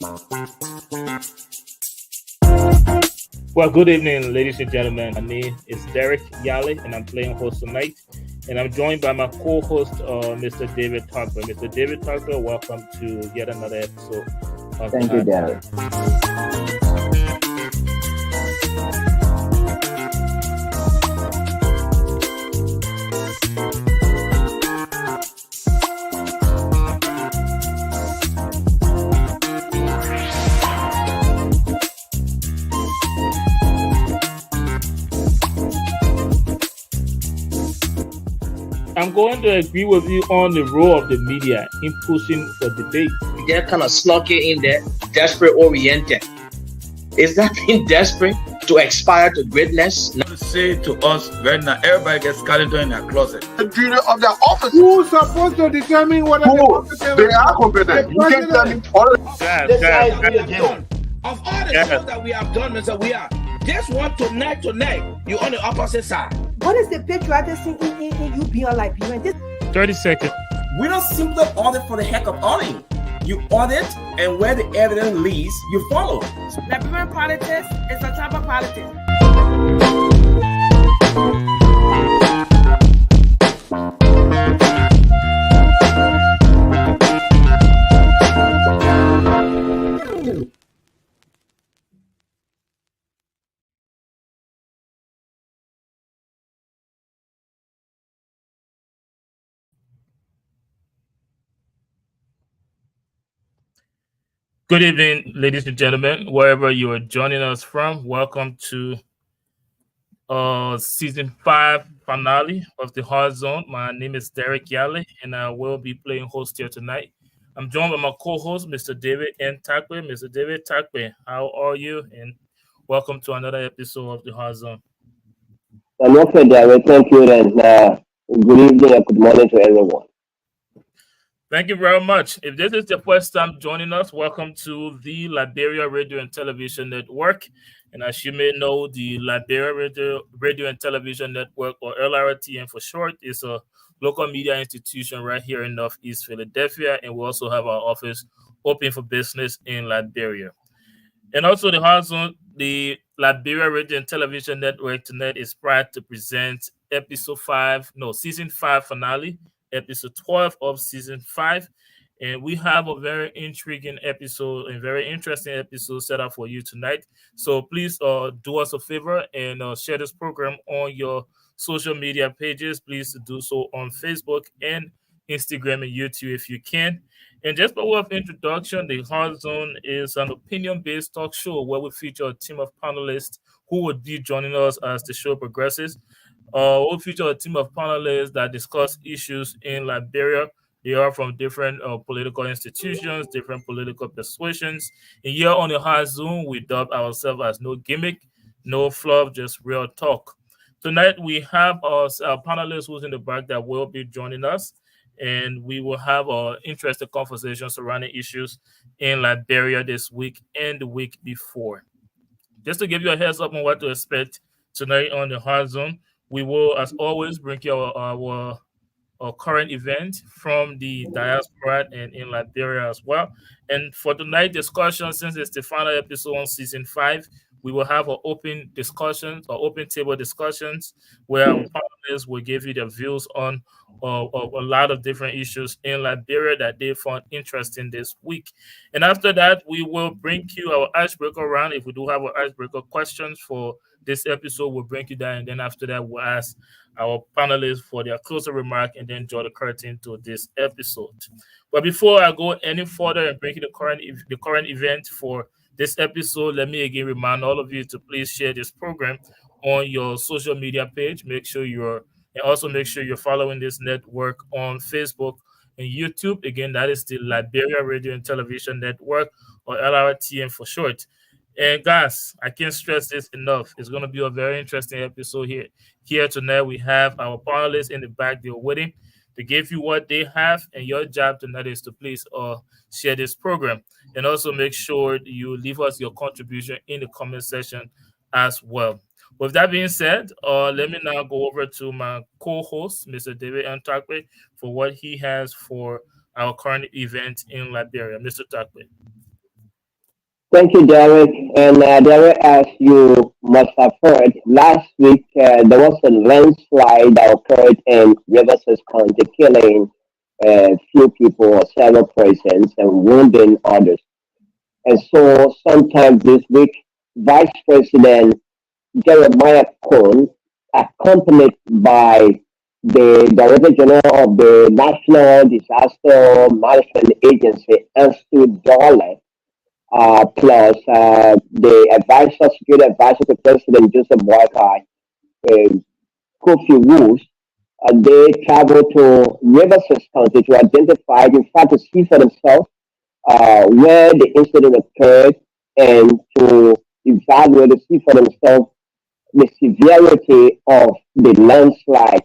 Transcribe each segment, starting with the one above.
Well, good evening, ladies and gentlemen. My name is Derek Yale, and I'm playing host tonight. And I'm joined by my co-host, Mr. David Tucker. Mr. David Tucker, welcome to yet another episode of Thank you, Derek. I'm going to agree with you on the role of the media in pushing for debate. They're kind of slunky in there, desperate oriented. Is that being desperate to aspire to greatness? Say to us right now, everybody gets calendar in their closet. The duty of their office. Who's supposed to determine whether they are competent? You can't tell me all of all the stuff that we have done, Mr. We are just want to neck, you on the opposite side. What is the patriotic thing in you being like you? And this 30 seconds. We don't simply audit for the heck of auditing. You audit, and where the evidence leads, you follow. Liberian politics is a type of politics. Good evening, ladies and gentlemen, wherever you are joining us from. Welcome to season 5 finale of the Hard Zone. My name is Derek Yale, and I will be playing host here tonight. I'm joined by my co-host, Mr. David N. Takwe. Mr. David Takwe, how are you? And welcome to another episode of the Hard Zone. I'm okay, Derek. Thank you, and good evening and good morning to everyone. Thank you very much. If this is your first time joining us, welcome to the Liberia Radio and Television Network. And as you may know, the Liberia Radio and Television Network, or LRTN for short, is a local media institution right here in Northeast Philadelphia. And we also have our office open for business in Liberia. And also the Hard Zone, the Liberia Radio and Television Network tonight is proud to present season 5 finale, episode 12 of season 5, and we have a very intriguing episode and very interesting episode set up for you tonight. So please do us a favor and share this program on your social media pages. Please do so on Facebook and Instagram and YouTube if you can. And just by way of introduction, the Hard Zone is an opinion-based talk show where we feature a team of panelists who would be joining us as the show progresses. We'll feature a team of panelists that discuss issues in Liberia. They are from different political institutions, different political persuasions. And here on the Hard Zone, we dub ourselves as no gimmick, no fluff, just real talk. Tonight, we have our panelists who's in the back that will be joining us. And we will have an interesting conversation surrounding issues in Liberia this week and the week before. Just to give you a heads up on what to expect tonight on the Hard Zone, we will, as always, bring you our current event from the diaspora and in Liberia as well. And for tonight's discussion, since it's the final episode on season 5, we will have an open discussions or open table discussions where our panelists will give you their views on a lot of different issues in Liberia that they found interesting this week. And after that, we will bring you our icebreaker round. If we do have our icebreaker questions for this episode, we'll bring you that. And then after that, we'll ask our panelists for their closing remark and then draw the curtain to this episode. But before I go any further and bring you the current event for this episode, let me again remind all of you to please share this program on your social media page. Make sure you're following this network on Facebook and YouTube. Again, that is the Liberia Radio and Television Network, or LRTN for short. And guys, I can't stress this enough. It's going to be a very interesting episode here. Here tonight, we have our panelists in the back. They're waiting to give you what they have, and your job tonight is to please share this program. And also make sure you leave us your contribution in the comment section as well. With that being said, let me now go over to my co-host, Mr. David N. Takwe, for what he has for our current event in Liberia. Mr. Takwe. Thank you, Derek. And Derek, as you must have heard, last week there was a landslide that occurred in Riverside County, killing a few people, several persons, and wounding others. And so, sometime this week, Vice President Jeremiah Cohn, accompanied by the Director General of the National Disaster Management Agency, Stu Dollar, plus the advisor, security advisor to President Joseph Boyka, uh, Kofi Woods, they traveled to Riverside County to identify, in fact, to see for themselves where the incident occurred and to evaluate to see for themselves the severity of the landslide.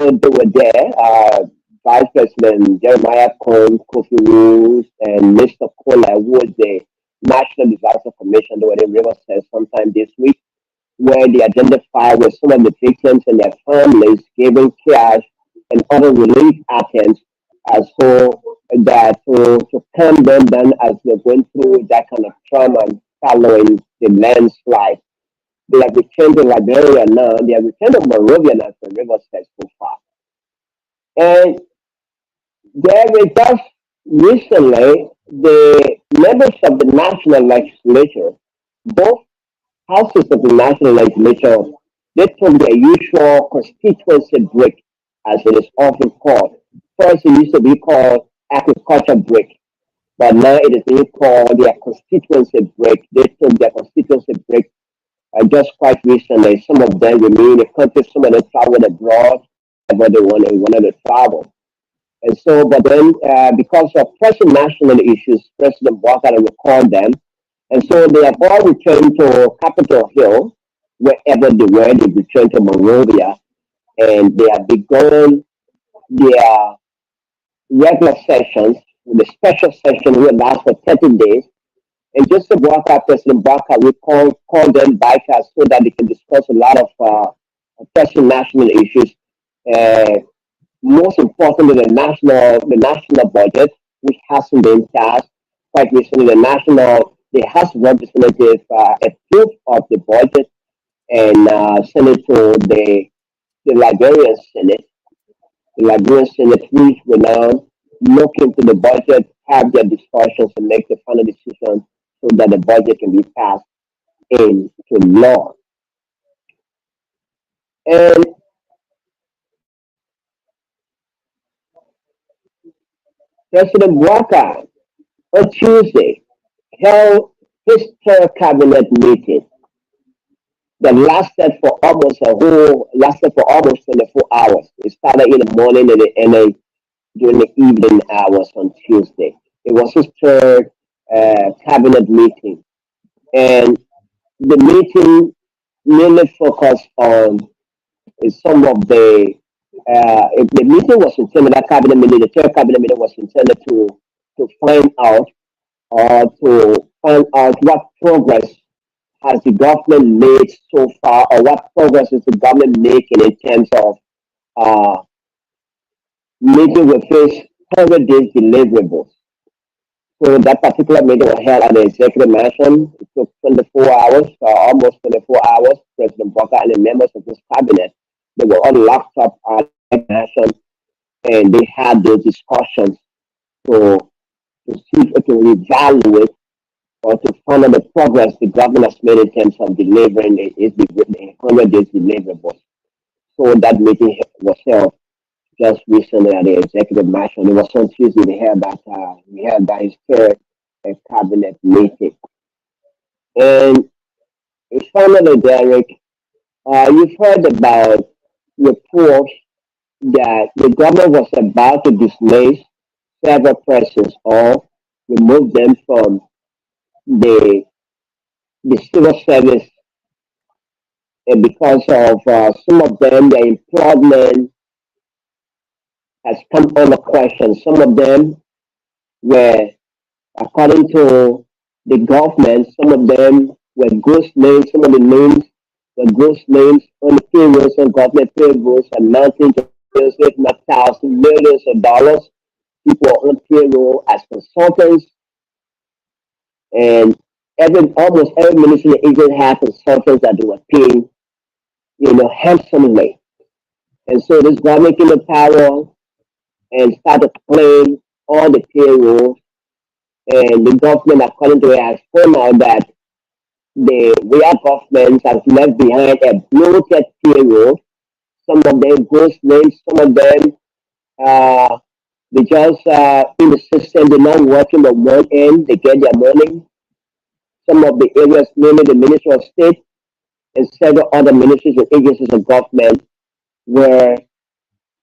So they were there, Vice President Jeremiah Cohn, Kofi Woods, and Mr. Kola, who was the National Disaster Commission. They were in Riverside sometime this week, where they identified with some of the victims and their families, giving cash and other relief items as so that to calm them down as they're going through that kind of trauma following the landslide. They have returned to Liberia now. They have returned to Monrovia now from Riverside so far. And there we just recently, the members of the national legislature, both houses of the national legislature, they took their usual constituency break, as it is often called. First, it used to be called agriculture break, but now it is being called their constituency break. They took their constituency break just quite recently. Some of them remain in the country, some of them traveled abroad, but they wanted to travel. And so, but then because of pressing national issues, President Walker recalled them. And so they have all returned to Capitol Hill, wherever they were. They returned to Monrovia, and they have begun their regular sessions, the special session will last for 30 days. And Joseph Walker, President Walker, we call them bikers so that they can discuss a lot of pressing national issues. Uh, Most importantly, the national budget, which hasn't been passed quite recently. The House of Representatives approved of the budget and sent it to the Liberian Senate. The Liberian Senate, which will now look into the budget, have their discussions, and make the final decision so that the budget can be passed into law. And President Walker on Tuesday held his third cabinet meeting that lasted for almost 24 hours. It started in the morning and it ended during the evening hours on Tuesday. It was his third cabinet meeting, and the meeting mainly focused on some of the meeting was intended, that cabinet meeting, the third cabinet meeting was intended to find out what progress has the government made so far, or what progress is the government making in terms of uh, meeting with its 100 days deliverables. So that particular meeting was held at the executive mansion. It took 24 hours, almost 24 hours. President Walker and the members of his cabinet, they were all locked up at the mansion, and they had those discussions to to evaluate or to find out the progress the government has made in terms of delivering the 100 days deliverables. So that meeting was held just recently at the executive mansion. It was on Tuesday. We had that his third cabinet meeting. And finally, Derek, you've heard about reports that the government was about to dismiss several persons or remove them from the the civil service, and because of some of them, their employment has come under question. Some of them were, according to the government, some of them were ghost names. Some of the names were ghost names on the payrolls, on government payrolls, amounting to if not thousands, millions of dollars. People are on payroll as consultants, and almost every ministry agent has consultants that they were paying, handsomely. And so this government came to power and started playing all the payroll. And the government, according to it, has found out that the real government has left behind a bloated payroll. Some of them ghost names, some of them they just in the system, they're not working on one end, they get their money. Some of the areas, mainly the Ministry of State and several other ministries and agencies of government, where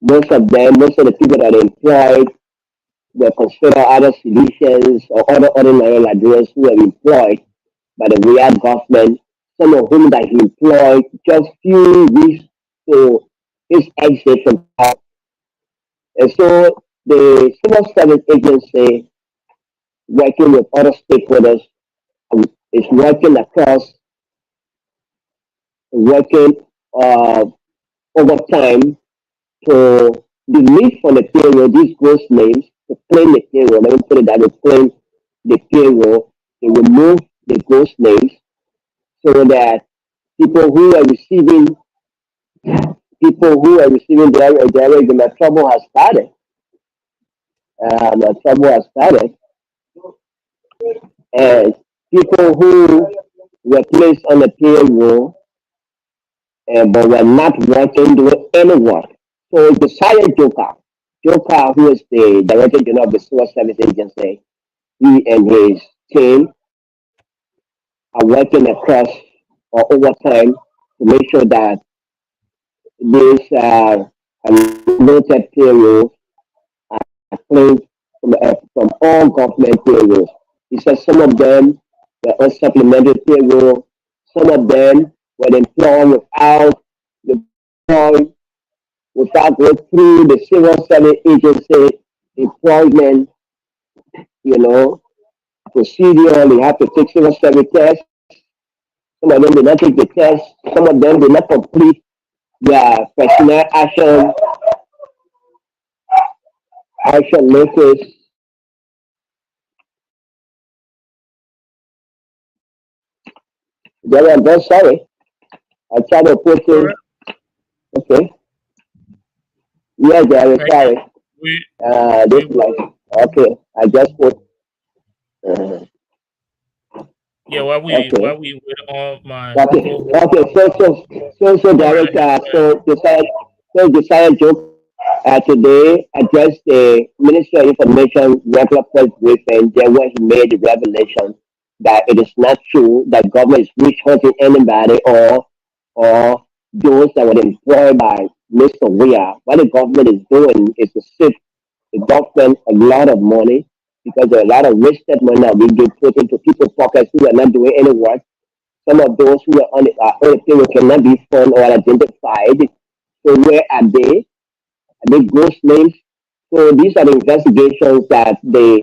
most of the people that are employed were considered other civilians or other ordinary Nigerians who were employed by the real government, some of whom that he employed just few weeks to his exit from power. And so the civil service agency, working with other stakeholders, is working overtime to delete from the payroll these ghost names, to claim the payroll. Let me put it that to claim the payroll, to remove the ghost names so that people who are receiving their regular trouble has started. The trouble has started. And people who were placed on the payroll but were not working, doing any work. So Josiah Joker, who is the Director General of the Civil Service Agency, he and his team are working across or overtime to make sure that these unlimited payrolls are cleaned from all government payrolls. He says some of them were on supplementary payroll, some of them were employed without going through the civil service agency employment, procedure. They have to take civil service tests. Some of them did not take the test. Some of them did not complete their personnel action notice. I'm very sorry. I tried to put it. Okay. Yeah, Jerry, sorry. This like okay. I just put. Yeah, while we wait on my Director, Josiah Joke today addressed the Ministry of Information regular press briefing. There where he made the revelation that it is not true that government is witch hunting anybody or those that were employed by Mr. Weah. What the government is doing is to save the government a lot of money, because there are a lot of wasted money that we get put into people's pockets who are not doing any work. Some of those who are on the payroll cannot be found or identified. So where are they? Are they ghost names? So these are the investigations that the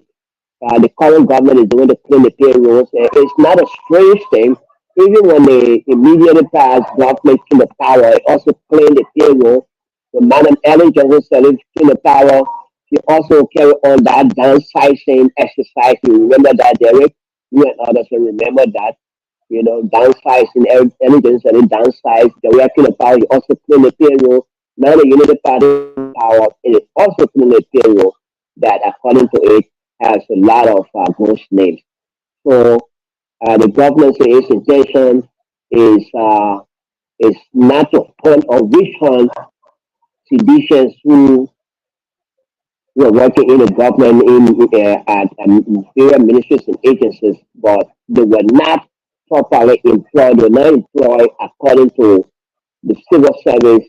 current government is doing to clean the payrolls. It's not a strange thing. Even when the immediately past government came to power, it also cleaned the payroll. So Madam Ellen Johnson came to power. She also carried on that downsizing exercise. You remember that, Derek? You and others will remember that. Downsizing, Ellen Johnson downsized. The way came to power, he also cleaned the payroll. Now the Unity Party power, it is also cleaned the payroll that, according to it, has a lot of ghost names. So the government's intention is not to point or which one citizens who were working in the government at various ministries and agencies, but they were not properly employed. They were not employed according to the civil service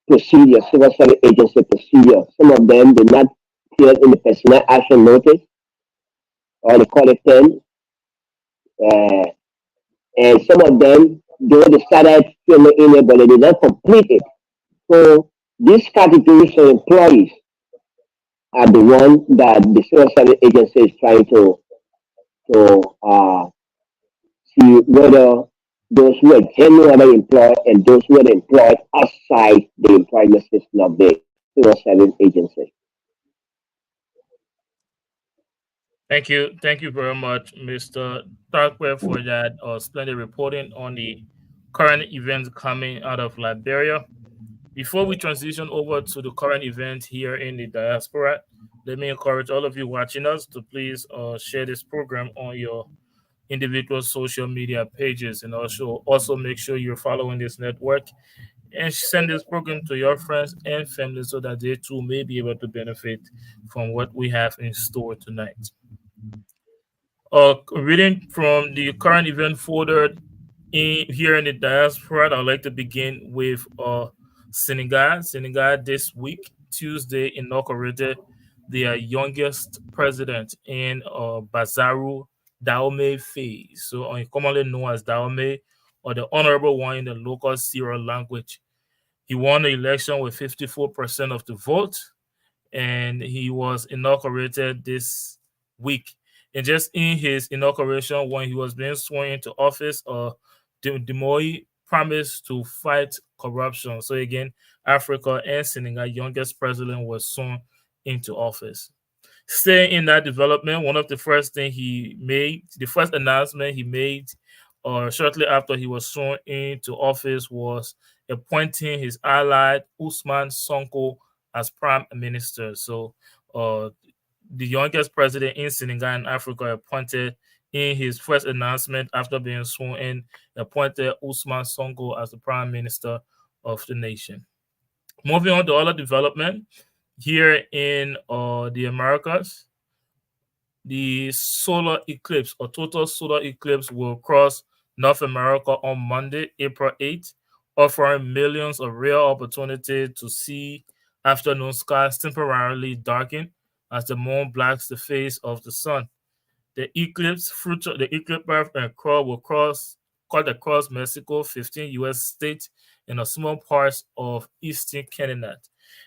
procedure, civil service agency procedure. Some of them did not appear in the personnel action notice, or they call it 10. And some of them, they started filling in it, but they did not complete it. So these categories of employees are the one that the civil service agency is trying to see whether those who are genuinely employed and those who are employed outside the employment system of the civil service agency. Thank you very much, Mr. Darkware, for that splendid reporting on the current events coming out of Liberia. Before we transition over to the current event here in the diaspora, let me encourage all of you watching us to please share this program on your individual social media pages, and also make sure you're following this network and send this program to your friends and family so that they too may be able to benefit from what we have in store tonight. Reading from the current event folder here in the diaspora, I'd like to begin with Senegal. Senegal this week, Tuesday, inaugurated their youngest president in Bazaru Dahomey Faye, so commonly known as Dahomey, or the Honorable One in the local Sierra language. He won the election with 54% of the vote, and he was inaugurated this week. And just in his inauguration, when he was being sworn into office, Demoy promised to fight corruption. So again, Africa and Senegal youngest president was sworn into office. Staying in that development, one of the first thing he made, the first announcement he made, shortly after he was sworn into office, was appointing his ally Usman Sonko as prime minister. So, the youngest president in Senegal and Africa appointed in his first announcement after being sworn in, appointed Usman Sonko as the prime minister of the nation. Moving on to other development here in the Americas, the solar eclipse or total solar eclipse will cross North America on Monday, April 8th, offering millions of rare opportunity to see afternoon skies temporarily darken as the moon blacks the face of the sun. The eclipse will cut across Mexico, 15 U.S. states, and a small parts of eastern Canada.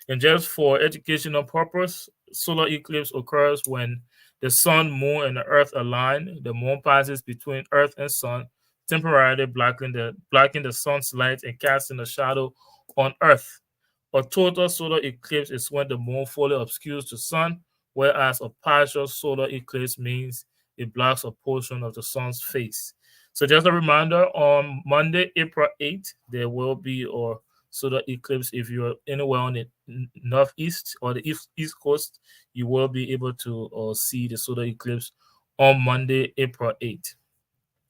And just for educational purpose, solar eclipse occurs when the sun, moon, and the earth align. The moon passes between earth and sun, temporarily blocking the sun's light and casting a shadow on earth. A total solar eclipse is when the moon fully obscures the sun, whereas a partial solar eclipse means it blocks a portion of the sun's face. So just a reminder, on Monday, April 8th, there will be a solar eclipse. If you're anywhere on the northeast or the east coast, you will be able to see the solar eclipse on Monday, April 8th.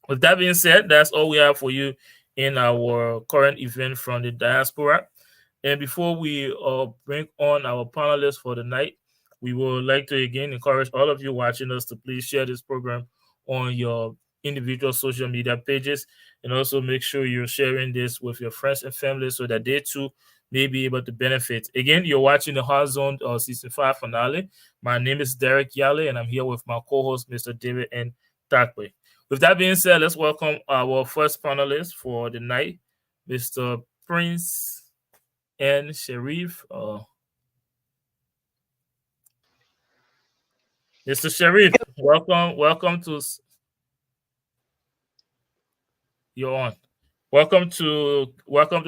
With that being said, that's all we have for you in our current event from the diaspora. And before we bring on our panelists for the night, we would like to again encourage all of you watching us to please share this program on your individual social media pages, and also make sure you're sharing this with your friends and family so that they too may be able to benefit. Again, you're watching the Hard Zone Season 5 finale. My name is Derek Yale, and I'm here with my co-host, Mr. David N. Takwe. With that being said, let's welcome our first panelist for the night, Mr. Prince N. Sharif. Mr. Sharif, welcome to. You're on. Welcome to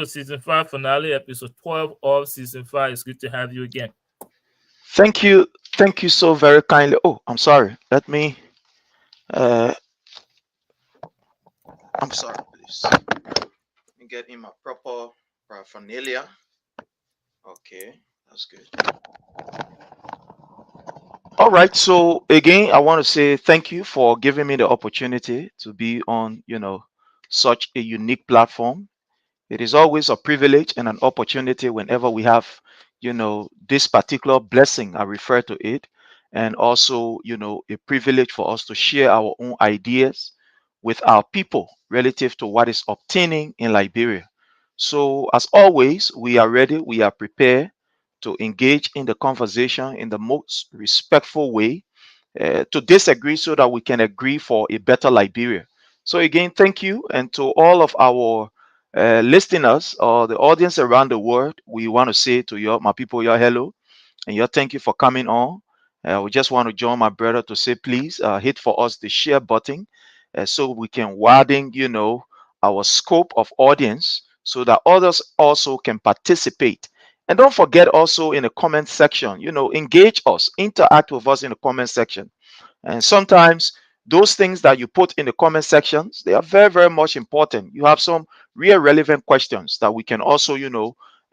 Season 5 finale, episode 12 of Season 5. It's good to have you again. Thank you so very kindly. Oh, I'm sorry. Let me. I'm sorry, please. Let me get in my proper paraphernalia. Okay, that's good. All right. So again, I want to say thank you for giving me the opportunity to be on, such a unique platform. It is always a privilege and an opportunity whenever we have, this particular blessing, I refer to it, and also, a privilege for us to share our own ideas with our people relative to what is obtaining in Liberia. So as always, we are ready, we are prepared to engage in the conversation in the most respectful way, to disagree so that we can agree for a better Liberia. So again, thank you. And to all of our listeners or the audience around the world, we want to say to you, my people, your hello, and your thank you for coming on. We just want to join my brother to say, please hit for us the share button so we can widen, our scope of audience so that others also can participate. And don't forget also in the comment section, engage us, interact with us in the comment section. And sometimes those things that you put in the comment sections, they are very, very much important. You have some real relevant questions that we can also,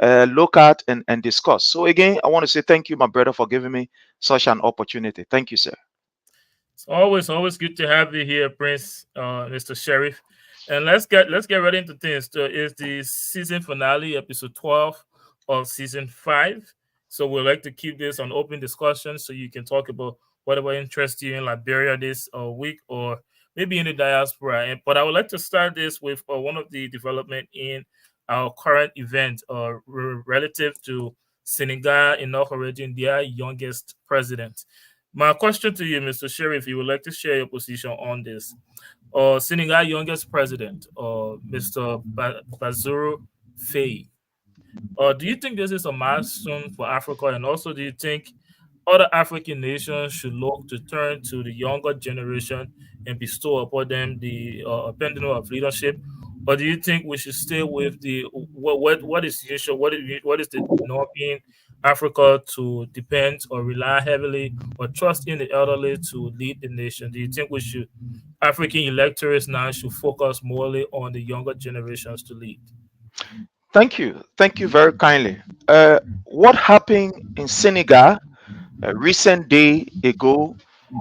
look at and discuss. So again, I want to say thank you, my brother, for giving me such an opportunity. Thank you, sir. It's always good to have you here, Prince, Mr. Sheriff. And let's get right into things. It's the season finale, episode 12 of season 5. So we'd like to keep this on open discussion so you can talk about whatever interests you in Liberia this week or maybe in the diaspora. But I would like to start this with one of the development in our current event relative to Senegal inaugurating their youngest president. My question to you, Mr. Sheriff, if you would like to share your position on this. Senegal youngest president, Mr. Bassirou Faye. Do you think this is a milestone for Africa? And also, do you think other African nations should look to turn to the younger generation and bestow upon them the pendulum of leadership? Or do you think we should stay with the what is usual? What is the norm in Africa to depend or rely heavily or trust in the elderly to lead the nation? Do you think African electorates now should focus more on the younger generations to lead? Thank you very kindly. What happened in Senegal a recent day ago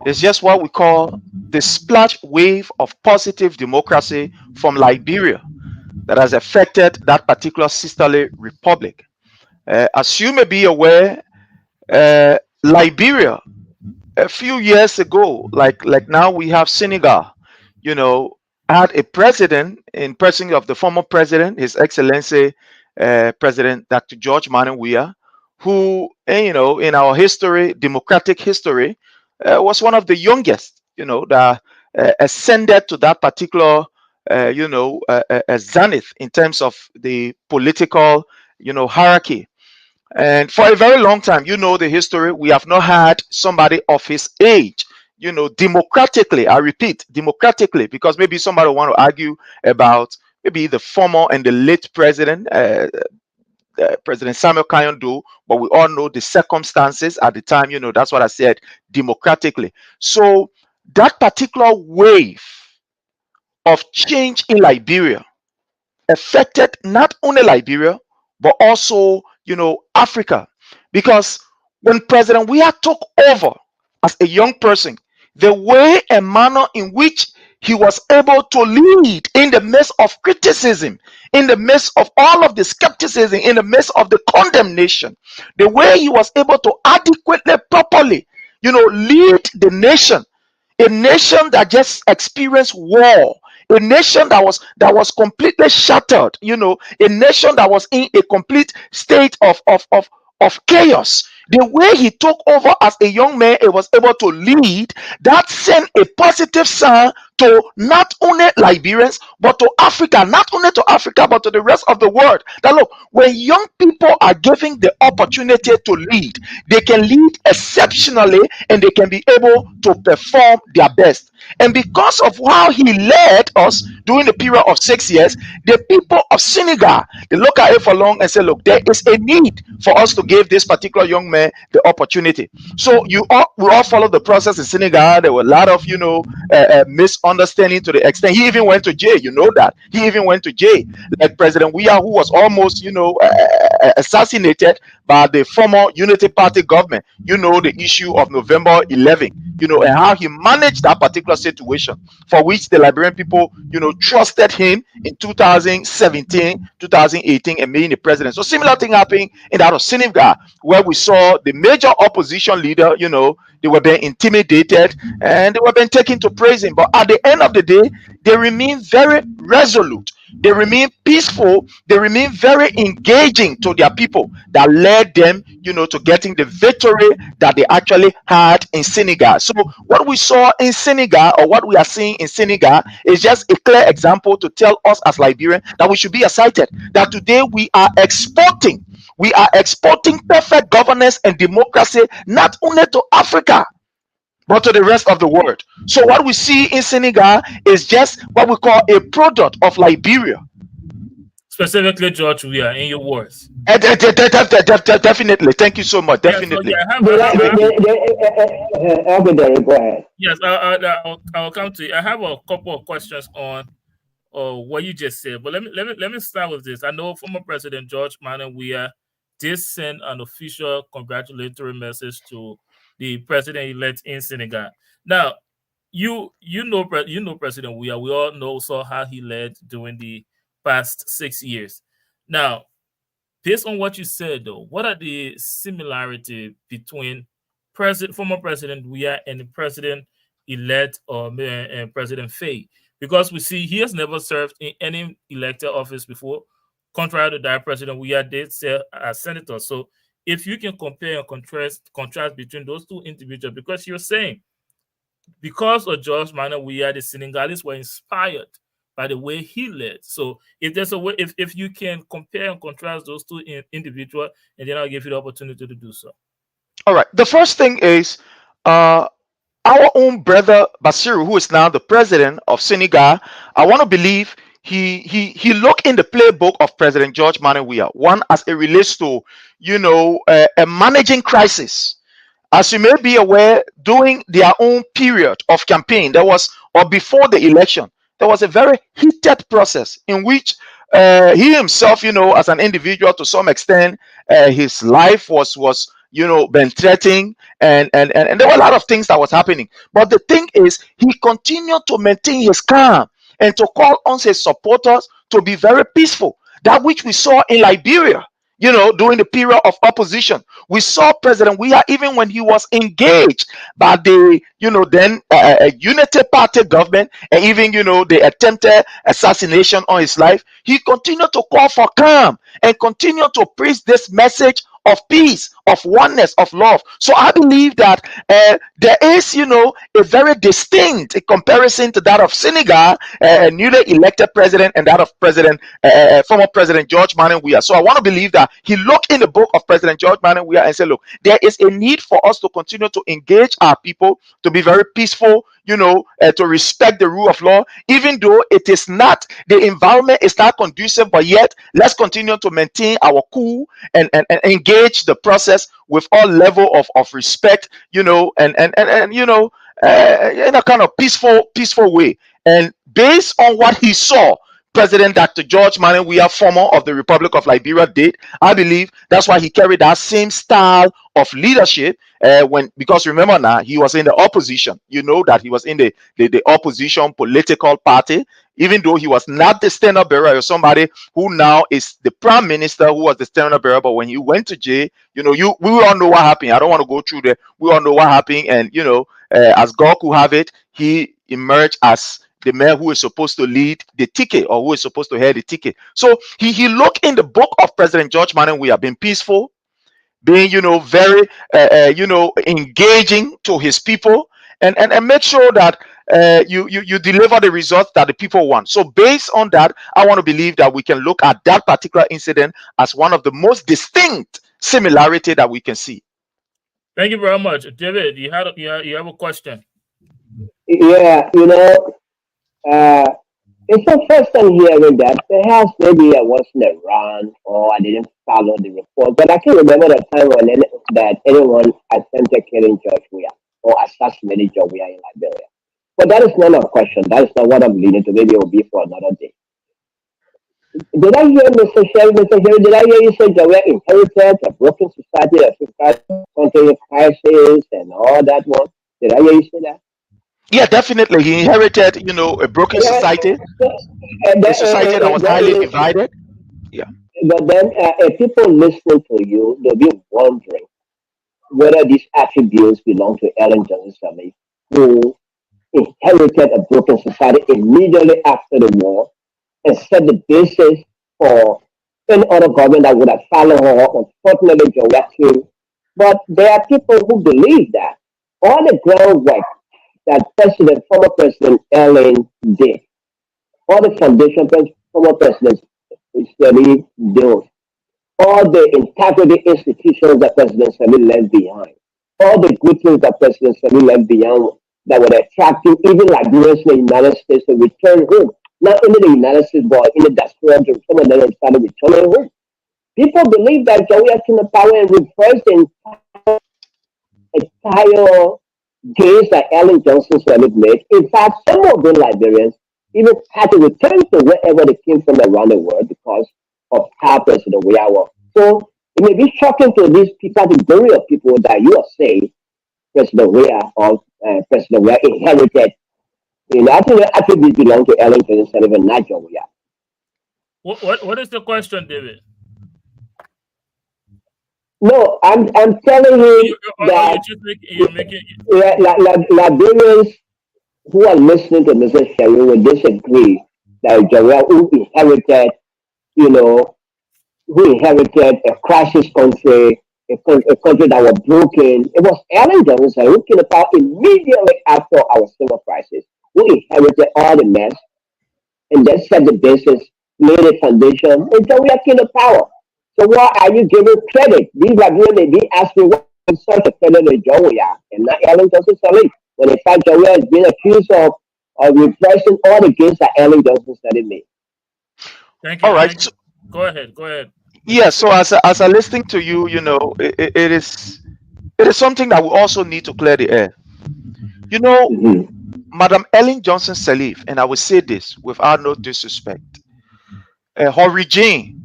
is just what we call the splash wave of positive democracy from Liberia that has affected that particular sisterly republic. As you may be aware, Liberia a few years ago, like now we have Senegal, had a president in person of the former president, His Excellency President Dr. George Manneh Weah, who, in our history, democratic history, was one of the youngest, that ascended to that particular, zenith in terms of the political, hierarchy. And for a very long time, the history, we have not had somebody of his age, democratically, I repeat, democratically, because maybe somebody want to argue about maybe the former and the late president, President Samuel Kanyondu, but we all know the circumstances at the time, that's what I said, democratically. So that particular wave of change in Liberia affected not only Liberia, but also, Africa. Because when President Weah took over as a young person, the way and manner in which he was able to lead in the midst of criticism, in the midst of all of the skepticism, in the midst of the condemnation, the way he was able to adequately, properly, lead the nation, a nation that just experienced war, a nation that was completely shattered, a nation that was in a complete state of chaos. The way he took over as a young man, he was able to lead. That sent a positive sign to not only Liberians, but to Africa, not only to Africa, but to the rest of the world. That look, when young people are given the opportunity to lead, they can lead exceptionally and they can be able to perform their best. And because of how he led us during the period of 6 years, the people of Senegal, they look at it for long and say, look, there is a need for us to give this particular young man the opportunity. So we all follow the process in Senegal. There were a lot of, misunderstanding to the extent he even went to jail. That he even went to jail, like President Weah, who was almost, assassinated by the former Unity Party government. The issue of November 11, and how he managed that particular situation, for which the Liberian people, trusted him in 2017, 2018, and made the president. So similar thing happened in that of Senegal, where we saw the major opposition leader, they were being intimidated and they were being taken to prison. But at the end of the day, they remain very resolute. They remain peaceful. They remain very engaging to their people that led them, to getting the victory that they actually had in Senegal. So what we saw in Senegal, or what we are seeing in Senegal, is just a clear example to tell us as Liberians that we should be excited that today we are exporting perfect governance and democracy, not only to Africa, but to the rest of the world. So what we see in Senegal is just what we call a product of Liberia. specifically George Weah, in your words. Definitely. Thank you so much. Yeah, so Definitely. yeah, Okay, Derek, go ahead. yes, I'll come to you. I have a couple of questions on what you just said, but let me start with this. I know former President George Manuel Weah did send an official congratulatory message to the president-elect in Senegal. Now, you know President Weah. We all saw how he led during the past 6 years. Now, based on what you said, though, what are the similarity between former President Weah and the president-elect or President Faye? Because we see he has never served in any elected office before, contrary to that President Weah did serve as senator. So if you can compare and contrast between those two individuals, because you're saying because of George Manuel Weah, the Senegalese were inspired by the way he led. So if there's a way, if you can compare and contrast those two individuals, and then I'll give you the opportunity to do so. All right. The first thing is our own brother Bassirou, who is now the president of Senegal. I want to believe he looked in the playbook of President George Manuel Weah, one as it relates to a managing crisis. As you may be aware, during their own period of campaign, before the election, there was a very heated process in which he himself, as an individual, to some extent, his life was been threatened, and there were a lot of things that was happening. But the thing is, he continued to maintain his calm and to call on his supporters to be very peaceful. That which we saw in Liberia, during the period of opposition. We saw President Weah, even when he was engaged by the, then Unity Party government, and even, the attempted assassination on his life, he continued to call for calm and continue to preach this message of peace, of oneness, of love. So I believe that there is, a very distinct comparison to that of Senegal, newly elected president, and that of former President George Manuel Weah. So I want to believe that he looked in the book of President George Manuel Weah and said, look, there is a need for us to continue to engage our people, to be very peaceful, to respect the rule of law, even though it is not, the environment is not conducive, but yet let's continue to maintain our cool and engage the process with all level of respect, in a kind of peaceful way. And based on what he saw President Dr. George Manuel Weah, former of the Republic of Liberia, did, I believe that's why he carried that same style of leadership because remember now, he was in the opposition. That he was in the opposition political party, even though he was not the standard bearer or somebody who now is the prime minister who was the standard bearer. But when he went to jail, we all know what happened. I don't want to go through that. We all know what happened. And, as God could have it, he emerged as the man who is supposed to lead the ticket, or who is supposed to head the ticket. So he looked in the book of President George Manuel Weah, being peaceful, being, very, engaging to his people, and make sure that you deliver the results that the people want. So based on that, I want to believe that we can look at that particular incident as one of the most distinct similarity that we can see. Thank you very much. David, you have a question? Yeah, it's the first time hearing that. Perhaps maybe I wasn't around or I didn't follow the report, but I can remember the time when anyone attempted killing George Weah or assassinating George Weah in Liberia. But that is not a question. That is not what I'm leading to. Maybe it will be for another day. Did I hear Mr. Sherry? Did I hear you say George Weah inherited a broken society, containing crisis and all that one? Did I hear you say that? Yeah, definitely. He inherited, a broken society, a society that was highly divided. Yeah. But then, if people listening to you, they'll be wondering whether these attributes belong to Ellen Johnson Sirleaf, who inherited a broken society immediately after the war and set the basis for any other government that would have followed her. Unfortunately, George Weah came. But there are people who believe that all the groundwork that former President Ellen did, all the foundation former President Sirleaf did, all the integrity institutions that President Sirleaf left behind, all the good things that President Sirleaf left behind that were attracting even Liberians in the United States to return home, not only the United States, but in the diaspora, some of them started returning home. People believe that Jawia came to power and reversed the entire gains that Ellen Johnson Sirleaf made. In fact, some of the Liberians even had to return to wherever they came from around the world because of how President Weah was. So it may be shocking to these category of people that you are saying President Weah or President Weah inherited. I think the attributes belong to Ellen Johnson Sirleaf and not John Weah. What is the question, David? No, I'm telling him that Liberians who are listening to Mr. Sherry will disagree that Jawia who inherited, who inherited a crisis country, a country that was broken. It was Ellen Johnson who came about immediately after our civil crisis, who inherited all the mess and then set the basis, laid a foundation, and Jawia came to power. So why are you giving credit? These Liberians may be asking what is such a credit to Jawia and not Ellen Johnson Sirleaf, when in fact Jawia has been accused of reversing all the gains that Ellen Johnson Sirleaf made. Thank you. All right. So, go ahead. Yeah. So as I listening to you, it is something that we also need to clear the air. Madam Ellen Johnson Sirleaf, and I will say this without no disrespect, her regime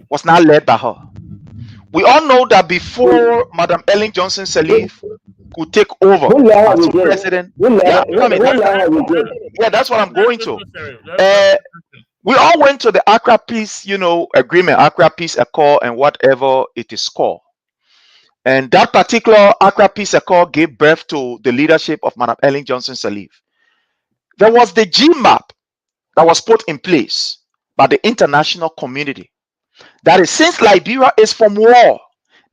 was not led by her. We all know that before Madam Ellen Johnson Sirleaf could take over as president, that's what I'm going to. We all went to the Accra Peace, agreement, Accra Peace Accord, and whatever it is called. And that particular Accra Peace Accord gave birth to the leadership of Madam Ellen Johnson Sirleaf. There was the GMAP that was put in place by the international community. That is, since Liberia is from war,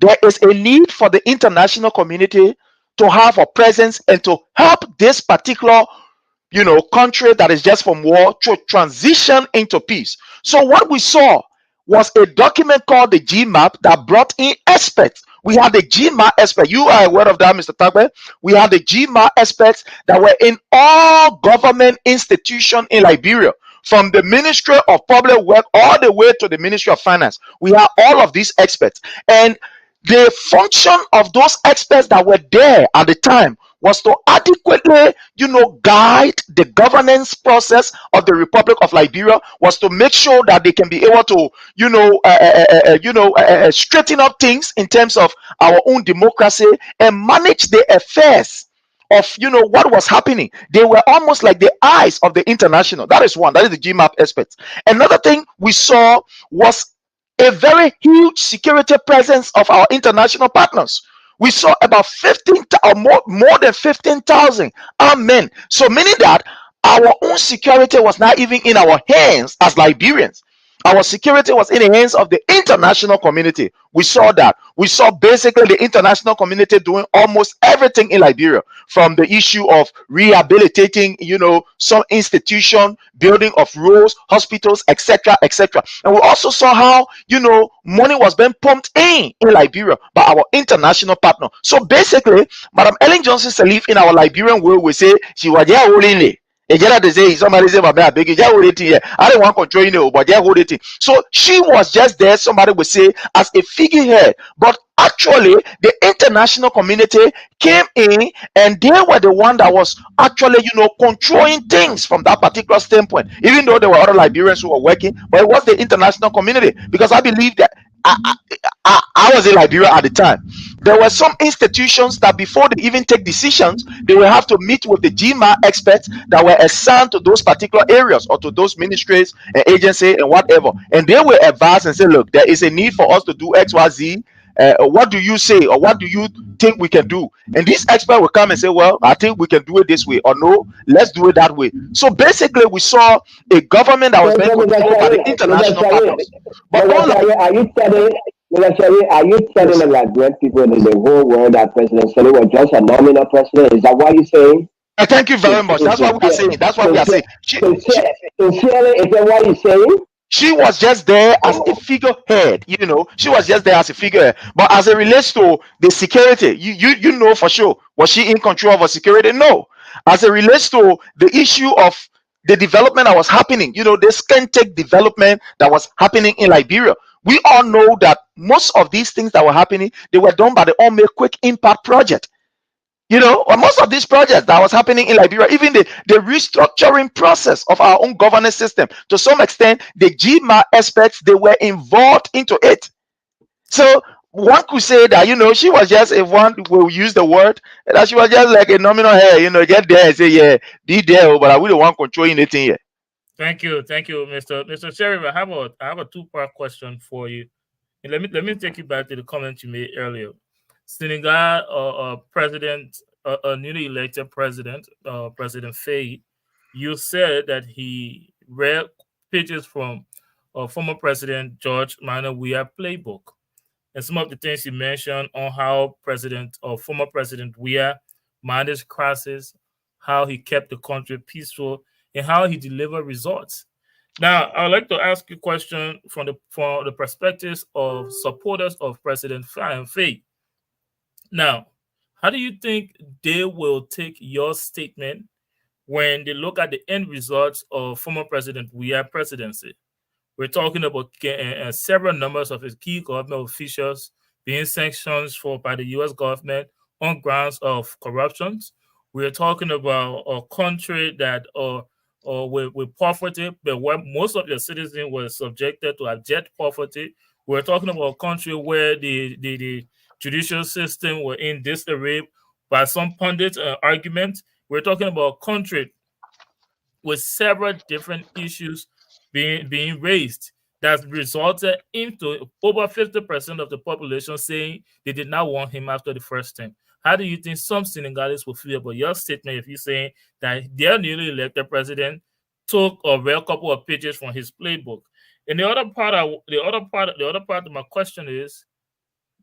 there is a need for the international community to have a presence and to help this particular, country that is just from war to transition into peace. So what we saw was a document called the GMAP that brought in experts. We had the GMAP experts. You are aware of that, Mr. Tagbe. We had the GMAP experts that were in all government institutions in Liberia, from the Ministry of Public Work all the way to the Ministry of Finance. We have all of these experts. And the function of those experts that were there at the time was to adequately, guide the governance process of the Republic of Liberia, was to make sure that they can be able to, straighten up things in terms of our own democracy and manage the affairs of what was happening. They were almost like the eyes of the international. That is one. That is the GMAP aspect. Another thing we saw was a very huge security presence of our international partners. We saw about 15 or more than 15,000 armed men. So meaning that our own security was not even in our hands as Liberians. Our security was in the hands of the international community. We saw that. We saw basically the international community doing almost everything in Liberia, from the issue of rehabilitating, some institution, building of roads, hospitals, etc., etc. And we also saw how, money was being pumped in Liberia by our international partner. So basically, Madam Ellen Johnson Sirleaf, in our Liberian world, we say she was there only. Somebody say, I don't want control, but hold it. So she was just there, somebody would say, as a figurehead. But actually, the international community came in and they were the one that was actually, controlling things from that particular standpoint. Even though there were other Liberians who were working, but it was the international community. Because I believe that I was in Liberia at the time. There were some institutions that before they even take decisions, they will have to meet with the GMA experts that were assigned to those particular areas or to those ministries and agencies and whatever. And they will advise and say, look, there is a need for us to do X, Y, Z. What do you say, or what do you think we can do? And this expert will come and say, well, I think we can do it this way, or no, let's do it that way. So basically, we saw a government that was being controlled by the international partners. But are you telling the Liberian people in the whole world that President Sirleaf was just a nominal president? Is that what you're saying? Thank you very much. That's what we are saying. That's what we are saying. Sincerely, is that what you're saying? She was just there as a figurehead, she was just there as a figurehead. But as it relates to the security, you know for sure, was she in control of her security? No. As it relates to the issue of the development that was happening, the scan-take development that was happening in Liberia. We all know that most of these things that were happening, they were done by the All Make Quick Impact Project. Or most of these projects that was happening in Liberia, even the restructuring process of our own governance system, to some extent, the GMA experts, they were involved into it. So one could say that, she was just, if one will use the word, that she was just like a nominal head, get there and say, yeah, be there, but I wouldn't want controlling anything here. Thank you, Mr. Sheriff. I have a two-part question for you. And let me take you back to the comment you made earlier. Senegal president, a newly elected president, President Faye, you said that he read pages from former President George Manuel Weah playbook, and some of the things he mentioned on how former President Weah managed crisis, how he kept the country peaceful, and how he delivered results. Now, I would like to ask you a question from the perspectives of supporters of President Faye. Now, how do you think they will take your statement when they look at the end results of former President Weah presidency? We're talking about several numbers of his key government officials being sanctioned by the U.S. government on grounds of corruption. We're talking about a country that with poverty, but where most of their citizens were subjected to abject poverty. We're talking about a country where the judicial system were in disarray by some pundits' argument. We're talking about a country with several different issues being raised that resulted into over 50% of the population saying they did not want him after the first term. How do you think some Senegalese will feel about your statement if you're saying that their newly elected president took or read a couple of pages from his playbook? And the other part of my question is,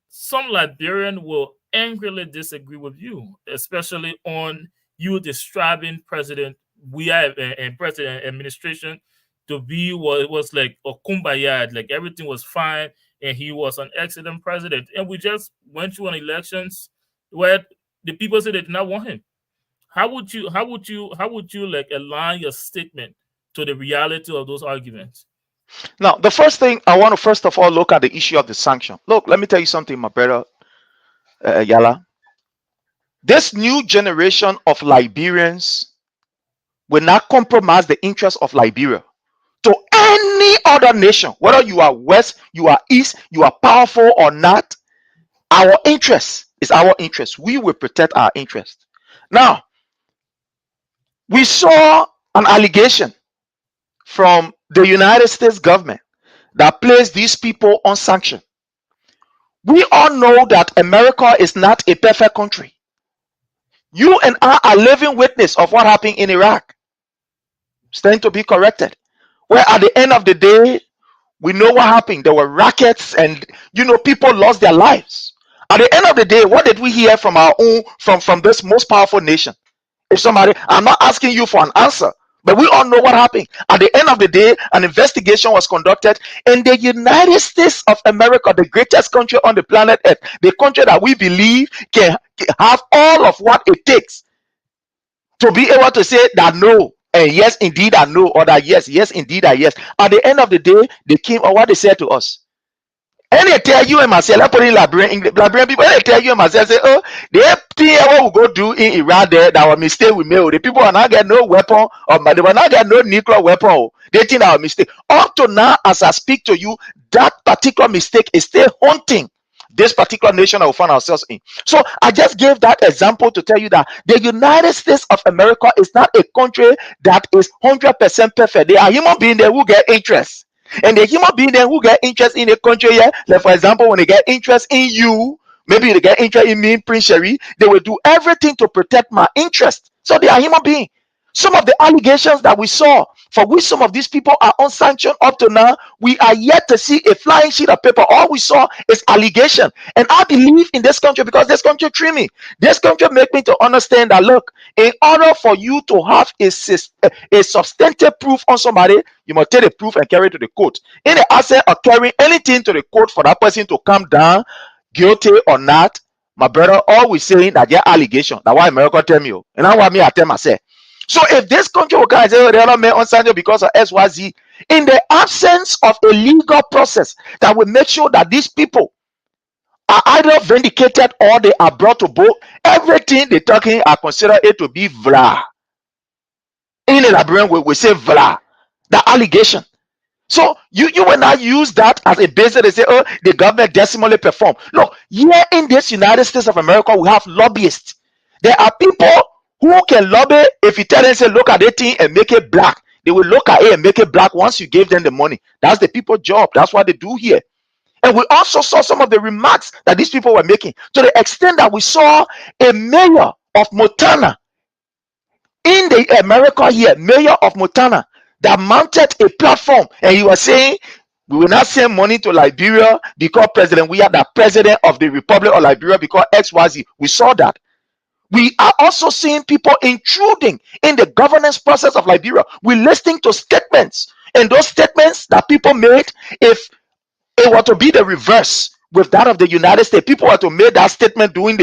some Liberian will angrily disagree with you, especially on you describing President Weah and President administration to be what it was like a kumbaya, like everything was fine and he was an excellent president. And we just went through an elections where the people said they did not want him. How would you like align your statement to the reality of those arguments? Now, the first thing I want to first of all look at the issue of the sanction. Look, let me tell you something, my brother Yala. This new generation of Liberians will not compromise the interests of Liberia to any other nation, whether you are West, you are East, you are powerful or not. Our interest is our interest. We will protect our interest. Now, we saw an allegation from the United States government that placed these people on sanction. We all know that America is not a perfect country. You and I are living witness of what happened in Iraq. It's to be corrected. Where at the end of the day, we know what happened. There were rackets and people lost their lives. At the end of the day, what did we hear from our own from this most powerful nation? If somebody, I'm not asking you for an answer, but we all know what happened. At the end of the day, an investigation was conducted in the United States of America, the greatest country on the planet Earth, the country that we believe can have all of what it takes to be able to say that no, and yes, indeed, I know, or that yes, indeed, I yes. At the end of the day, they came, or what they said to us. And they tell you and myself, I put in Liberian people, and they tell you and myself, say, oh, the thing what we go do in Iraq there, that our mistake we made. The people will not get no weapon, or they will not get no nuclear weapon. They think our mistake. Up to now, as I speak to you, that particular mistake is still haunting this particular nation that we find ourselves in. So I just gave that example to tell you that the United States of America is not a country that is 100% perfect. There are human beings there who get interest. And the human being then who get interest in a country here, like for example, when they get interest in you, maybe they get interest in me, Prince Sherry, they will do everything to protect my interest. So they are human beings. Some of the allegations that we saw, for which some of these people are unsanctioned up to now, we are yet to see a flying sheet of paper. All we saw is allegation. And I believe in this country because this country treat me. This country make me to understand that, look, in order for you to have a substantive proof on somebody, you must take the proof and carry it to the court. In the asset of carrying anything to the court for that person to come down, guilty or not, my brother, always saying that their allegation, that's why America tell me, and that's why me I tell myself. So if this country will come and say, oh, the other man on Sanjo because of XYZ, in the absence of a legal process that will make sure that these people are either vindicated or they are brought to book, everything they're talking are considered it to be vla. In the Liberian we say vla, the allegation. So you will not use that as a basis to say, oh, the government decimally performed. No, here in this United States of America, we have lobbyists. There are people who can lobby. If you tell them, say, look at the thing and make it black, they will look at it and make it black once you give them the money. That's the people's job. That's what they do here. And we also saw some of the remarks that these people were making, to the extent that we saw a mayor of Montana in the America here, mayor of Montana, that mounted a platform and he was saying, we will not send money to Liberia because we are the president of the Republic of Liberia because XYZ. We saw that. We are also seeing people intruding in the governance process of Liberia. We're listening to statements, and those statements that people made, if it were to be the reverse with that of the United States, people were to make that statement during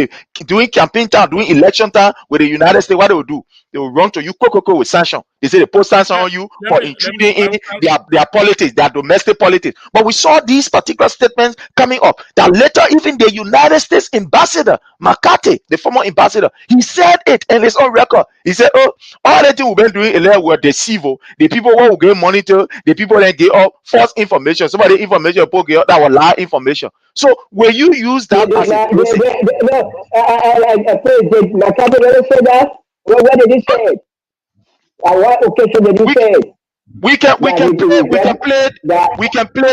campaign time, during election time with the United States, what they will do? They will run to you with sanction. They say they put sanction on you for intruding in their politics, their domestic politics. But we saw these particular statements coming up that later even the United States ambassador, McCarthy, the former ambassador, he said it in his own record. He said, oh, all the things we've been doing were deceive. The people who will get money to, the people that get up false information. Some of the information people get that were lie information. So will you use that as a basis? Did McCarthy really say that? What did he say? What occasion did he say? We can play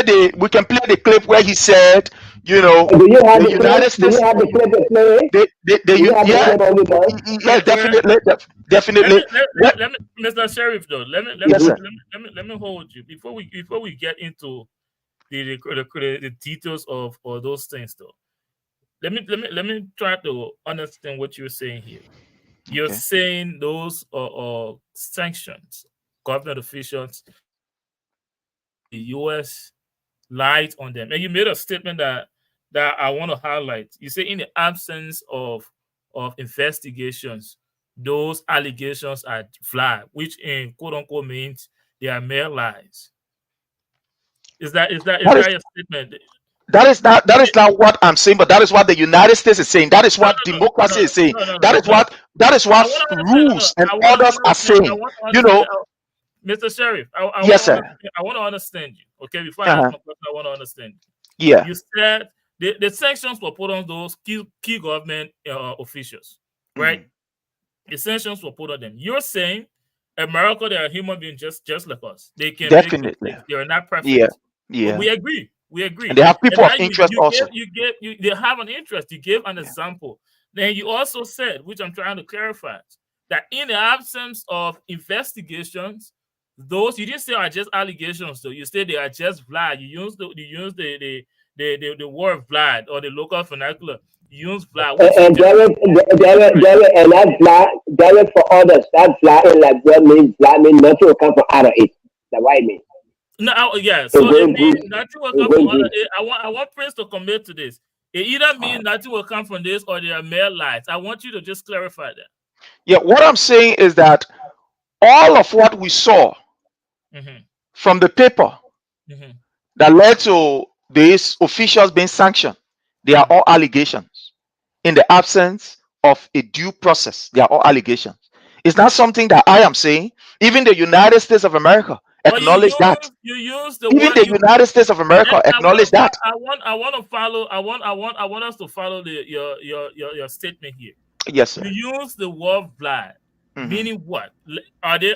the clip where he said, you know, do you have the United States. Do you have the clip to play? Definitely. Let me, Mr. Sheriff, though. Let me hold you before we get into the details of all those things, though. Let me try to understand what you're saying here. You're saying those are sanctions, government officials, the U.S. lied on them, and you made a statement that I want to highlight. You say in the absence of investigations, those allegations are flat, which in quote unquote means they are mere lies. Is that your statement? That is not what I'm saying, but that is what the United States is saying. That is what democracy is saying. That is what rules and orders are saying. You know, Mr. Sheriff, yes, sir. I want to understand you. Okay, before I ask my question, I want to understand you. Yeah. You said the sanctions were put on those key government officials, right? The sanctions were put on them. You're saying America, they are human beings just like us. They can definitely. They are not perfect. Yeah. But we agree. We agree. And they have people of interest also. They have an interest. You gave an example. Then you also said, which I'm trying to clarify, that in the absence of investigations, those you didn't say are just allegations, though. You said they are just vlad. You use the word vlad or the local vernacular. You use vlad. And Derek, and that vlad, Derek for others. That vlad in Liberia means nothing will come from out of it. That's what I mean. No, yeah. So it means nothing will come from other. I want Prince to commit to this. It either means nothing will come from this or they are mere lies. I want you to just clarify that. Yeah, what I'm saying is that all of what we saw from the paper that led to these officials being sanctioned, they are all allegations. In the absence of a due process, they are all allegations. It's not something that I am saying. Even the United States of America acknowledge that. You use the even the United States of America acknowledge that. I want to follow. I want us to follow your statement here. Yes, sir. You use the word vlad, meaning what? Are those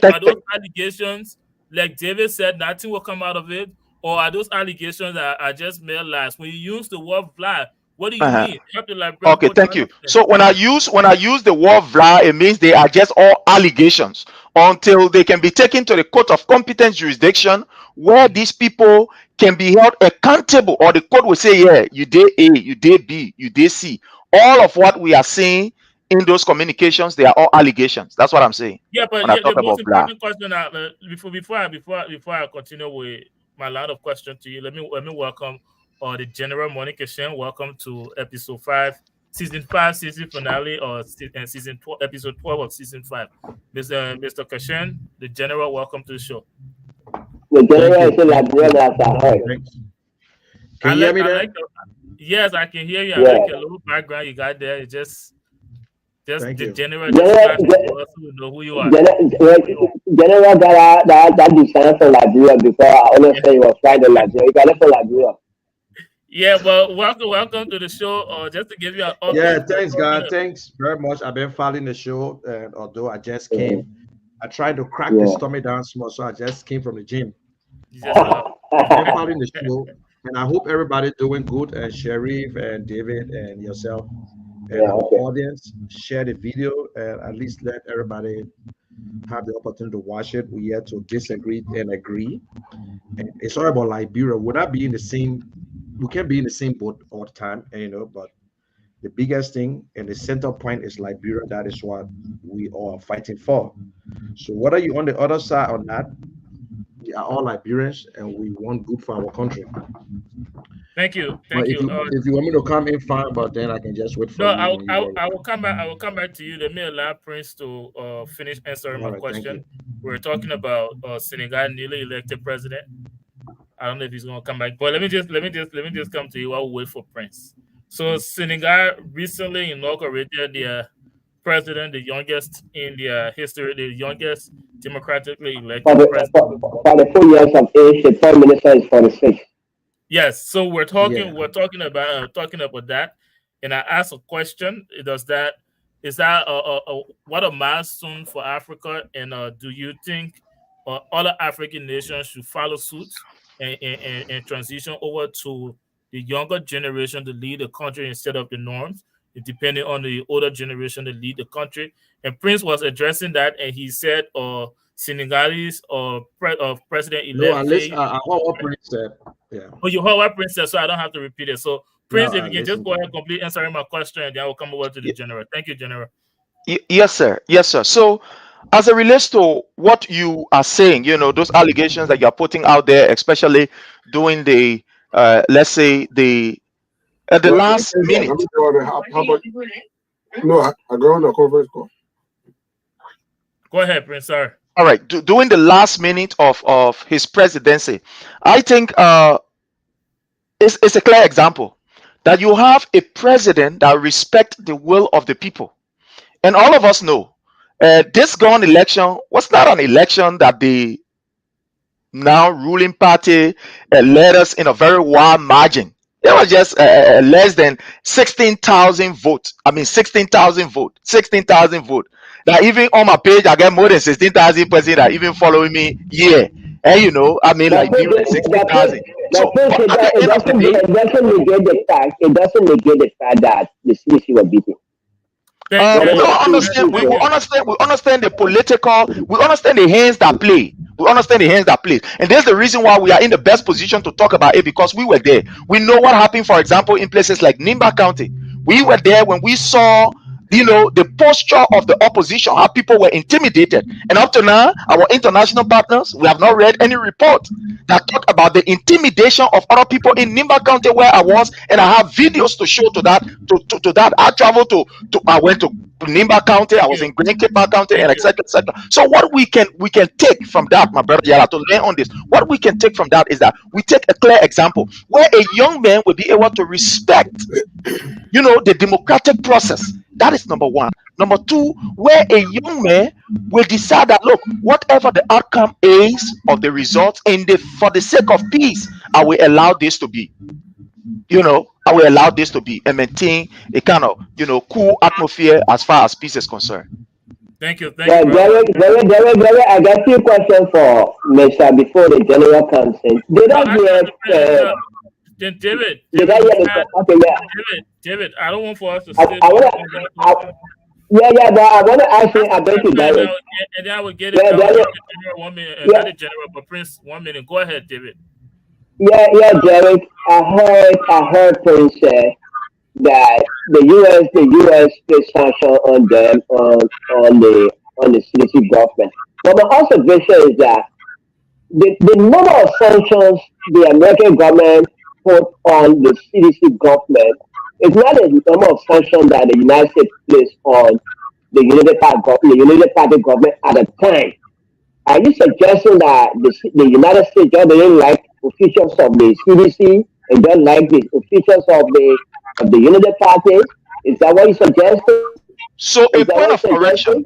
allegations, like David said, nothing will come out of it, or are those allegations that are just mere lies? When you use the word vlad, what do you mean? Okay, thank you. So when I use the word vla, it means they are just all allegations until they can be taken to the court of competent jurisdiction where these people can be held accountable, or the court will say, yeah, you did A, you did B, you did C. All of what we are seeing in those communications, they are all allegations. That's what I'm saying. Yeah, but the most important question before I continue with my line of question to you, let me welcome the General Monica Shen. Welcome to episode 5 season 5 season finale or season 12, episode 12 of season 5. Mr. Kashan, the general, welcome to the show. The general is in Liberia, as I heard. Can you hear me there? Yes, I can hear you. I Yeah. like your little background you got there. It's just Thank the you. general General, also know who you are. General got that design from Liberia before. I always say he was right in Liberia. He got it from Liberia. Yeah, well, welcome to the show. Just to give you an update. Yeah, thanks, God. Thanks very much. I've been following the show, and although I just came, I tried to crack the stomach down small, so I just came from the gym. I've been following the show, and I hope everybody doing good. And Sharif and David and yourself and our audience share the video and at least let everybody have the opportunity to watch it. We had to disagree and agree. And it's all about Liberia. Would I be in the same? We can't be in the same boat all the time, but the biggest thing and the center point is Liberia. That is what we are fighting for. So whether you're on the other side or not, we are all Liberians and we want good for our country. Thank you. But if you want me to come in, fine, but then I can just wait for No, you. I will come back. I will come back to you. Let me allow Prince to finish answering my question. We're talking about Senegal newly elected president. I don't know if he's going to come back, but let me just come to you while we wait for Prince. So Senegal recently inaugurated their president, the youngest in their history, the youngest democratically elected president. For the 4 years of age, the prime minister is 46. Yes, so we're talking about that, and I asked a question: is that what a milestone for Africa? And do you think other African nations should follow suit and transition over to the younger generation to lead the country instead of the norms, depending on the older generation to lead the country? And Prince was addressing that, and he said, Senegalese or president-elect. No, at least I heard what Prince said. Yeah. Oh, you heard what Prince said, so I don't have to repeat it. So, Prince, No, if you can just go ahead and complete answering my question, and then I will come over to the general. Thank you, General. Yes, sir. Yes, sir. So, as it relates to what you are saying, those allegations that you're putting out there, especially during the, let's say, at the last minute. No, I go on the conference call. Go ahead, Prince. Sorry. All right. During the last minute of his presidency, I think it's a clear example that you have a president that respects the will of the people. And all of us know this gone election was not an election that the now ruling party led us in a very wide margin. It was just less than 16,000 votes. I mean, 16,000 votes. 16,000 votes. That even on my page, I get more than 16,000 persons that even following me here. And I mean, like 16,000. So, it doesn't negate the fact that the CDC was beaten. We understand the political, we understand the hands that play. We understand the hands that play. And there's the reason why we are in the best position to talk about it, because we were there. We know what happened, for example, in places like Nimba County. We were there when we saw, the posture of the opposition, how people were intimidated. And up to now, our international partners, we have not read any report that talk about the intimidation of other people in Nimba County where I was, and I have videos to show to that. To that, I traveled I went to Nimba County, I was in Green Cape County, and etc. So what we can take from that, my brother Yala, to learn on this, what we can take from that is that we take a clear example where a young man will be able to respect, the democratic process. That is number one. Number two, where a young man will decide that, look, whatever the outcome is of the results, for the sake of peace, I will allow this to be. I will allow this to be and maintain a kind of, cool atmosphere as far as peace is concerned. Thank you. Derek, I got 2 questions for Mr. before the general comes in. David, I don't want for us to sit. But I want to ask you about you, Derek. And then I will get it. General 1 minute, not the general, but Prince 1 minute. Go ahead, David. Yeah, Derek. I heard Prince say that the US placed sanction on them on the CDC government. But my observation is that the number of sanctions the American government put on the CDC government It's not a number of sanctions that the United States placed on the United Party government at the time. Are you suggesting that the United States just didn't like officials of the CDC and don't like the officials of the United Party? Is that what you suggested? So a point of correction: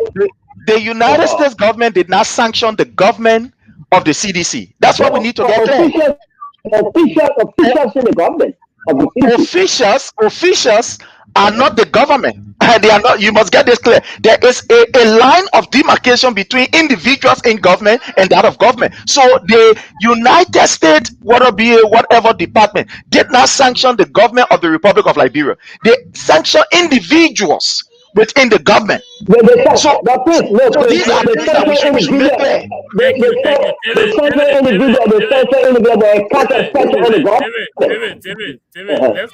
the United States government did not sanction the government of the CDC. That's what we need to get clear. Officials in the government of the CDC. Officials are not the government. They are not. You must get this clear. There is a line of demarcation between individuals in government and that of government. So the United States, whatever department, did not sanction the government of the Republic of Liberia. They sanction individuals within the government. So these are things that we should make clear.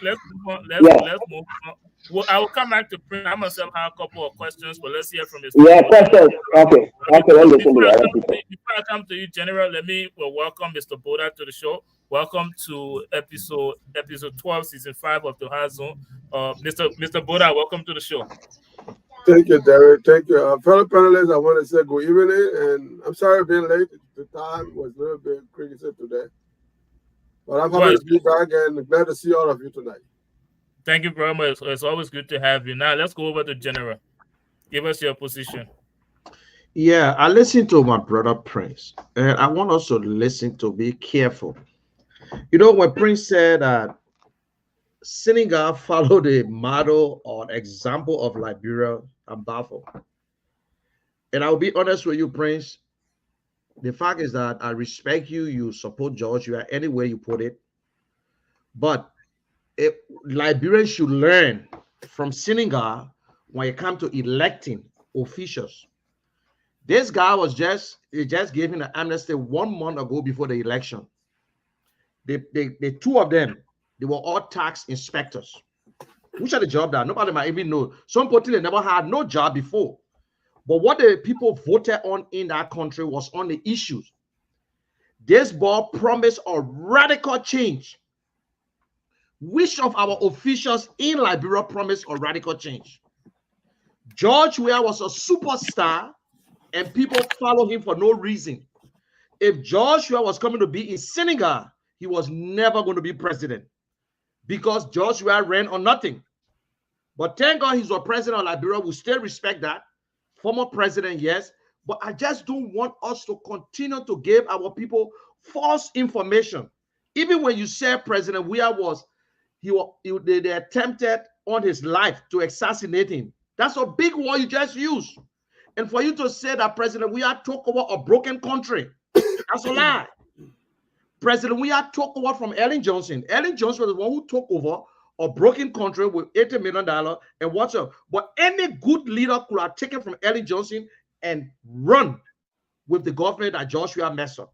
Let's move on. Let's move on. Well, I will come back to Prince. I myself have a couple of questions, but let's hear from Mr. Questions. Okay. Before I come to you, General, let me welcome Mr. Boda to the show. Welcome to episode 12, season 5 of the Hard Zone. Mr. Boda, welcome to the show. Thank you, Derek. Thank you. Fellow panelists, I want to say good evening, and I'm sorry for being late. The time was a little bit crazy today. But I'm happy to be back and glad to see all of you tonight. Thank you very much. It's always good to have you. Now, let's go over to General. Give us your position. Yeah, I listened to my brother Prince, and I want us to listen to be careful. You know, when Prince said that Senegal followed the model or example of Liberia, I'm baffled. And I'll be honest with you, Prince. The fact is that I respect you. You support George. You are any way you put it. But Liberians should learn from Senegal when it comes to electing officials. This guy just gave him an amnesty 1 month ago before the election. The two of them, they were all tax inspectors. Which are the job that nobody might even know. Some people they never had no job before. But what the people voted on in that country was on the issues. This ball promised a radical change. Which of our officials in Liberia promised a radical change? George Weah was a superstar and people follow him for no reason. If George Weah was coming to be in Senegal, he was never going to be president because George Weah ran on nothing. But thank God he's a president of Liberia. We still respect that. Former president, yes. But I just don't want us to continue to give our people false information. Even when you say President Weah they attempted on his life to assassinate him. That's a big word you just used. And for you to say that President Weah took over a broken country, that's a lie. President Weah took over from Ellen Johnson. Ellen Johnson was the one who took over a broken country with $80 million and what's up. But any good leader could have taken from Ellen Johnson and run with the government that Joshua messed up.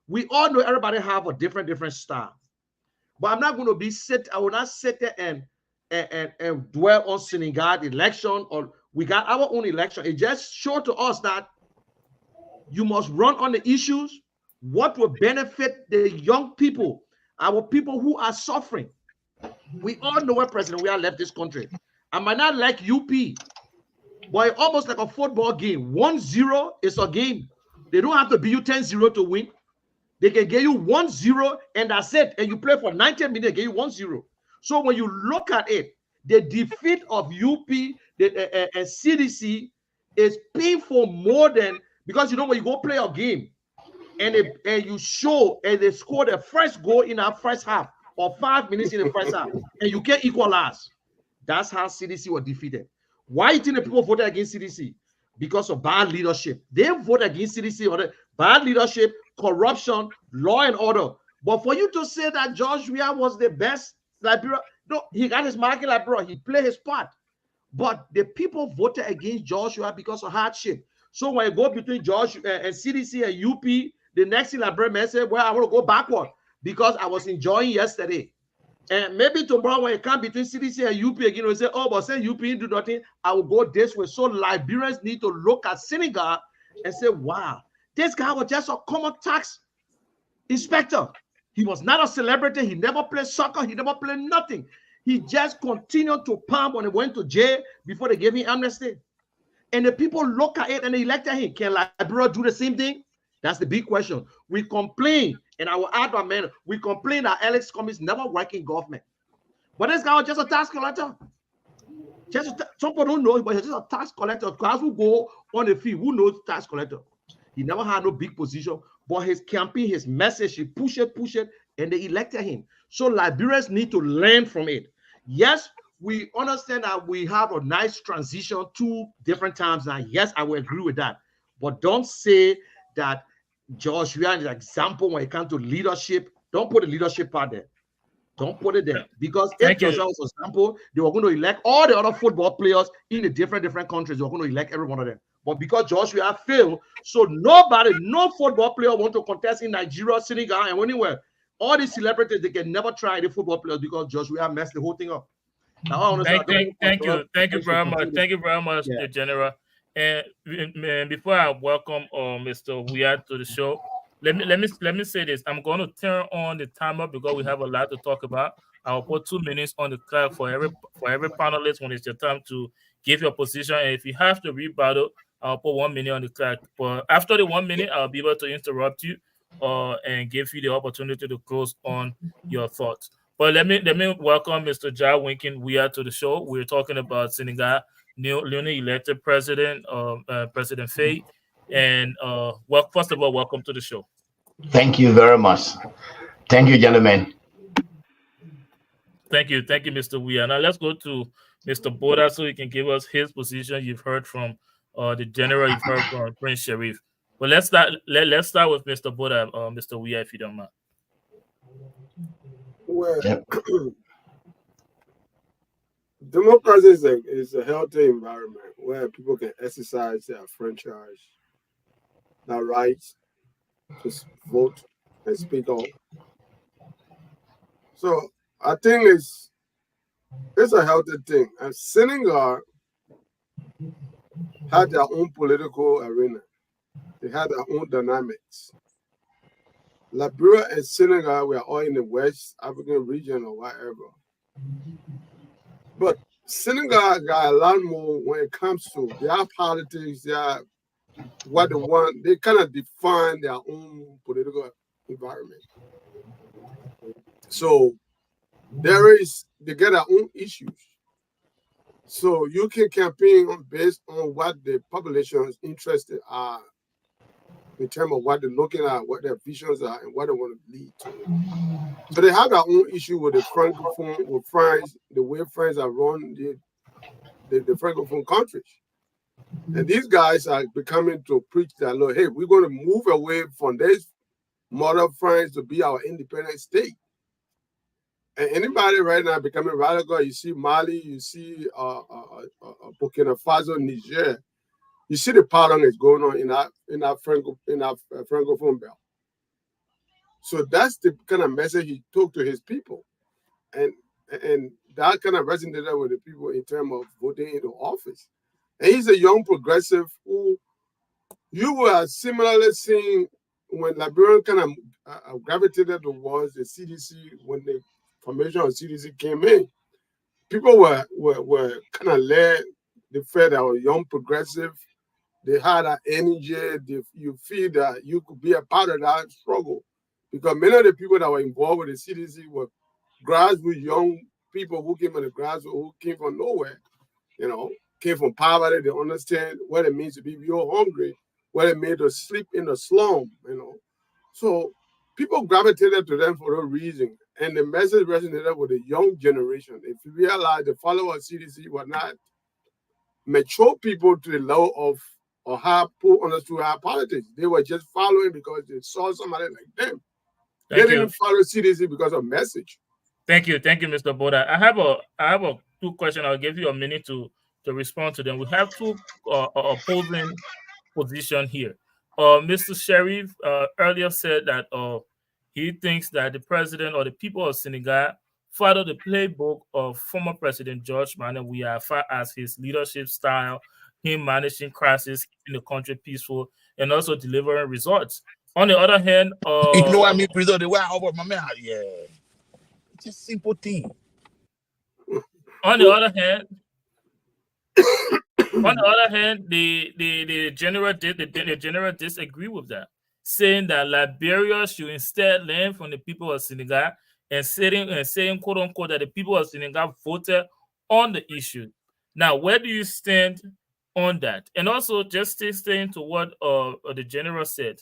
We all know everybody have a different style. But I'm not going to I will not sit there and dwell on Senegal election, or we got our own election. It just showed to us that you must run on the issues, what will benefit the young people, our people who are suffering. We all know where President Weah left this country. I might not like UP, but it's almost like a football game. 1-0 is a game. They don't have to beat you 10-0 to win. They can give you 1-0 and that's it. And you play for 90 minutes, they give you 1-0. So when you look at it, the defeat of UP and CDC is painful more than, because you know when you go play a game and you show and they score the first goal in our first half or 5 minutes in the first half and you can't equalize. That's how CDC was defeated. Why do you think the people voted against CDC? Because of bad leadership. They voted against CDC or bad leadership, corruption, law and order. But for you to say that George Weah was the best Liberia, no, he got his mark in Liberia. He played his part. But the people voted against George Weah because of hardship. So when you go between George and CDC and UP, the next thing Liberia may say, well, I want to go backward because I was enjoying yesterday. And maybe tomorrow when you come between CDC and UP again, you say, oh, but say UP didn't do nothing, I will go this way. So Liberians need to look at Senegal and say, wow, this guy was just a common tax inspector. He was not a celebrity. He never played soccer. He never played nothing. He just continued to pump when he went to jail before they gave him amnesty. And the people look at it and they elected him. Can Liberia do the same thing? That's the big question. We complain, and I will add my man, we complain that Alex Cummings never work in government. But this guy was just a tax collector. Some people don't know, but he's just a tax collector. Guys who go on the field, who knows tax collector? He never had no big position, but his campaign, his message, he push it, and they elected him. So Liberians need to learn from it. Yes, we understand that we have a nice transition 2 different times now. Yes, I will agree with that. But don't say that George Weah is an example when it comes to leadership. Don't put the leadership part there. Don't put it there. Because if Joshua was an example, they were going to elect all the other football players in the different countries. They were going to elect every one of them. But because Joshua failed, so no football player want to contest in Nigeria, Senegal, and anywhere. All these celebrities, they can never try the football players because Joshua messed the whole thing up. Now, thank you very much. Thank you very much, General. And before I welcome Mr. Weah to the show, let me say this. I'm going to turn on the timer because we have a lot to talk about. I'll put 2 minutes on the clock for every panelist when it's your time to give your position. And if you have to rebuttal, I'll put 1 minute on the clock. But after the 1 minute, I'll be able to interrupt you and give you the opportunity to close on your thoughts. But let me welcome Mr. Ja Winkin Weah to the show. We're talking about Senegal, newly elected president, President Faye. And first of all, welcome to the show. Thank you very much. Thank you, gentlemen. Thank you, Mr. Weah. Now let's go to Mr. Boda so he can give us his position. You've heard from the general, you've heard from Prince Sharif. But let's start with Mr. Boda, Mr. Weah, if you don't mind. Well, democracy is a healthy environment where people can exercise their franchise, their rights to vote and speak up. So I think it's a healthy thing. And Senegal had their own political arena. They had their own dynamics. Liberia and Senegal were all in the West African region or whatever. But Senegal got a lot more when it comes to their politics, what they want. They kind of define their own political environment. So they get their own issues. So you can campaign based on what the population's interested are in terms of what they're looking at, what their visions are, and what they want to lead to. So they have their own issue with the Francophone, with France, the way France are run the Francophone countries. And these guys are becoming to preach that, look, hey, we're going to move away from this model France to be our independent state. And anybody right now becoming radical, you see Mali, you see Burkina Faso, Niger, you see the pattern is going on in our Francophone belt. So that's the kind of message he took to his people. And that kind of resonated with the people in terms of voting into office. And he's a young progressive who you were similarly seeing when Liberian kind of gravitated towards the CDC when the formation of CDC came in. People were kind of led, they felt that were young progressive. They had that energy. You feel that you could be a part of that struggle. Because many of the people that were involved with the CDC were grassroots young people who came on the grassroots, who came from nowhere, came from poverty. They understand what it means to be real hungry, what it means to sleep in the slum, So people gravitated to them for a reason. And the message resonated with the young generation. If you realize the followers of CDC were not mature people to the level of or how people understood our politics. They were just following because they saw somebody like them. They didn't follow CDC because of message. Thank you, Mr. Boda. I have a 2 questions. I'll give you a minute to respond to them. We have 2 opposing positions here. Mr. Sharif earlier said that he thinks that the president or the people of Senegal follow the playbook of former President George Manuel Weah as far as his leadership style, him managing crisis, keeping the country peaceful, and also delivering results. On the other hand, you know what I mean, President? The way I my man, yeah, it's a simple thing. On the other hand, the general disagree with that, saying that Liberia should instead learn from the people of Senegal and saying quote unquote that the people of Senegal voted on the issue. Now, where do you stand on that? And also, just staying to what the general said,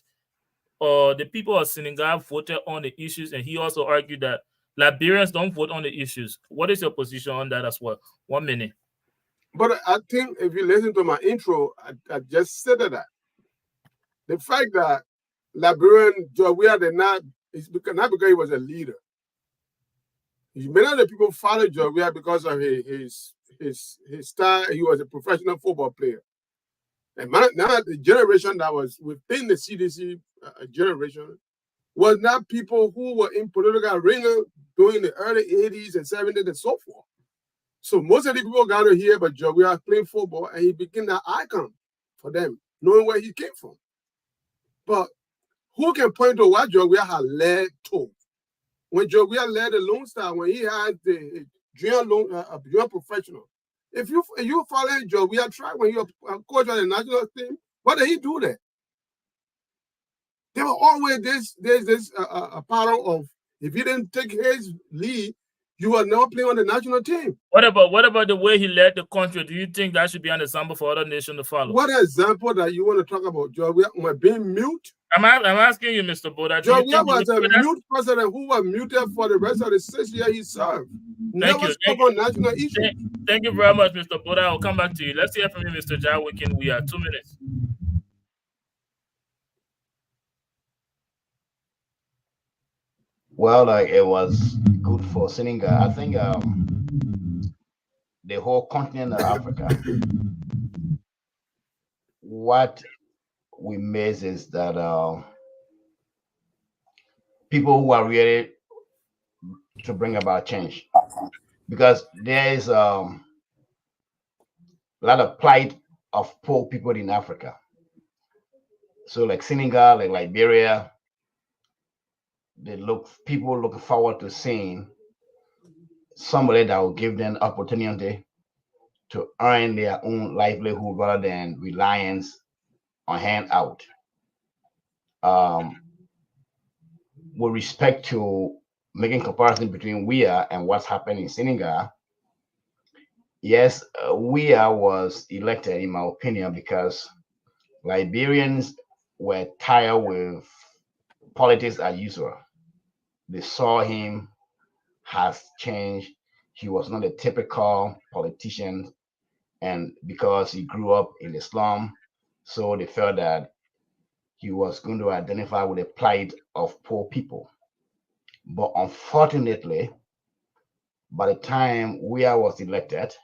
the people of Senegal voted on the issues, and he also argued that Liberians don't vote on the issues. What is your position on that as well? 1 minute. But I think if you listen to my intro, I just said that. The fact that Liberian Joawea did not, not because he was a leader. Many of the people followed Joawea because of his style. He was a professional football player. And now the generation that was within the CDC generation was not people who were in political arena during the early 80s and 70s and so forth. So most of the people got to hear about Joawea playing football, and he became that icon for them, knowing where he came from. But who can point to what Joawea had led to? When Joawea led the Lone Star, when he had the junior professional, if you follow Joawea track when you're a coach on the national team, what did he do there? There were always this pattern of if you didn't take his lead, you are now playing on the national team. What about the way he led the country? Do you think that should be an example for other nations to follow? What example that you want to talk about, Joawea being mute? I'm asking you, Mr. Boda. Joawea was a mute president who was muted for the rest of the 6 years he served. Thank you. On national issues. Thank you very much, Mr. Boda. I'll come back to you. Let's hear from you, Mr. Jawikin. We are 2 minutes. Well, it was good for Senegal. I think the whole continent of Africa, what we miss is that people who are ready to bring about change, because there is a lot of plight of poor people in Africa. So like Senegal, like Liberia, people looking forward to seeing somebody that will give them opportunity to earn their own livelihood rather than reliance on handout. With respect to making comparison between WEA and what's happening in Senegal, yes, WEA was elected, in my opinion, because Liberians were tired with politics as usual. They saw him has changed. He was not a typical politician, and because he grew up in the slum, so they felt that he was going to identify with the plight of poor people. But unfortunately, by the time WEA was elected,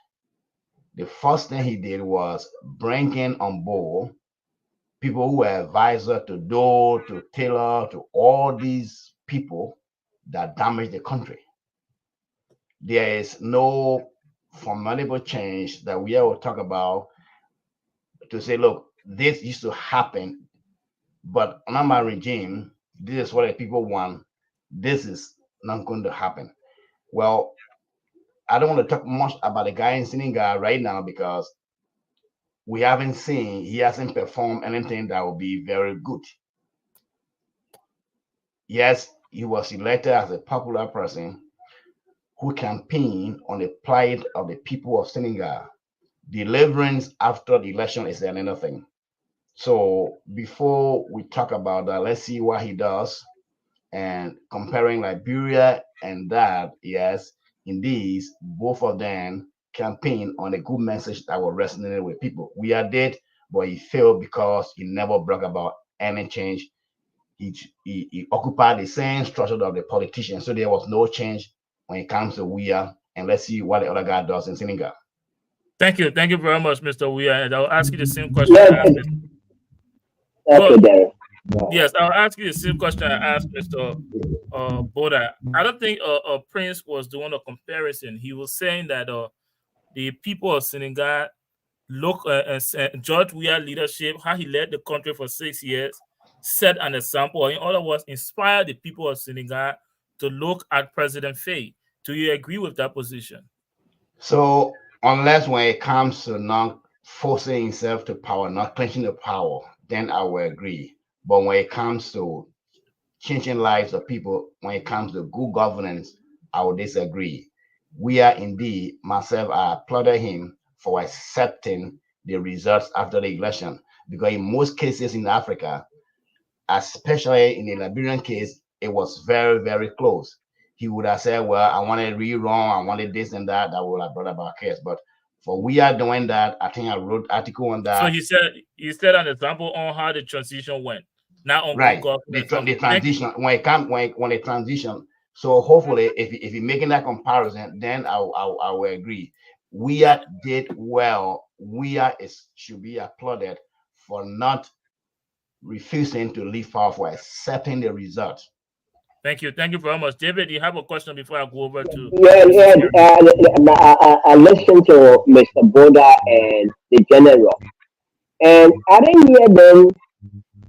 the first thing he did was bringing on board people who were advisor to Doe, to Taylor, to all these people that damaged the country. There is no formidable change that we will talk about to say, look, this used to happen, but under my regime, this is what the people want. This is not going to happen. Well, I don't want to talk much about the guy in Senegal right now because he hasn't performed anything that will be very good. Yes, he was elected as a popular person who campaigned on the plight of the people of Senegal. Deliverance after the election is another thing. So before we talk about that, let's see what he does. And comparing Liberia and that, yes, indeed, both of them campaign on a good message that will resonate with people. We are dead, but he failed because he never brought about any change. He occupied the same structure of the politicians, so there was no change when it comes to WEA. And let's see what the other guy does in Senegal. Thank you very much, Mr. WEA. And I'll ask you the same question. Yes, I'll ask you the same question I asked Mr. Boda. I don't think Prince was doing a comparison. He was saying that the people of Senegal look and George Weah leadership, how he led the country for 6 years, set an example, or in other words, inspire the people of Senegal to look at President Faye. Do you agree with that position? So unless when it comes to not forcing himself to power, not clenching the power, then I will agree. But when it comes to changing lives of people, when it comes to good governance, I will disagree. We are indeed, myself, I applauded him for accepting the results after the election. Because in most cases in Africa, especially in the Liberian case, it was very, very close. He would have said, well, I wanted rerun, I wanted this and that, that would have brought about case. But for we are doing that, I think I wrote article on that. So he said an example on how the transition went. Not on right. The transition, when the transition. So hopefully if you're making that comparison, then I will agree. We did well. We should be applauded for not refusing to leave power, for accepting the result. Thank you very much. David, you have a question before I go over to... I listened to Mr. Boda and the general, and I didn't hear them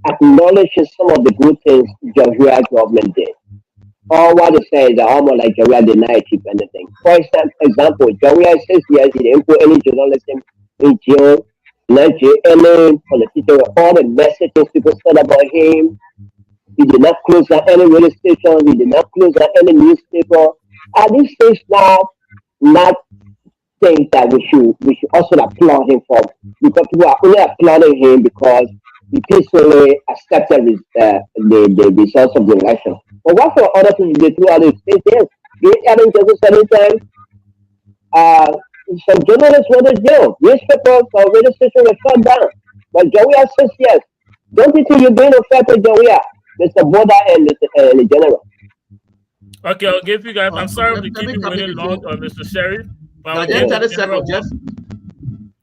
acknowledging some of the good things Georgia government did. All what they say is almost like Georgia did not achieve anything. For example, Georgia 6 years, he didn't put any journalism in jail, not jail, any politician, all the messages people said about him. He did not close down any radio station. He did not close down any newspaper. At this stage now, not think that we should also applaud him for, because we are only applauding him because he peacefully accepted the results of the election. But what for other people they threw out the state? Yes, they hadn't just any time. Some journalists went to jail. Newspapers or radio stations were shut down. But Joey says yes. Don't you think you're being unfair to Joey, Mr. Boda and the general? Okay, I'll give you guys. I'm sorry to keep you waiting long, Mr. Sheriff. But just 30 seconds. Just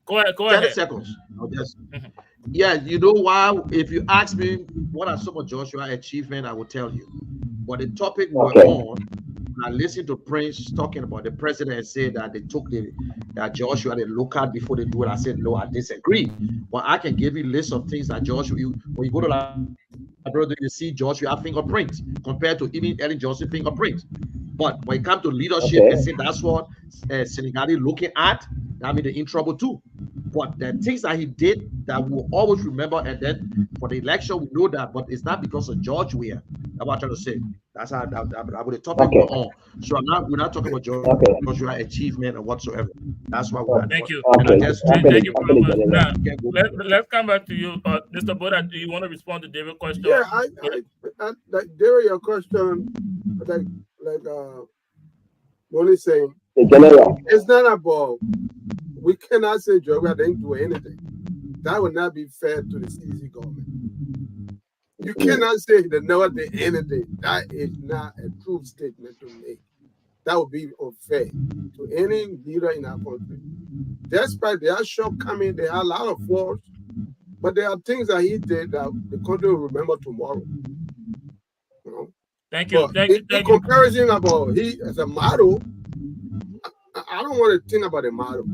go ahead. 30 seconds. Yeah, you know why? If you ask me what are some of Joshua's achievements, I will tell you. But the topic we're on, I listened to Prince talking about the president and said that they took that Joshua, they look at before they do it. I said, no, I disagree. But I can give you a list of things that Joshua, when you go to brother, you see Joshua fingerprint compared to even Ellen Johnson fingerprint. But when it comes to leadership, I say that's what Senegali looking at. I mean, they're in trouble too. But the things that he did that we'll always remember, and then for the election, we know that, but it's not because of George Weah. That's what I'm trying to say. That's how the topic we're on. So we're not talking about Joshua achievement or whatsoever. That's why we're Thank you. Thank you very much. Now, let's come back to you. Mr. Boda, do you want to respond to David's question? Yeah, David, your question, like what is saying? It's not about, we cannot say Georgia didn't do anything. That would not be fair to the CZ government. You cannot say they never did anything. That is not a true statement to make. That would be unfair to any leader in our country. Despite their shortcoming, they have a lot of faults, but there are things that he did that the country will remember tomorrow. You know? Thank you. The comparison about he as a model, I don't want to think about a model.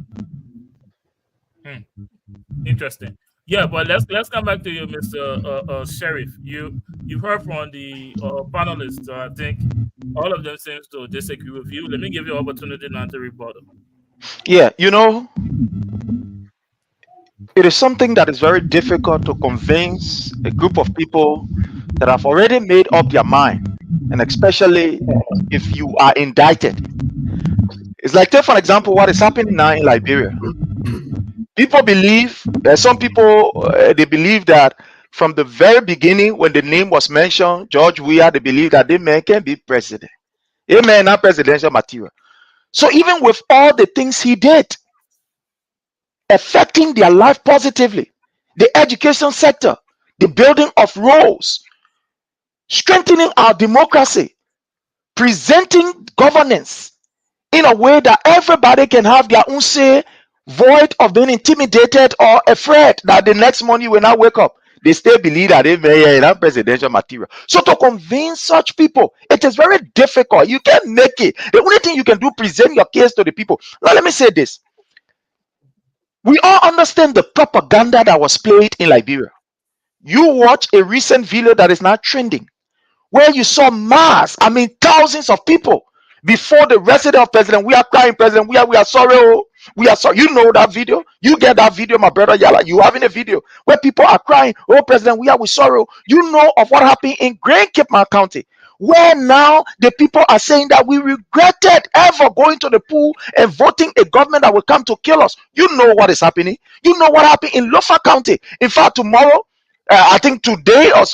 Interesting. Yeah, but let's come back to you, Mr. Sheriff. You've heard from the panelists. I think all of them seems to disagree with you. Let me give you an opportunity now to rebuttal. Yeah, it is something that is very difficult to convince a group of people that have already made up their mind, and especially if you are indicted. It's like, take for example, what is happening now in Liberia. People believe, some people, they believe that from the very beginning, when the name was mentioned, George Weah, they believe that the man can be president. Amen, not presidential material. So even with all the things he did, affecting their life positively, the education sector, the building of roads, strengthening our democracy, presenting governance in a way that everybody can have their own say, void of being intimidated or afraid that the next morning when I wake up, they still believe that they may have presidential material. So to convince such people, it is very difficult. You can't make it. The only thing you can do, present your case to the people. Now, let me say this. We all understand the propaganda that was played in Liberia. You watch a recent video that is now trending, where you saw thousands of people before the resident of President, we are crying, President, we are sorry, oh, we are sorry. You know that video? You get that video, my brother Yala. You having a video where people are crying, oh, President, we are with sorrow. You know of what happened in Grand Cape Mount County, where now the people are saying that we regretted ever going to the pool and voting a government that will come to kill us. You know what is happening. You know what happened in Lofa County. In fact, tomorrow, I think today or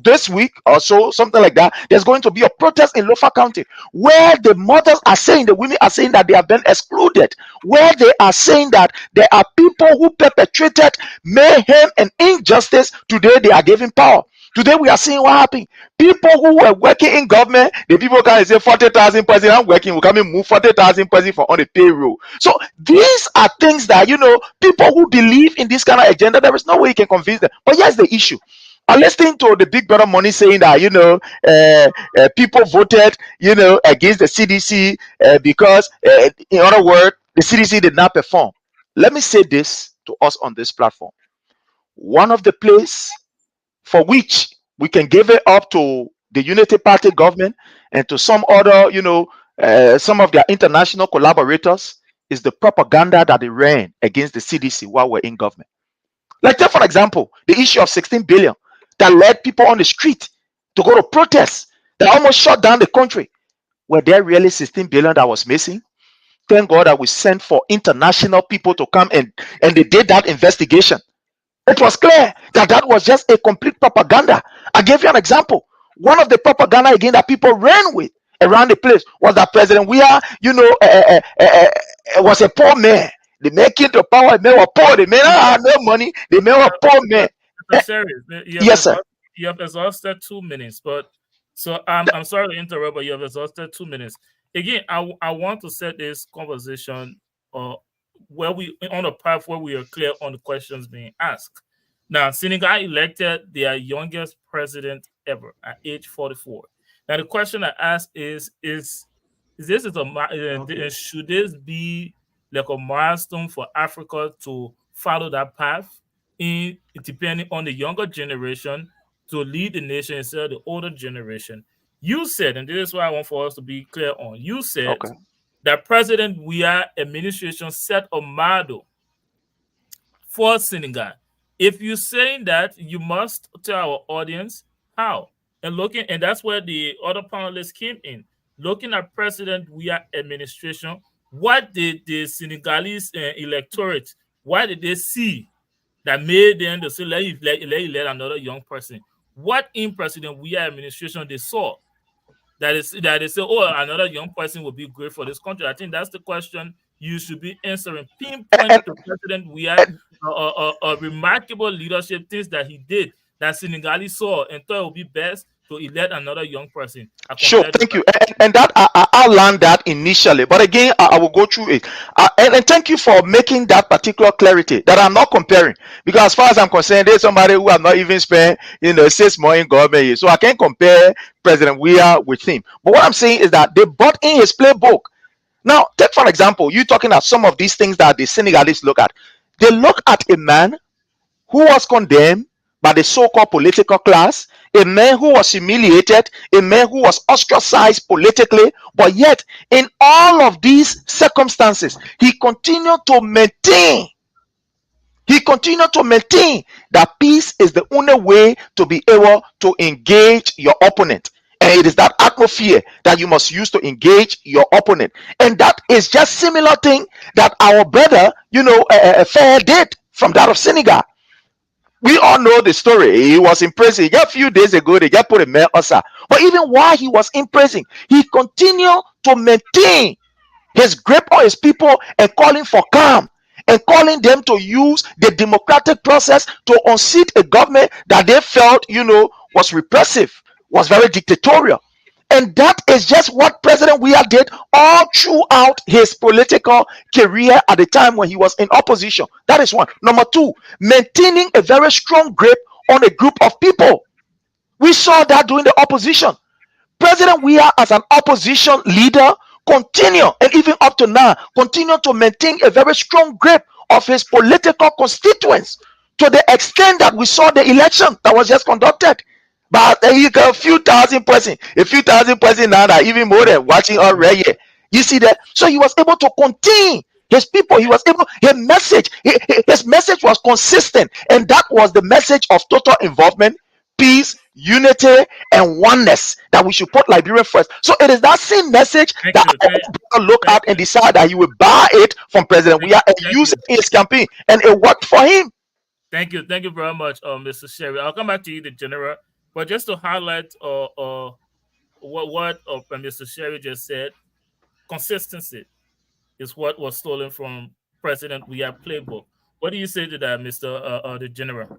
this week or so, something like that, there's going to be a protest in Lofa County where the mothers are saying, the women are saying that they have been excluded, where they are saying that there are people who perpetrated mayhem and injustice. Today they are giving power. Today we are seeing what happened. People who were working in government, the people can say 40,000 person, I'm working, we come and move 40,000 person for on the payroll. So these are things that, you know, people who believe in this kind of agenda, there is no way you can convince them. But here's the issue. I'm listening to the Big Brother Money saying that, you know, people voted, you know, against the CDC because, in other words, the CDC did not perform. Let me say this to us on this platform. One of the places for which we can give it up to the Unity Party government and to some other, you know, some of their international collaborators is the propaganda that they ran against the CDC while we're in government. Like, take for example, the issue of 16 billion that led people on the street to go to protest that almost shut down the country. Were there really 16 billion that was missing? Thank God that we sent for international people to come and they did that investigation. It was clear that that was just a complete propaganda. I gave you an example. One of the propaganda again that people ran with around the place was that President Weah, you know, was a poor man. The man came to power, the man was poor, the man had no money, the man was poor man. Serious. Yes, sir. You have exhausted 2 minutes, but so I'm sorry to interrupt, but you have exhausted 2 minutes. Again, I want to set this conversation where we on a path where we are clear on the questions being asked. Now, Senegal elected their youngest president ever at age 44. Now, the question I ask is this should this be like a milestone for Africa to follow that path, in depending on the younger generation to lead the nation instead of the older generation? You said, and this is what I want for us to be clear on. You said that President Weah administration set a model for Senegal. If you're saying that, you must tell our audience how. And that's where the other panelists came in. Looking at President Weah administration, what did the Senegalese electorate, what did they see that made them to say, let another young person? What in President Weah administration they saw that they say, oh, another young person will be great for this country? I think that's the question you should be answering. Pinpoint to President Weah a remarkable leadership, things that he did that Senegalese saw and thought it would be best to elect another young person. Sure, thank you. And that I learned that initially, but again, I will go through it. And thank you for making that particular clarity that I'm not comparing, because as far as I'm concerned, there's somebody who have not even spent 6 months in government here, so I can't compare President Weah with him. But what I'm saying is that they bought in his playbook. Now, take for example, you talking about some of these things that the Senegalese look at. They look at a man who was condemned by the so-called political class, a man who was humiliated, a man who was ostracized politically, but yet in all of these circumstances, he continued to maintain that peace is the only way to be able to engage your opponent. And it is that atmosphere that you must use to engage your opponent. And that is just similar thing that our brother, Faye did from that of Senegal. We all know the story. He was in prison. Just a few days ago, they just put a man outside. But even while he was in prison, he continued to maintain his grip on his people and calling for calm and calling them to use the democratic process to unseat a government that they felt, was repressive, was very dictatorial. And that is just what President Weah did all throughout his political career at the time when he was in opposition. That is one. Number two, maintaining a very strong grip on a group of people. We saw that during the opposition. President Weah, as an opposition leader, continue, and even up to now, continue to maintain a very strong grip of his political constituents, to the extent that we saw the election that was just conducted But you got a few thousand person now that even more than watching already. You see that? So he was able to contain his people. He was able, his message was consistent, and that was the message of total involvement, peace, unity, and oneness, that we should put Liberia first. So it is that same message that people look at and decide that he will buy it from President Weah and use it in his campaign, and it worked for him. Thank you very much, Mr. Sherry. I'll come back to you, the general, but just to highlight what Mr. Sherry just said, consistency is what was stolen from President Weah playbook. What do you say to that, Mr. The general?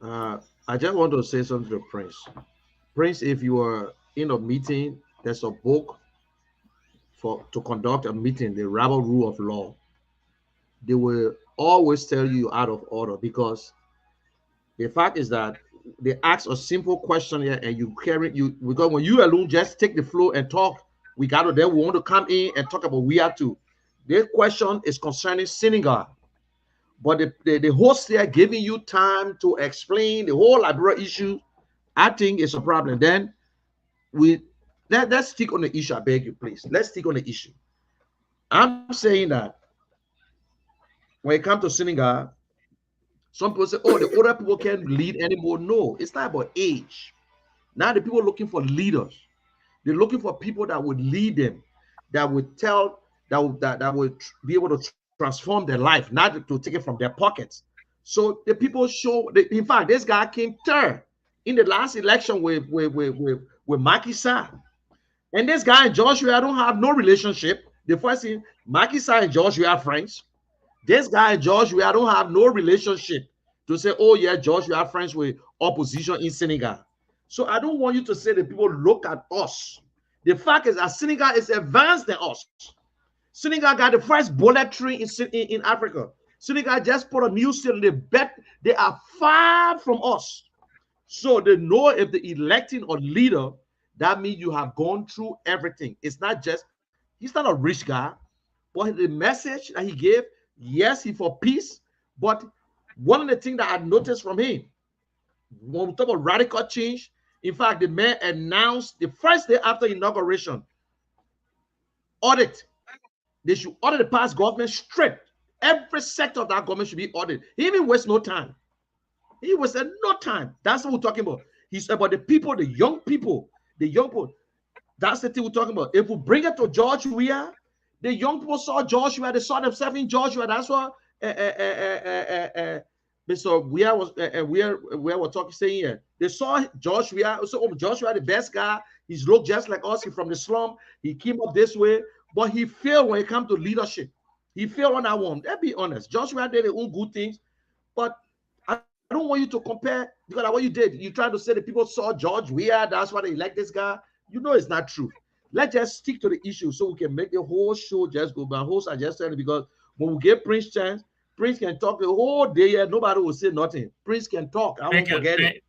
I just want to say something to Prince. Prince, if you are in a meeting, there's a book to conduct a meeting, the Rebel Rule of Law. They will always tell you out of order, because the fact is that they ask a simple question here and you carry you, because when you alone just take the floor and talk, we want to come in and talk about Weah too. This question is concerning Senegal, but the host here giving you time to explain the whole Liberia issue, I think it's a problem. Then let's stick on the issue. I beg you, please. Let's stick on the issue. I'm saying that when it comes to Senegal, some people say, oh, the older people can't lead anymore. No, it's not about age. Now the people are looking for leaders. They're looking for people that would lead them, that would tell, that would be able to transform their life, not to take it from their pockets. So the people show, in fact, this guy came third in the last election with Macky Sall. And this guy and Joshua don't have no relationship. The first thing, Macky Sall and Joshua are friends. This guy and Joshua don't have no relationship to say, oh yeah, Joshua are friends with opposition in Senegal. So I don't want you to say that people look at us. The fact is that Senegal is advanced than us. Senegal got the first bullet train in Africa. Senegal just put a new city. They bet they are far from us. So they know if they're electing a leader, that means you have gone through everything. It's not just, he's not a rich guy, but the message that he gave, yes, he for peace. But one of the things that I noticed from him, when we talk about radical change, in fact, the man announced the first day after inauguration, audit. They should audit the past government straight. Every sector of that government should be audited. He even wastes no time. He wasted no time. That's what we're talking about. He's about the people, the young people. The young people. That's the thing we're talking about. If we bring it to George Weah, the young people saw George Weah. They saw themselves in George Weah. That's what Mr. Weah was talking, saying here. They saw George Weah. So, oh, George Weah, the best guy. He's looked just like us. He's from the slum. He came up this way, but he failed when it comes to leadership. He failed on that one. Let's be honest. George Weah did his own good things, but I don't want you to compare, because what you did, you tried to say that people saw George Weah, that's why they elect this guy. You know it's not true. Let's just stick to the issue so we can make the whole show just go. But host, I just tell you, because when we give Prince chance, Prince can talk the whole day and nobody will say nothing. Prince can talk. I won't forget it.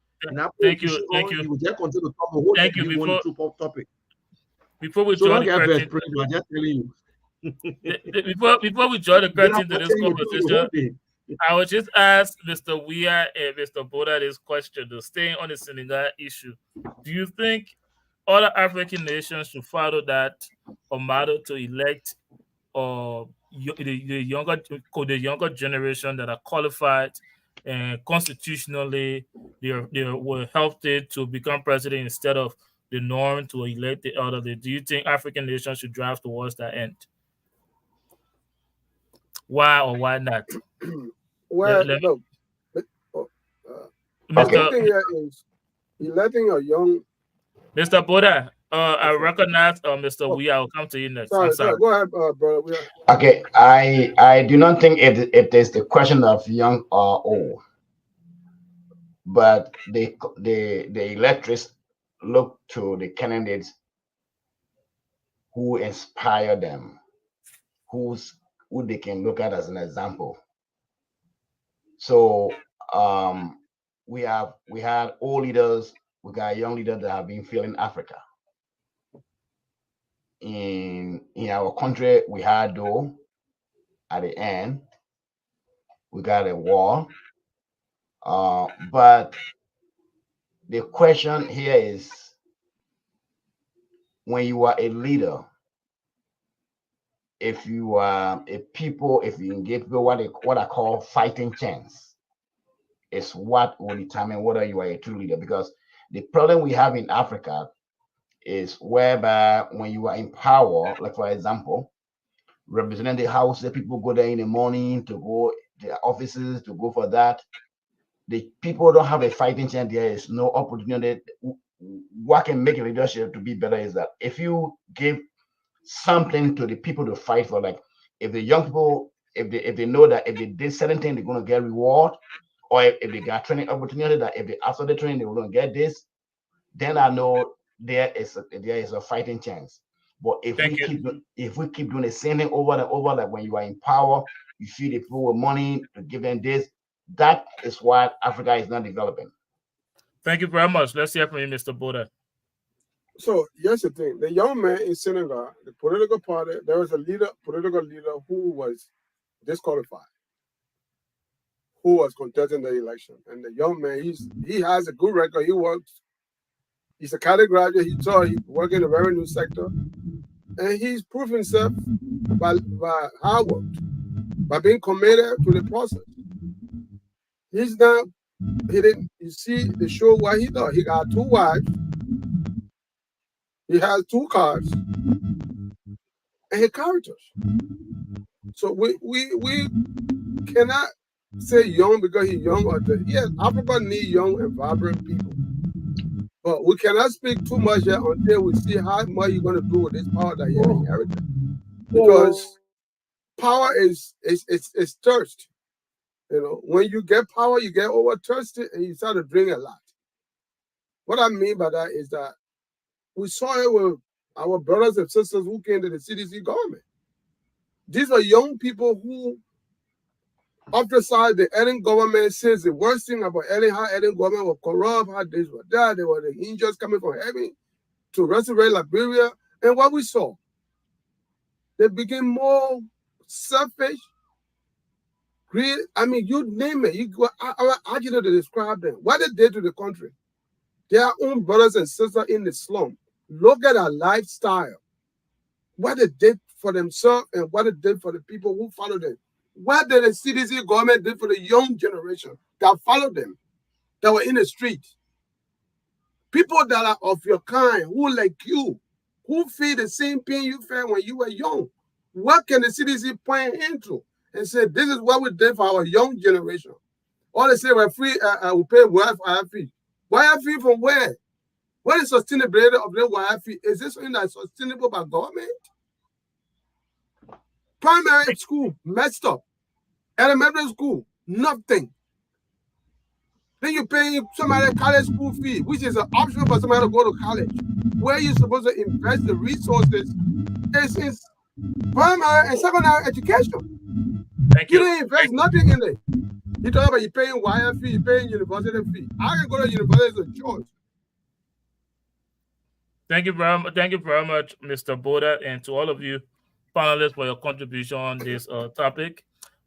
Thank you. You will just continue to talk the whole thank day. You. Topic. Before we so join the curtain, Prince, I'm just telling you. Before we join the curtain to this conversation, I would just ask Mr. Weah and Mr. Boda this question, to stay on the Senegal issue. Do you think other African nations should follow that model to elect the younger generation that are qualified and constitutionally they were helped to become president instead of the norm to elect the elderly? Do you think African nations should drive towards that end? Why or why not? Well, look, the thing here is electing a young. Mr. Boda, I recognize Mr. Weah. I'll come to you next. Sorry. Go ahead, brother. Okay, I do not think it is the question of young or old, but the electors look to the candidates who inspire them, who they can look at as an example. So we had old leaders, we got young leaders that have been failing Africa. In our country, we had though at the end, we got a war, but The question here is, when you are a leader, if you are a people, if you engage people, what I call fighting chance, is what will determine whether you are a true leader. Because the problem we have in Africa is whereby when you are in power, like for example, representing the house, the people go there in the morning to go to their offices to go for that. The people don't have a fighting chance. There is no opportunity. What can make a leadership to be better is that if you give something to the people to fight for, like if the young people, if they know that if they did certain thing, they're going to get reward, or if they got training opportunity, that if they after the training, they're going to get this, then I know there is a fighting chance. But if we keep doing the same thing over and over, like when you are in power, you feed the people with money to give them this, that is why Africa is not developing. Thank you very much. Let's hear from you, Mr. Boda. So here's the thing: the young man in Senegal, the political party, there was a political leader who was disqualified, who was contesting the election, and the young man, he has a good record. He works. He's a college graduate. He works in the revenue sector, and he's proved himself by hard work, by being committed to the process. He's not. He didn't. You see the show what he does. He got 2 wives. He has 2 cars, and he characters. So we cannot say young because he's young. Yes, Africa needs young and vibrant people, but we cannot speak too much yet until we see how much you're going to do with this power that you inherited. Because power is thirst. You know, when you get power, you get over thirsty and you start to drink a lot. What I mean by that is that we saw it with our brothers and sisters who came to the CDC government. These are young people who ostracized the Eden government, since the worst thing about how Eden government was corrupt, how this was that, they were the angels coming from heaven to resurrect Liberia. And what we saw, they became more selfish, greed. I mean, you name it. I want you to describe them. What they did to the country. Their own brothers and sisters in the slum. Look at their lifestyle. What they did for themselves and what they did for the people who followed them. What did the CDC government do for the young generation that followed them, that were in the street? People that are of your kind, who like you, who feel the same pain you felt when you were young. What can the CDC point into and say, this is what we did for our young generation? All they say, we're free, we pay wire fee. Wire fee from where? What is sustainability of the wire fee? Is this something that's sustainable by government? Primary school, messed up. Elementary school, nothing. Then you pay somebody college school fee, which is an option for somebody to go to college. Where you're supposed to invest the resources is primary and secondary education. Thank you. You didn't invest nothing in it. You talk about you paying wire fee, you paying university fee. I can go to university as a choice. Thank you very much, Mr. Boda, and to all of you panelists for your contribution on this topic.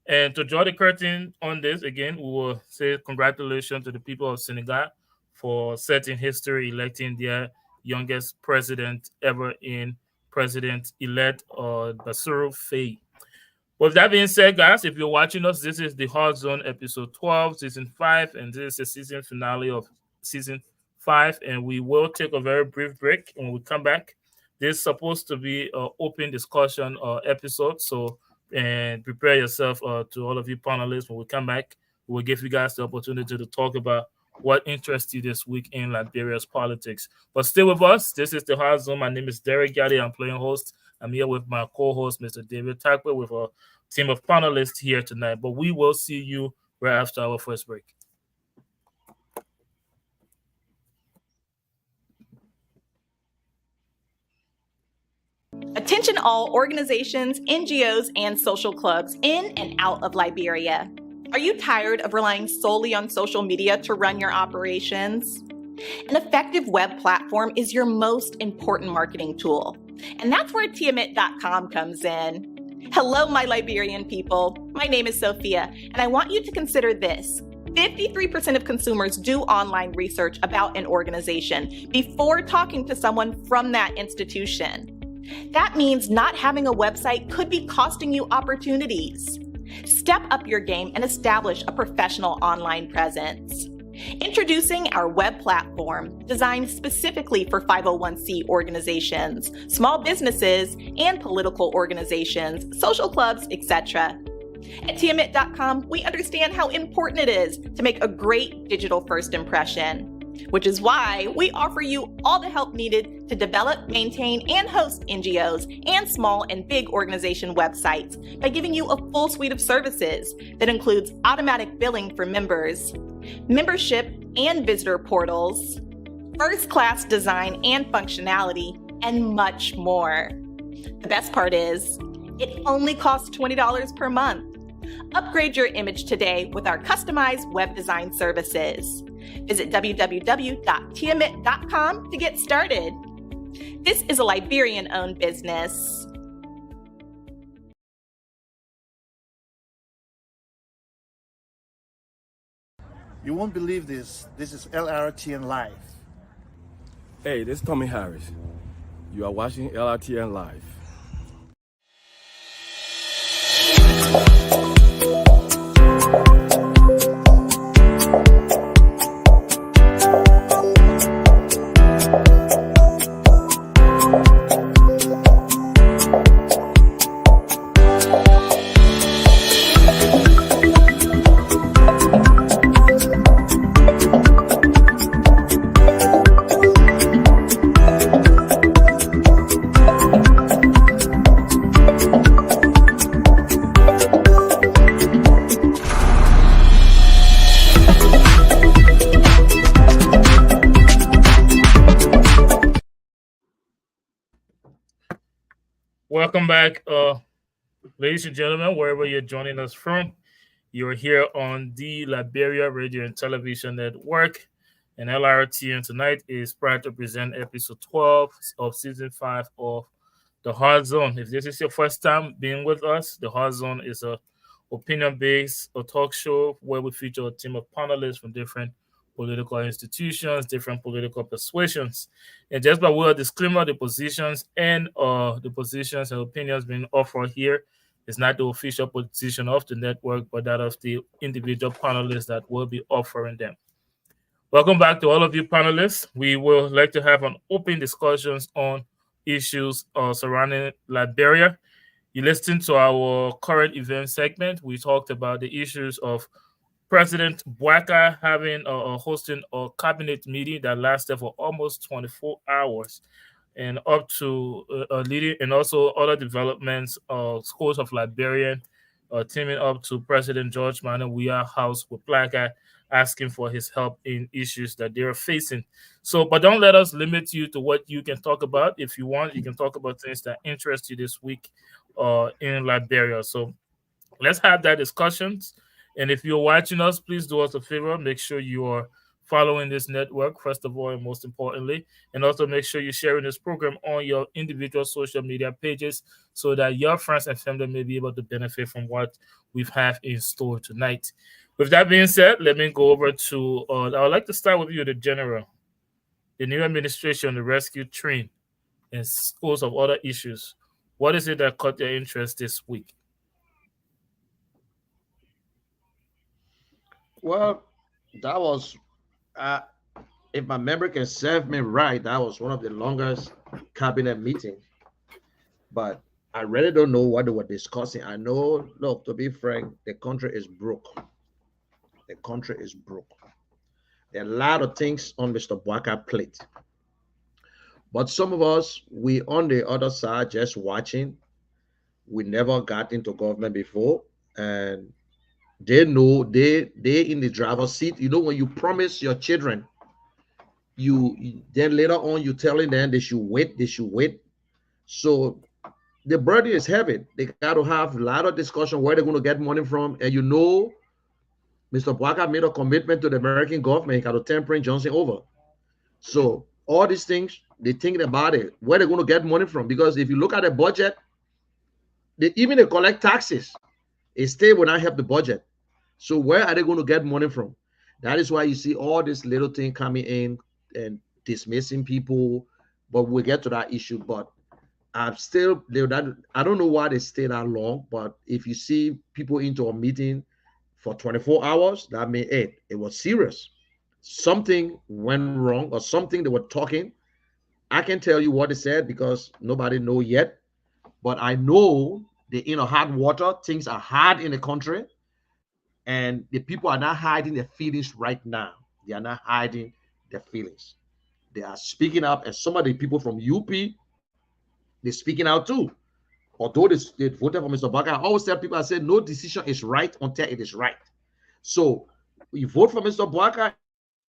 And to draw the curtain on this, again, we will say congratulations to the people of Senegal for setting history, electing their youngest president ever in President-elect Bassirou Faye. With that being said, guys, if you're watching us, this is the Hard Zone episode 12, season 5, and this is the season finale of season 5, and we will take a very brief break. When we come back, this is supposed to be an open discussion episode, so and prepare yourself to all of you panelists. When we come back, we'll give you guys the opportunity to talk about what interests you this week in Liberia's politics. But stay with us. This is the Hard Zone. My name is Derek Gaddy. I'm playing host. I'm here with my co-host, Mr. David Takwe, with a team of panelists here tonight. But we will see you right after our first break. Attention all organizations, NGOs, and social clubs in and out of Liberia. Are you tired of relying solely on social media to run your operations? An effective web platform is your most important marketing tool, and that's where Tiamat.com comes in. Hello, my Liberian people. My name is Sophia, and I want you to consider this. 53% of consumers do online research about an organization before talking to someone from that institution. That means not having a website could be costing you opportunities. Step up your game and establish a professional online presence. Introducing our web platform designed specifically for 501c organizations, small businesses, and political organizations, social clubs, etc. At Tiamat.com, we understand how important it is to make a great digital first impression, which is why we offer you all the help needed to develop, maintain, and host NGOs and small and big organization websites by giving you a full suite of services that includes automatic billing for members, membership and visitor portals, first-class design and functionality, and much more. The best part is, it only costs $20 per month. Upgrade your image today with our customized web design services. Visit www.tiamat.com to get started. This is a Liberian-owned business. You won't believe this. This is LRTN Live. Hey, this is Tommy Harris. You are watching LRTN Live. Welcome back, ladies and gentlemen, wherever you're joining us from. You're here on the Liberia Radio and Television Network, and LRTN tonight is proud to present episode 12 of season 5 of The Hard Zone. If this is your first time being with us, The Hard Zone is a opinion-based talk show where we feature a team of panelists from different political institutions, different political persuasions. And just by way of disclaimer, the positions and opinions being offered here is not the official position of the network, but that of the individual panelists that will be offering them. Welcome back to all of you panelists. We will like to have an open discussions on issues surrounding Liberia. You listened to our current event segment. We talked about the issues of President Bouaka having hosting a cabinet meeting that lasted for almost 24 hours, and up to leading, and also other developments. Schools of Liberian teaming up to President George Manuel Weah House with Bouaka, asking for his help in issues that they're facing. So, but don't let us limit you to what you can talk about. If you want, you can talk about things that interest you this week in Liberia. So let's have that discussions. And if you're watching us, please do us a favor. Make sure you are following this network, first of all, and most importantly. And also make sure you're sharing this program on your individual social media pages so that your friends and family may be able to benefit from what we've have in store tonight. With that being said, let me go over to, I would like to start with you, the General. The new administration, the rescue train, and scores of other issues. What is it that caught your interest this week? Well, that was, if my memory can serve me right, that was one of the longest cabinet meetings. But I really don't know what they were discussing. I know, look, to be frank, the country is broke. The country is broke. There are a lot of things on Mr. Bouaka's plate. But some of us, we on the other side just watching. We never got into government before, and they know they in the driver's seat. You know, when you promise your children, you then later on you telling them they should wait. So the burden is heavy. They got to have a lot of discussion where they're going to get money from. And you know, Mr. Bouaka made a commitment to the American government. He got to turn Prince Johnson over. So all these things, they thinking about it, where they're going to get money from. Because if you look at the budget, even they collect taxes. A state will not help the budget. So where are they going to get money from? That is why you see all this little thing coming in and dismissing people. But we'll get to that issue. But I don't know why they stay that long. But if you see people into a meeting for 24 hours, that means it was serious. Something went wrong or something they were talking. I can tell you what they said because nobody know yet. But I know they're in a hot water. Things are hard in the country. And the people are not hiding their feelings right now. They are not hiding their feelings. They are speaking up. And some of the people from UP, they're speaking out too. Although they voted for Mr. Bouakai, I always tell people, I say, no decision is right until it is right. So you vote for Mr. Bouakai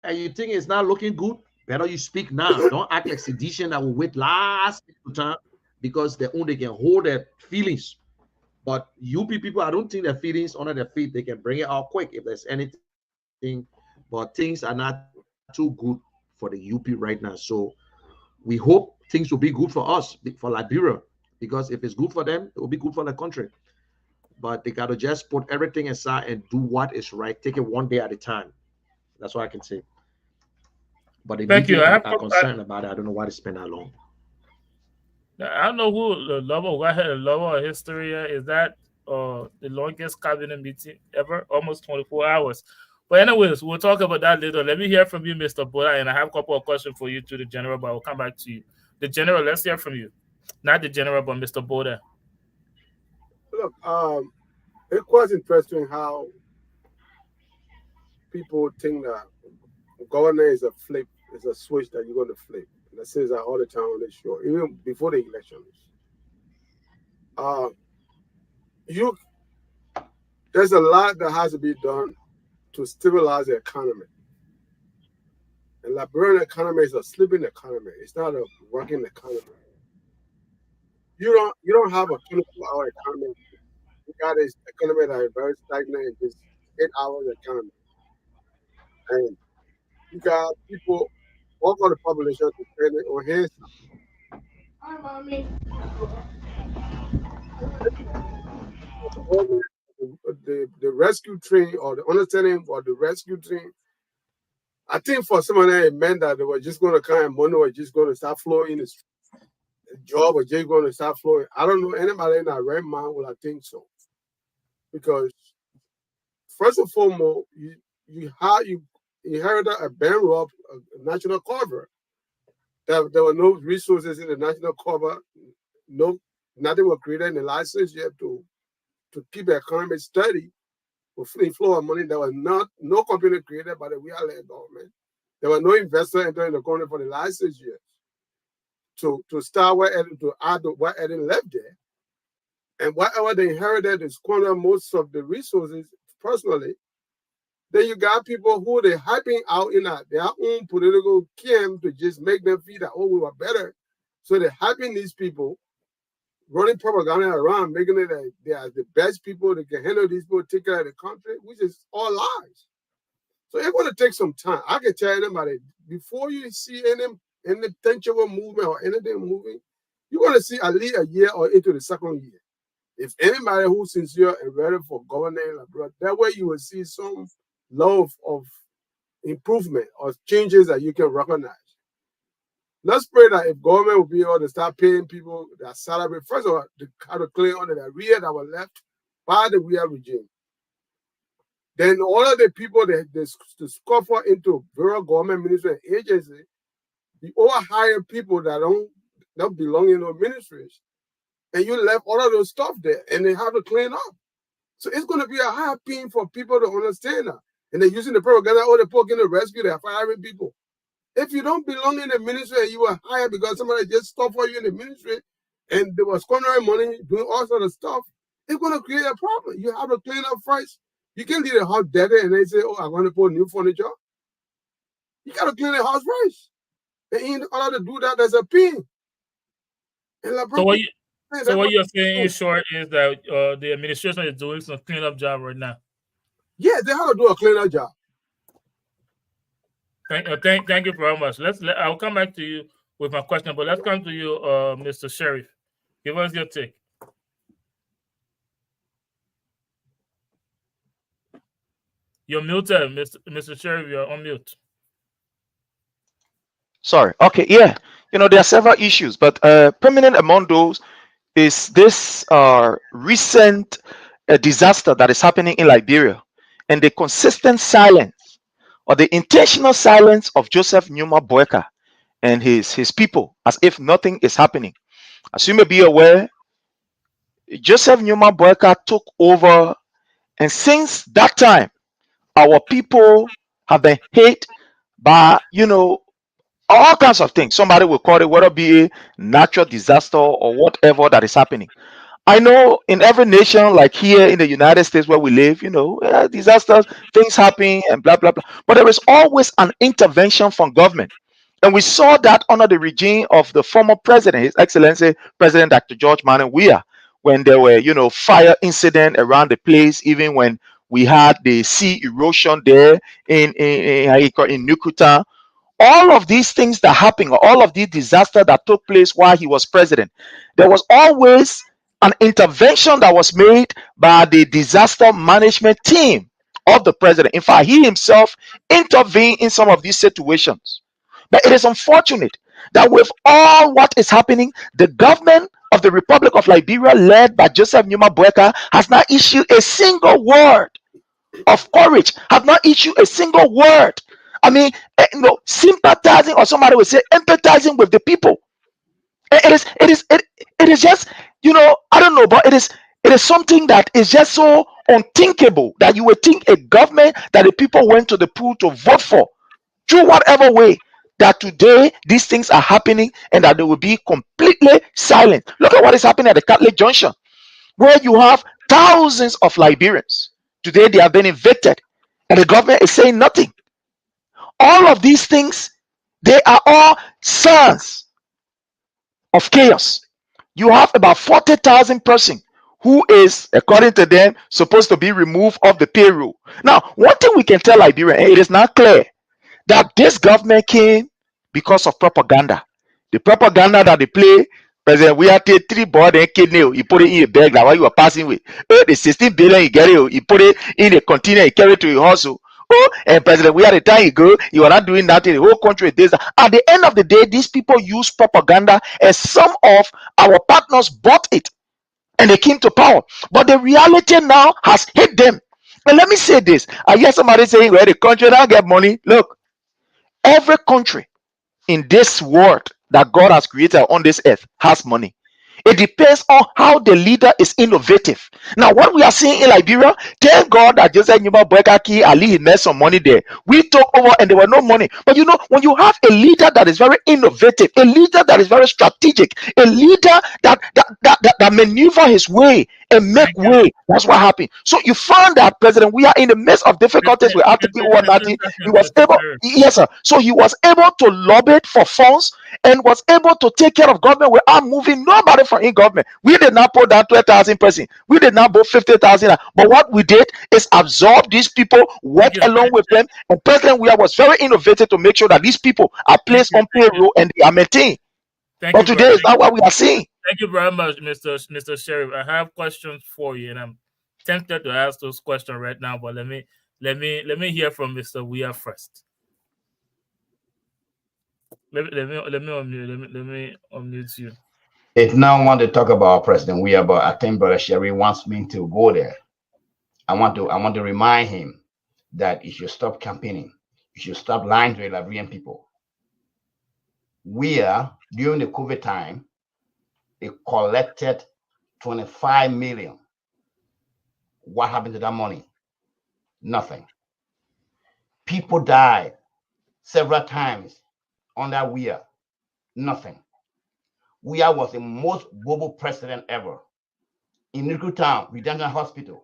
and you think it's not looking good, better you speak now. Don't act like sedition that will wait last time because they only can hold their feelings. But UP people, I don't think their feelings under their feet, they can bring it out quick if there's anything. But things are not too good for the UP right now. So we hope things will be good for us, for Liberia, because if it's good for them, it will be good for the country. But they got to just put everything aside and do what is right. Take it one day at a time. That's what I can say. But the Thank you. I'm concerned about it. I don't know why they spend that long. I don't know who the lover had a lower history. Is that the longest cabinet meeting ever? Almost 24 hours. But anyways, we'll talk about that later. Let me hear from you, Mr. Boda, and I have a couple of questions for you to the general, but I'll come back to you. The general, let's hear from you. Not the general, but Mr. Boda. Look, it's quite interesting how people think that government is a flip, is a switch that you're going to flip. And I say that all the time on this show, even before the elections. There's a lot that has to be done to stabilize the economy. And Liberian economy is a sleeping economy. It's not a working economy. You don't have a 24-hour economy. You got this economy that is very stagnant, just 8 hours economy. And you got people, all of the population depending on his. Hi, mommy. The rescue train or the understanding for the rescue train, I think for some of them it meant that they were just going to come and money was just going to start flowing. The job was just going to start flowing. I don't know anybody in that right mind will I think so. Because first and foremost, you inherited a bankrupt national cover. There were no resources in the national cover. Nothing was created in the license yet to keep the economy steady with free flow of money. There was no company created by the real government. There was no investor entering the country for the license yet to start to add what Eden left there. And whatever they inherited is squander most of the resources personally. Then you got people who they're hyping out in their own political camp to just make them feel that, oh, we were better. So they're hyping these people, running propaganda around, making it that they are the best people that can handle these people, take care of the country, which is all lies. So it's going to take some time. I can tell anybody, before you see any tangible movement or anything moving, you're going to see at least a year or into the second year. If anybody who's sincere and ready for governing, that way you will see some level of improvement or changes that you can recognize. Let's pray that if government will be able to start paying people their salary, first of all, to kind of clear under the arrears that were left by the real regime. Then all of the people that they scuffer into various government ministry and agencies, you overhire people that don't belong in those ministries, and you left all of those stuff there, and they have to clean up. So it's going to be a high pain for people to understand that. And they're using the propaganda, they're poking the rescue, they're firing people. If you don't belong in the ministry and you were hired because somebody just stopped for you in the ministry and they were squandering money, doing all sort of stuff, it's going to create a problem. You have to clean up first. You can't leave the house dirty and they say, oh, I'm going to put new furniture. You got to clean the house first. And in order to do that, there's a pain. So what you're saying in short is that the administration is doing some cleanup job right now. Yeah, they have to do a cleanup job. Thank you very much. I'll come back to you with my question, but let's come to you, Mr. Sheriff. Give us your take. You're muted, Mr. Sheriff. You're on mute. Sorry. Okay. Yeah. There are several issues, but prominent among those is this recent disaster that is happening in Liberia, and the consistent silence or the intentional silence of Joseph Numa Boyka and his people, as if nothing is happening. As you may be aware, Joseph Numa Boyka took over, and since that time, our people have been hit by all kinds of things. Somebody will call it, whether it be a natural disaster or whatever that is happening. I know in every nation, like here in the United States where we live, disasters, things happen and blah, blah, blah. But there is always an intervention from government. And we saw that under the regime of the former president, His Excellency President Dr. George Manneh Weah, when there were, fire incident around the place, even when we had the sea erosion there in Nukuta. All of these things that happened, all of these disasters that took place while he was president, there was always an intervention that was made by the disaster management team of the president. In fact, he himself intervened in some of these situations. But it is unfortunate that with all what is happening, the government of the Republic of Liberia, led by Joseph Numa Boyka, has not issued a single word of courage, have not issued a single word. I mean, sympathizing, or somebody would say empathizing with the people. It is just, I don't know, but it is something that is just so unthinkable that you would think a government that the people went to the pool to vote for, through whatever way, that today these things are happening and that they will be completely silent. Look at what is happening at the Catholic Junction, where you have thousands of Liberians. Today they have been evicted and the government is saying nothing. All of these things, they are all signs of chaos. You have about 40,000 persons who is, according to them, supposed to be removed off the payroll. Now, one thing we can tell Liberia, it is not clear that this government came because of propaganda. The propaganda that they play, President, we have to 3 board and kidney, you put it in a bag like what you are passing with. The 16 billion you get it, you put it in a container, you carry it to your hustle. And President, we had a time ago, you are not doing that in the whole country. At the end of the day, these people use propaganda, and some of our partners bought it and they came to power. But the reality now has hit them. And let me say this. I hear somebody saying, well, the country don't get money. Look, every country in this world that God has created on this earth has money. It depends on how the leader is innovative. Now, what we are seeing in Liberia, thank God that Joseph Numa Boyka Ali made some money there. We took over and there were no money. But when you have a leader that is very innovative, a leader that is very strategic, a leader that maneuver his way and make way, that's what happened. So you found that President, we are in the midst of difficulties with Article 190. He was able, yes, sir. So he was able to lobby for funds and was able to take care of government without moving nobody from in government. We did not put down 12,000 person. We did not put 50,000. But what we did is absorb these people, work along with them, and President Weah was very innovative to make sure that these people are placed on payroll and they are maintained. But today is not what we are seeing. Thank you very much, Mr. Sheriff. I have questions for you, and I'm tempted to ask those questions right now. But let me hear from Mr. Weah first. Let me unmute you. If now want to talk about President Weah, but I think Brother Sherry wants me to go there. I want to remind him that he should stop campaigning. He should stop lying to the Liberian people. Weah, during the COVID time, they collected 25 million. What happened to that money? Nothing. People died several times under Weah. Nothing. Weah was the most global president ever. In Nuku Town, Redemption Hospital,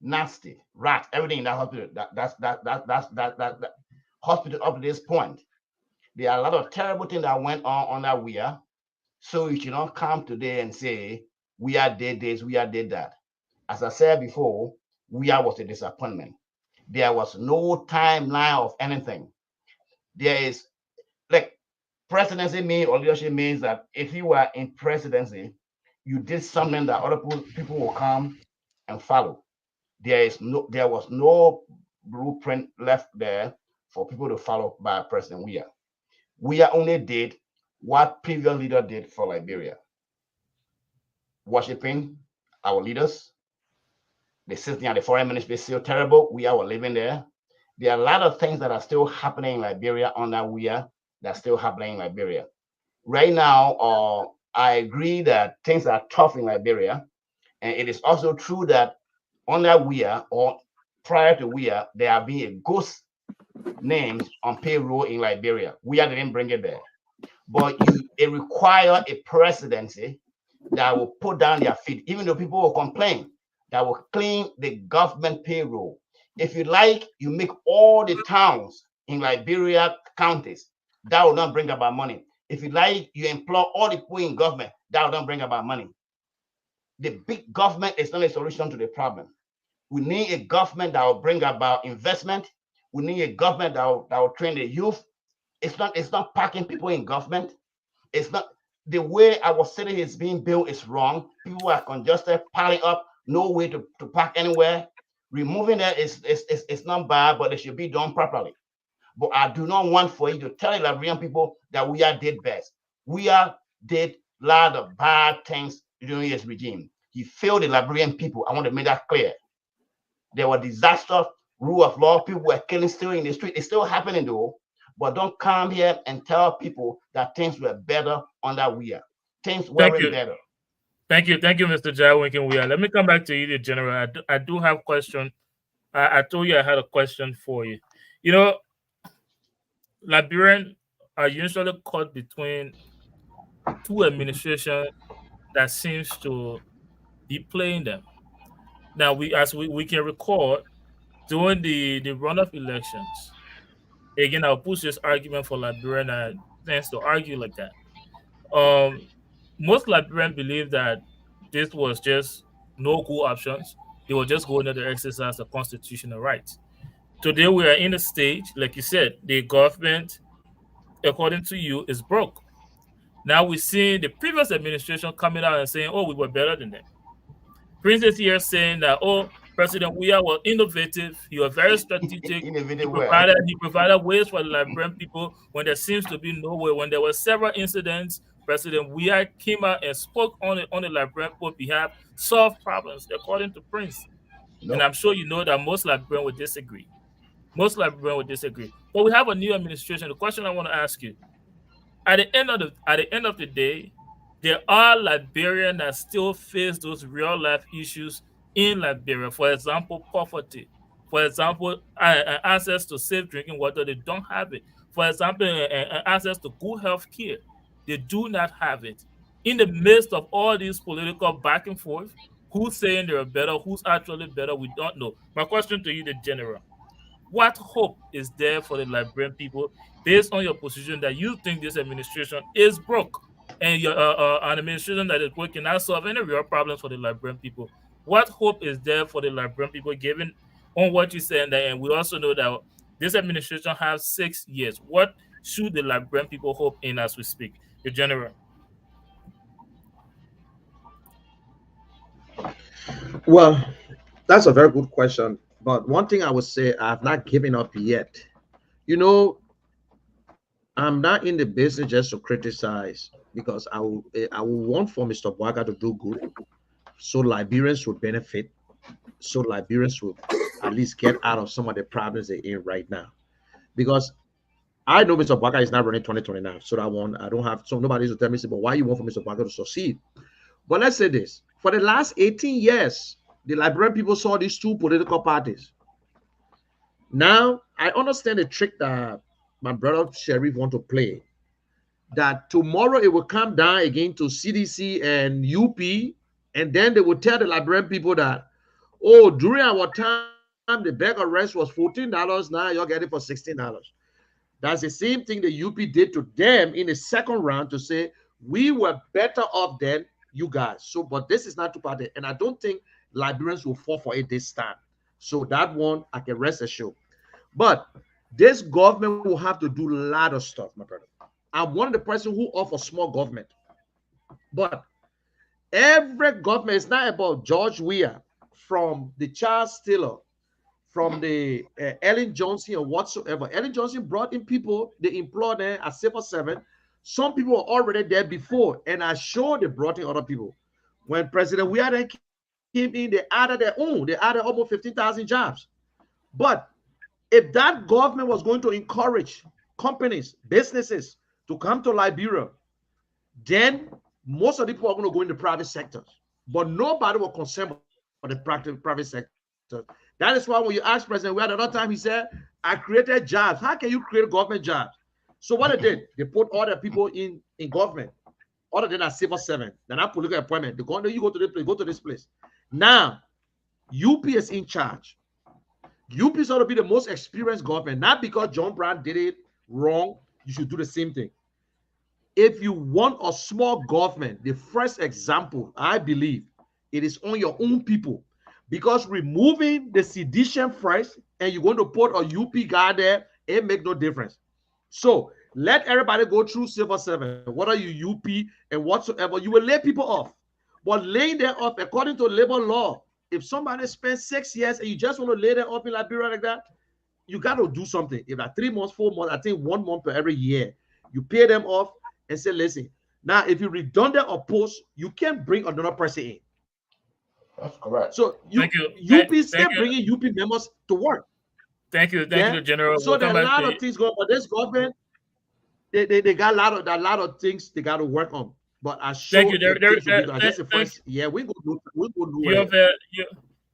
nasty, rats, everything in that hospital. That hospital up to this point. There are a lot of terrible things that went on under Weah. So you should not come today and say, Weah did this, Weah did that. As I said before, Weah was a disappointment. There was no timeline of anything. There is, like, presidency means or leadership means that if you were in presidency, you did something that other people will come and follow. There was no blueprint left there for people to follow by President Weah. Weah only did what previous leader did for Liberia. Worshipping our leaders. They sitting at the foreign ministry, still terrible. Weah were living there. There are a lot of things that are still happening in Liberia under Weah that's still happening in Liberia. Right now, I agree that things are tough in Liberia. And it is also true that under Weah or prior to Weah, there have been a ghost names on payroll in Liberia. Weah didn't bring it there. But it requires a presidency that will put down their feet, even though people will complain, that will clean the government payroll. If you like, you make all the towns in Liberia counties. That will not bring about money. If you like, you employ all the people in government. That will not bring about money. The big government is not a solution to the problem. We need a government that will bring about investment. We need a government that will train the youth. It's not packing people in government. It's not the way our city is being built is wrong. People are congested, piling up, no way to park anywhere. Removing that is not bad, but it should be done properly. But I do not want for you to tell the Liberian people that Weah did best. Weah did a lot of bad things during his regime. He failed the Liberian people. I want to make that clear. There were disasters, rule of law, people were killing still in the street. It's still happening though. But don't come here and tell people that things were better under Weah. Things weren't better. Thank you, Mr. Jawinkin Weah. Let me come back to you, the General. I do have a question. I told you I had a question for you. You know, Liberians are usually caught between two administrations that seems to be playing them. Now, as we can recall, during the runoff elections, again, I'll push this argument for Liberian and tends to argue like that. Most Liberians believe that this was just no good options. They were just going to exercise the constitutional rights. Today, we are in a stage, like you said, the government, according to you, is broke. Now we're seeing the previous administration coming out and saying, oh, we were better than them. Prince is here saying that, oh, President Weah was innovative. He was very strategic. He provided ways for the Liberian people when there seems to be no way. When there were several incidents, President Weah came out and spoke on the Liberian people's behalf, solved problems, according to Prince. No. And I'm sure you know that most Liberians would disagree. Most Liberians would disagree. But we have a new administration. The question I want to ask you, at the end of the day, there are Liberians that still face those real life issues in Liberia. For example, poverty. For example, access to safe drinking water. They don't have it. For example, access to good health care. They do not have it. In the midst of all these political back and forth, who's saying they're better, who's actually better, we don't know. My question to you, the General, what hope is there for the Liberian people based on your position that you think this administration is broke and an administration that is working cannot solve any real problems for the Liberian people? What hope is there for the Liberian people given on what you said? And we also know that this administration has 6 years. What should the Liberian people hope in as we speak? The General. Well, that's a very good question. But one thing I would say, I have not given up yet. You know, I'm not in the business just to criticize, because I will want for Mr. Bouaga to do good, so Liberians will benefit, so Liberians will at least get out of some of the problems they're in right now. Because I know Mr. Bouaga is not running 2029, so I don't have, so nobody to tell me, but why you want for Mr. Bouaga to succeed? But let's say this, for the last 18 years, the Liberian people saw these two political parties. Now, I understand the trick that my brother Sheriff want to play, that tomorrow it will come down again to CDC and UP, and then they will tell the Liberian people that, oh, during our time, the bag of rice was $14, now you're getting it for $16. That's the same thing the UP did to them in the second round to say, we were better off than you guys. So, but this is not two-party, and I don't think Liberians will fall for it this time. So that one, I can rest assured. But this government will have to do a lot of stuff, my brother. I'm one of the person who offer small government. But every government is not about George Weah, from the Charles Taylor, from the Ellen Johnson or whatsoever. Ellen Johnson brought in people, they employed them at Civil 7. Some people were already there before, and I sure they brought in other people. When President Weah then came in, they added their own. They added almost 15,000 jobs. But if that government was going to encourage companies, businesses to come to Liberia, then most of the people are going to go in the private sectors. But nobody will concern for the private sector. That is why when you ask President Weah the other time, he said, I created jobs. How can you create government jobs? So what they did, they put all the people in government, other than that Civil 7. Then I political appointment. They go, no, you go to this place, go to this place. Now, UP is in charge. UP is going to be the most experienced government, not because John Brown did it wrong. You should do the same thing. If you want a small government, the first example, I believe, it is on your own people. Because removing the sedition first, and you're going to put a UP guy there, it makes no difference. So let everybody go through Civil 7. What are you UP and whatsoever? You will lay people off. But laying them off according to labor law, if somebody spends 6 years and you just want to lay them off in Liberia like that, you got to do something. If at 3 months, 4 months, I think 1 month per every year, you pay them off and say, listen, now if you redundant or post, you can't bring another person in. That's correct. So UP still bringing UP members to work. Thank you, General. So there are a lot of things going on. But this government, they got a lot of things they got to work on. But I sure we go do.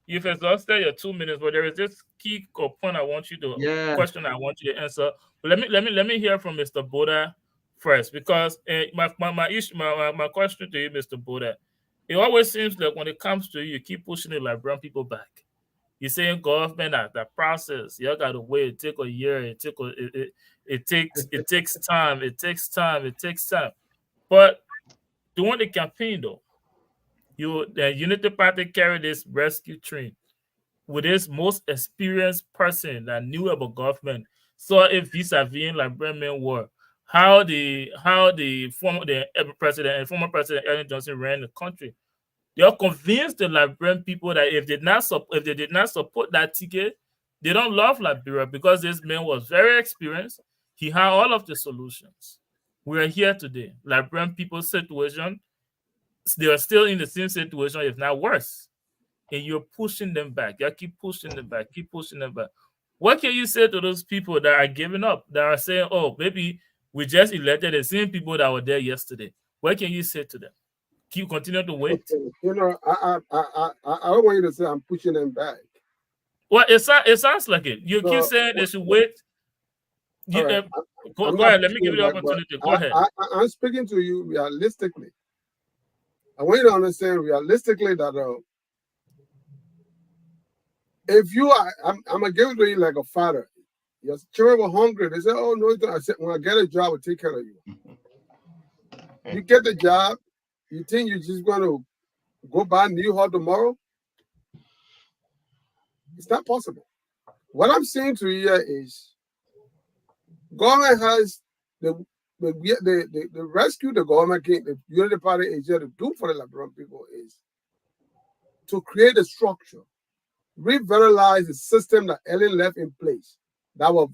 You've exhausted your 2 minutes, but there is this key point I want you to question. I want you to answer. But let me hear from Mr. Boda first, because my question to you, Mr. Boda, it always seems like when it comes to you keep pushing the Liberian people back. You're saying government at that process, you got to wait. It take a year. It takes time. It takes time. But during the campaign, though, the Unity Party carried this rescue train with this most experienced person that knew about government. So if vis-a-vis Liberian men were how the former president and former president Ellen Johnson ran the country. They are convinced the Liberian people that if they did not support that ticket, they don't love Liberia, because this man was very experienced. He had all of the solutions. We are here today. Liberian people's situation, they are still in the same situation, if not worse. And you're pushing them back. You keep pushing them back. What can you say to those people that are giving up, that are saying, oh, maybe we just elected the same people that were there yesterday? What can you say to them? Continue to wait. You know, I don't want you to say I'm pushing them back. Well, it sounds like it. You keep saying they should wait. Go ahead. Let me give you the opportunity. Go ahead. I'm speaking to you realistically. I want you to understand realistically that if you are, I'm gonna give it to you like a father. Your children were hungry. They said, "Oh no!" I said, "When I get a job, I'll take care of you." You get the job. You think you're just going to go buy a new house tomorrow? It's not possible. What I'm saying to you is, government has the rescue the government, the Unity Party is here to do for the Liberian people is to create a structure, revitalize the system that Ellen left in place, that were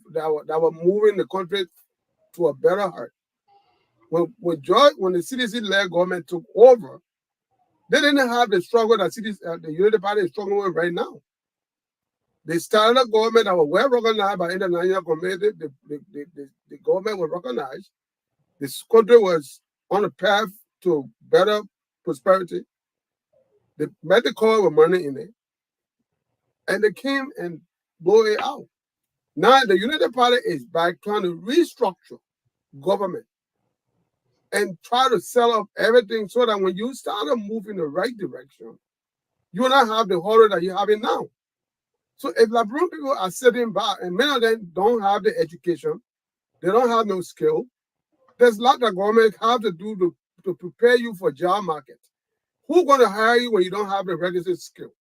moving the country to a better heart. When the CDC-led government took over, they didn't have the struggle that the Unity Party is struggling with right now. They started a government that was well recognized by international community. The government was recognized. This country was on a path to better prosperity. They met the call with money in it, and they came and blew it out. Now the Unity Party is back trying to restructure government and try to sell up everything so that when you start to move in the right direction, you will not have the horror that you're having now. So if Liberian people are sitting back, and many of them don't have the education, they don't have no skill, there's a lot that government have to do to prepare you for job market. Who's going to hire you when you don't have the requisite skill?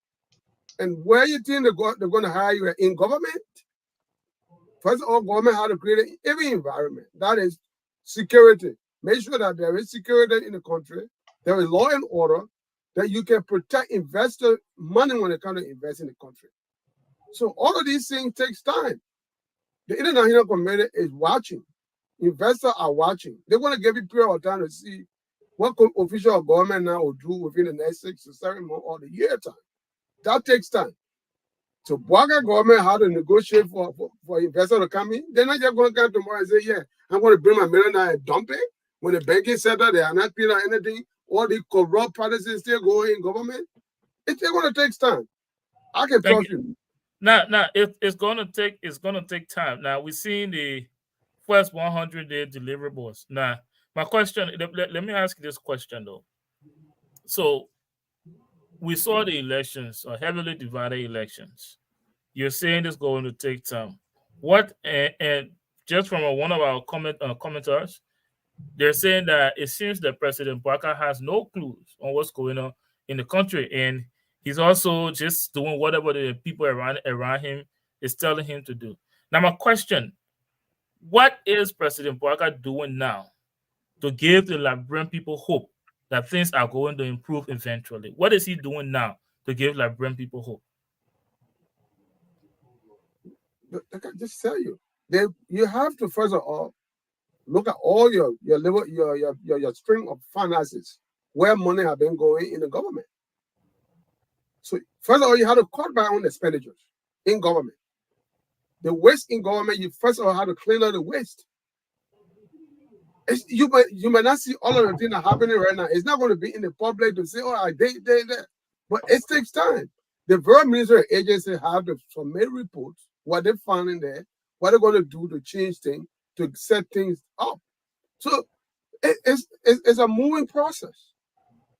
And where you think they're going to hire you in government? First of all, government has to create every environment. That is security. Make sure that there is security in the country, there is law and order, that you can protect investor money when it comes to invest in the country. So all of these things takes time. The international community is watching. Investors are watching. They're going to give you a period of time to see what official government now will do within the next 6 to 7 months or the year time. That takes time. So Bouakai government how to negotiate for investors to come in. They're not just going to come tomorrow and say, yeah, I'm going to bring my million and dump it. When the banking sector, they are not paying anything. All the corrupt practices still going in government. It's going to take time. I can trust you. Now, it's going to take time. Now we're seeing the first 100-day deliverables. Now, my question. Let me ask you this question though. So, we saw the elections, heavily divided elections. You're saying it's going to take time. What and just from one of our commenters, they're saying that it seems that President Bouakai has no clues on what's going on in the country, and he's also just doing whatever the people around him is telling him to do. Now, my question: what is President Bouakai doing now to give the Liberian people hope that things are going to improve eventually? What is he doing now to give Liberian people hope? I can just tell you, you have to first of all look at all your string of finances, where money have been going in the government. So first of all, you have to cut back on expenditures in government. The waste in government, you first of all have to clean up the waste. You might not see all of the things that are happening right now. It's not going to be in the public to say, oh, they. But it takes time. The very ministry agency have to submit reports, what they found in there, what they're going to do to change things, to set things up. So it's a moving process.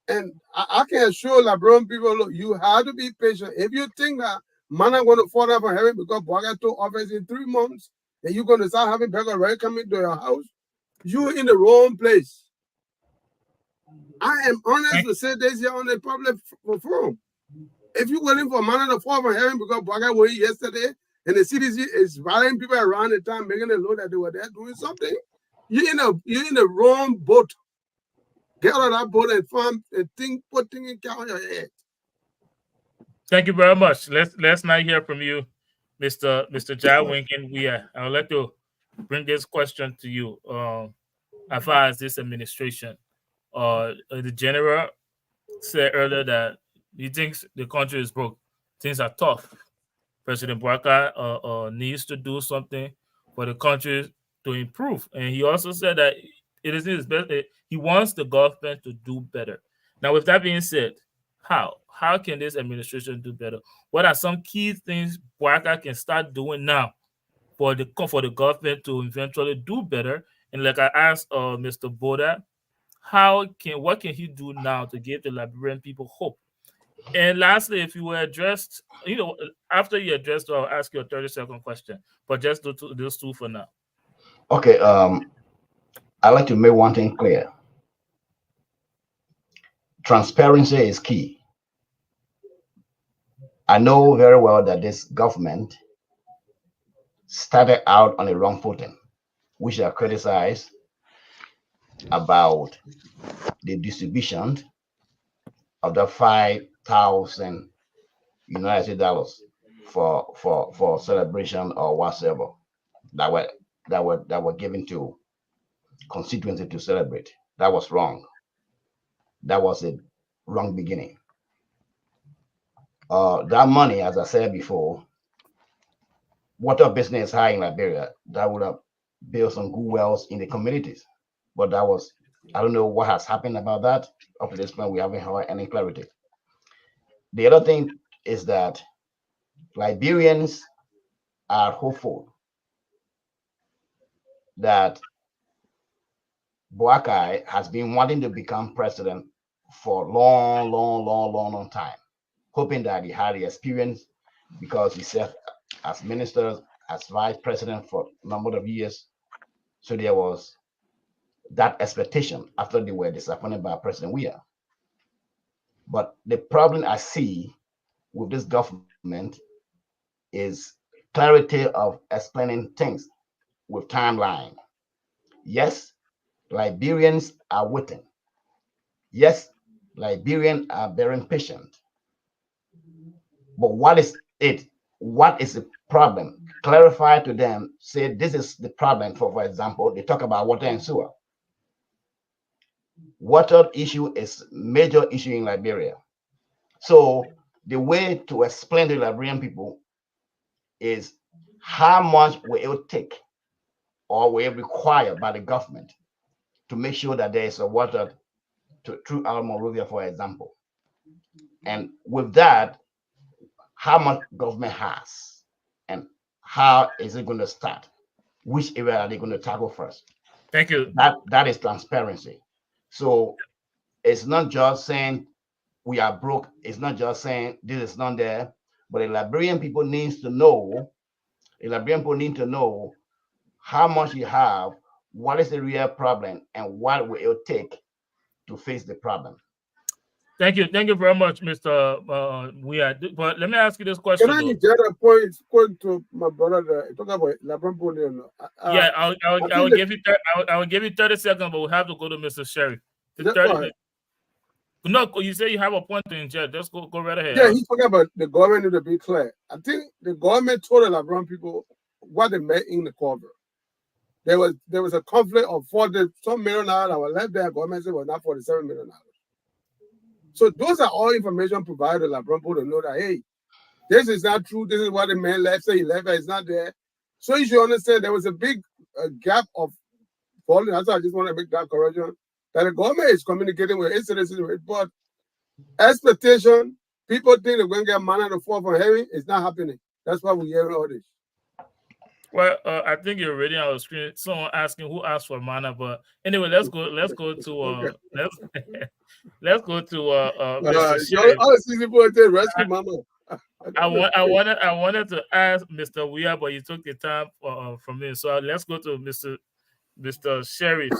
And I can assure Liberian people, look, you have to be patient. If you think that man are going to fall down from heaven because Bouakai took office in 3 months, then you're going to start having beggar right coming to your house, you're in the wrong place. I am honest to say this here on the public forum. If you're waiting for man to fall from heaven because Bouakai was here yesterday and the CDC is rallying people around the time, making it look that they were there doing something, you're in the wrong boat. Get out of that boat and farm and put things in on your head. Thank you very much. Let's now hear from you, Mr. Jai Winkin. I would like to bring this question to you. As far as this administration, the general said earlier that he thinks the country is broke. Things are tough. President Bouakai needs to do something for the country to improve. And he also said that it is his best. He wants the government to do better. Now, with that being said, how can this administration do better? What are some key things Bouakai can start doing now for the government to eventually do better? And like I asked Mr. Boda, what can he do now to give the Liberian people hope? And lastly, if you were addressed, after you addressed, I'll ask you a 30-second question, but just do those two for now. Okay. I'd like to make one thing clear. Transparency is key. I know very well that this government started out on a wrong footing, which I criticize about the distribution of the $5,000 US for celebration or whatsoever that were given to constituency to celebrate. That was wrong. That was a wrong beginning. That money, as I said before, water business high in Liberia, that would have built some good wells in the communities. But I don't know what has happened about that. Up to this point, we haven't heard any clarity. The other thing is that Liberians are hopeful that Bouakai has been wanting to become president for a long time, hoping that he had the experience because he served as minister, as vice president for a number of years. So there was that expectation after they were disappointed by President Weah. But the problem I see with this government is clarity of explaining things with timeline. Yes, Liberians are waiting. Yes, Liberians are very impatient. But what is it what is the problem, clarify to them, say this is the problem. For example, they talk about water and sewer. Water issue is major issue in Liberia. So the way to explain to Liberian people is how much will it take or will it require by the government to make sure that there is a water through Al Monrovia, for example. And with that, how much government has and how is it going to start? Which area are they going to tackle first? Thank you. That is transparency. So it's not just saying we are broke. It's not just saying this is not there, but the Liberian people needs to know. The Liberian people need to know how much you have, what is the real problem, and what will it take to face the problem. Thank you very much, Mr. But let me ask you this question. Can I get a point to my brother? Talk about Labrampo. Yeah, I'll give you. I will give you 30 seconds, but we'll have to go to Mr. Sherry. 30 No, you say you have a point to inject. Let's go right ahead. Yeah, he's talking about the government need to be clear. I think the government told the Labram people what they meant in the cover. There was a conflict of some $40 million that were left there. Government said was not $47 million. So those are all information provided to Labram people to know that, hey, this is not true. This is what the man left. Say he left, it's not there. So you should understand there was a big gap of falling. That's why I just want to make that correction. That the government is communicating with its citizens, but expectation, people think they're going to get manna to fall from heaven. It's not happening. That's why we're hearing all this. Well, I think you're reading on the screen. Someone asking who asked for manna, but anyway, let's go to Mr. Rescue Mama. I wanted to ask Mr. Weah, but you took the time from me. So let's go to Mr. Sherry.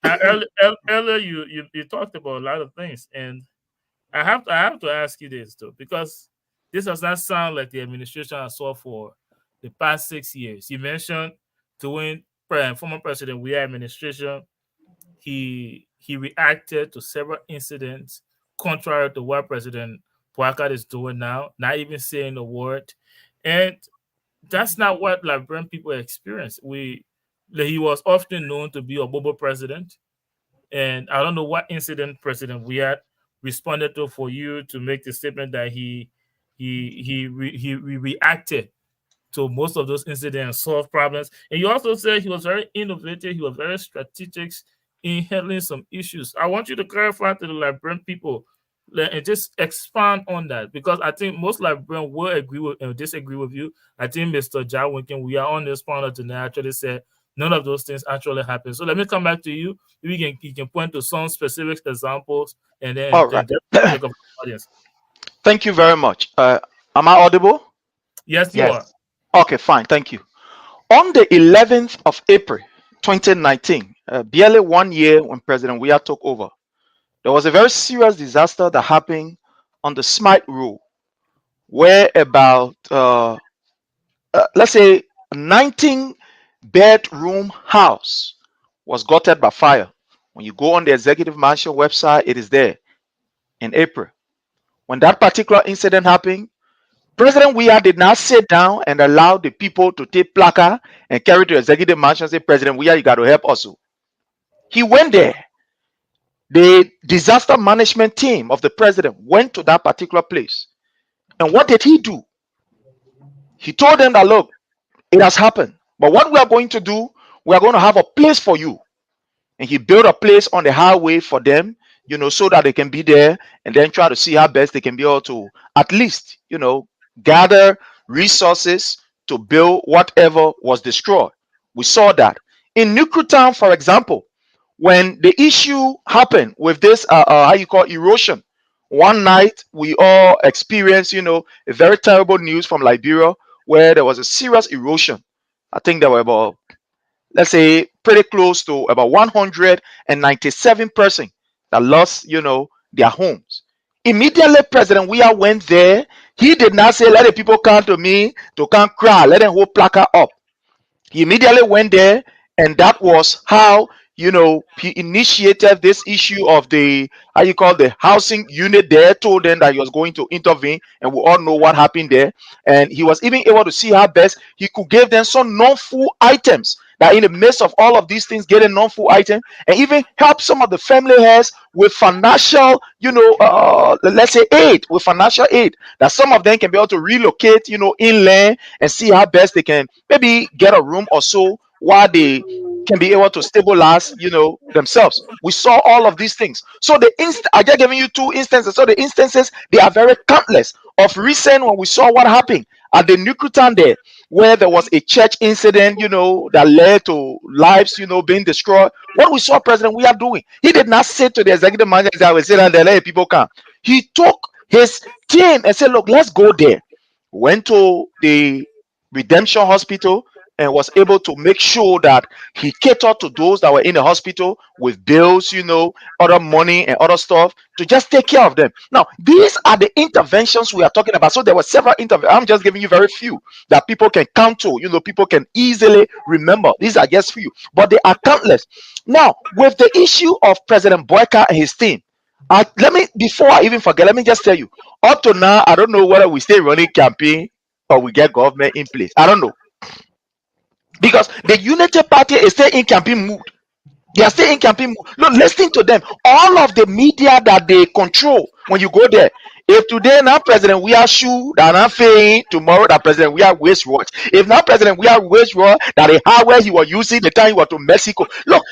Earlier you talked about a lot of things, and I have to ask you this too, because this does not sound like the administration I saw for the past 6 years. You mentioned during former President Weah administration, he reacted to several incidents contrary to what President Boakai is doing now, not even saying a word, and that's not what Liberian people experience. He was often known to be a bobo president, and I don't know what incident President Weah responded to for you to make the statement that he reacted to most of those incidents and solved problems. And you also said he was very innovative, he was very strategic in handling some issues. I want you to clarify to the Liberian people and just expand on that, because I think most Liberians will agree with and disagree with you. I think Mr. John Winkin, we are on this panel tonight, actually said none of those things actually happen. So let me come back to you. You can point to some specific examples, and then, all right. Audience. Thank you very much. Am I audible? Yes, you are. Okay, fine. Thank you. On the 11th of April, 2019, barely 1 year when President Weah took over, there was a very serious disaster that happened on the Smythe Road, where about, let's say, 19-bedroom house was gutted by fire. When you go on the Executive Mansion website, it is there in April. When that particular incident happened, President Weah did not sit down and allow the people to take placard and carry to the Executive Mansion and say, President Weah, you got to help us. He went there. The disaster management team of the president went to that particular place. And what did he do? He told them that, look, it has happened. But what we are going to do, we are going to have a place for you. And he built a place on the highway for them, so that they can be there and then try to see how best they can be able to at least, gather resources to build whatever was destroyed. We saw that. In Newtown, for example, when the issue happened with this, erosion, one night we all experienced, a very terrible news from Liberia where there was a serious erosion. I think there were about, let's say, pretty close to about 197 persons that lost, their homes. Immediately, President Weah went there. He did not say, let the people come to me to come cry, let them hold placard up. He immediately went there, and that was how, he initiated this issue of the the housing unit there, told them that he was going to intervene, and we all know what happened there. And he was even able to see how best he could give them some non-food items, that in the midst of all of these things, getting non-food items, and even help some of the family heads with financial, let's say aid, with financial aid, that some of them can be able to relocate, inland, and see how best they can maybe get a room or so while they can be able to stabilize, themselves. We saw all of these things. So I just giving you two instances. So the instances, they are very countless. Of recent, when we saw what happened at the Nukutan there, where there was a church incident, that led to lives, being destroyed. What we saw President we are doing, he did not say to the executive manager that we say that there let people come. He took his team and said, look, let's go there. Went to the Redemption Hospital and was able to make sure that he catered to those that were in the hospital with bills, other money and other stuff, to just take care of them. Now, these are the interventions we are talking about. So there were several interventions. I'm just giving you very few that people can count to, people can easily remember. These are just few, but they are countless. Now, with the issue of President Boyka and his team, before I even forget, let me just tell you, up to now, I don't know whether we stay running campaign or we get government in place. I don't know. Because the Unity Party is still in campaign mood. They are still in campaign mood. Look, listening to them, all of the media that they control when you go there. If today now President we are shoe that are failing, tomorrow that President we are waste watch. If now President we are waste watch, that the hardware he was using the time he was to Mexico. Look,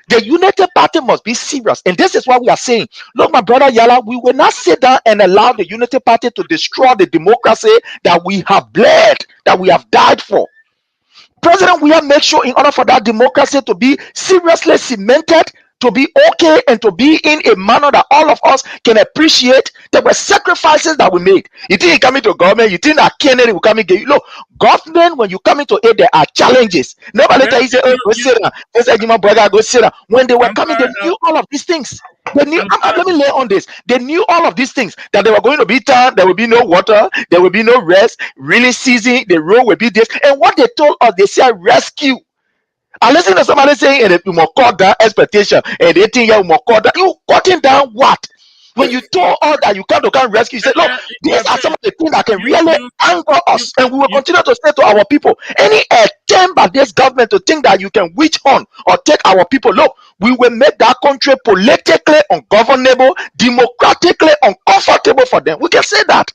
the United Party must be serious. And this is what we are saying. Look, my brother Yala, we will not sit down and allow the Unity Party to destroy the democracy that we have bled, that we have died for. President, we have made sure in order for that democracy to be seriously cemented, to be okay, and to be in a manner that all of us can appreciate, there were sacrifices that we made. You think you come into government, you think that Kennedy will come and get you. Look, government, when you come into it, there are challenges. Nobody tell you, say, oh, go sit down. They said, my brother, go sit down. When they were coming, they knew all of these things. They knew, let me lay on this. They knew all of these things, that they were going to be town, there will be no water, there will be no rest, really season, the road will be this. And what they told us, they said rescue. I listen to somebody saying, and you must cut down expectation, and they think you must cut down. You cutting down what? When you told all that you come rescue, you said, look, these are some of the things that can really anger us, and we will continue to say to our people, any attempt by this government to think that you can witch hunt or take our people, look, we will make that country politically ungovernable, democratically uncomfortable for them. We can say that.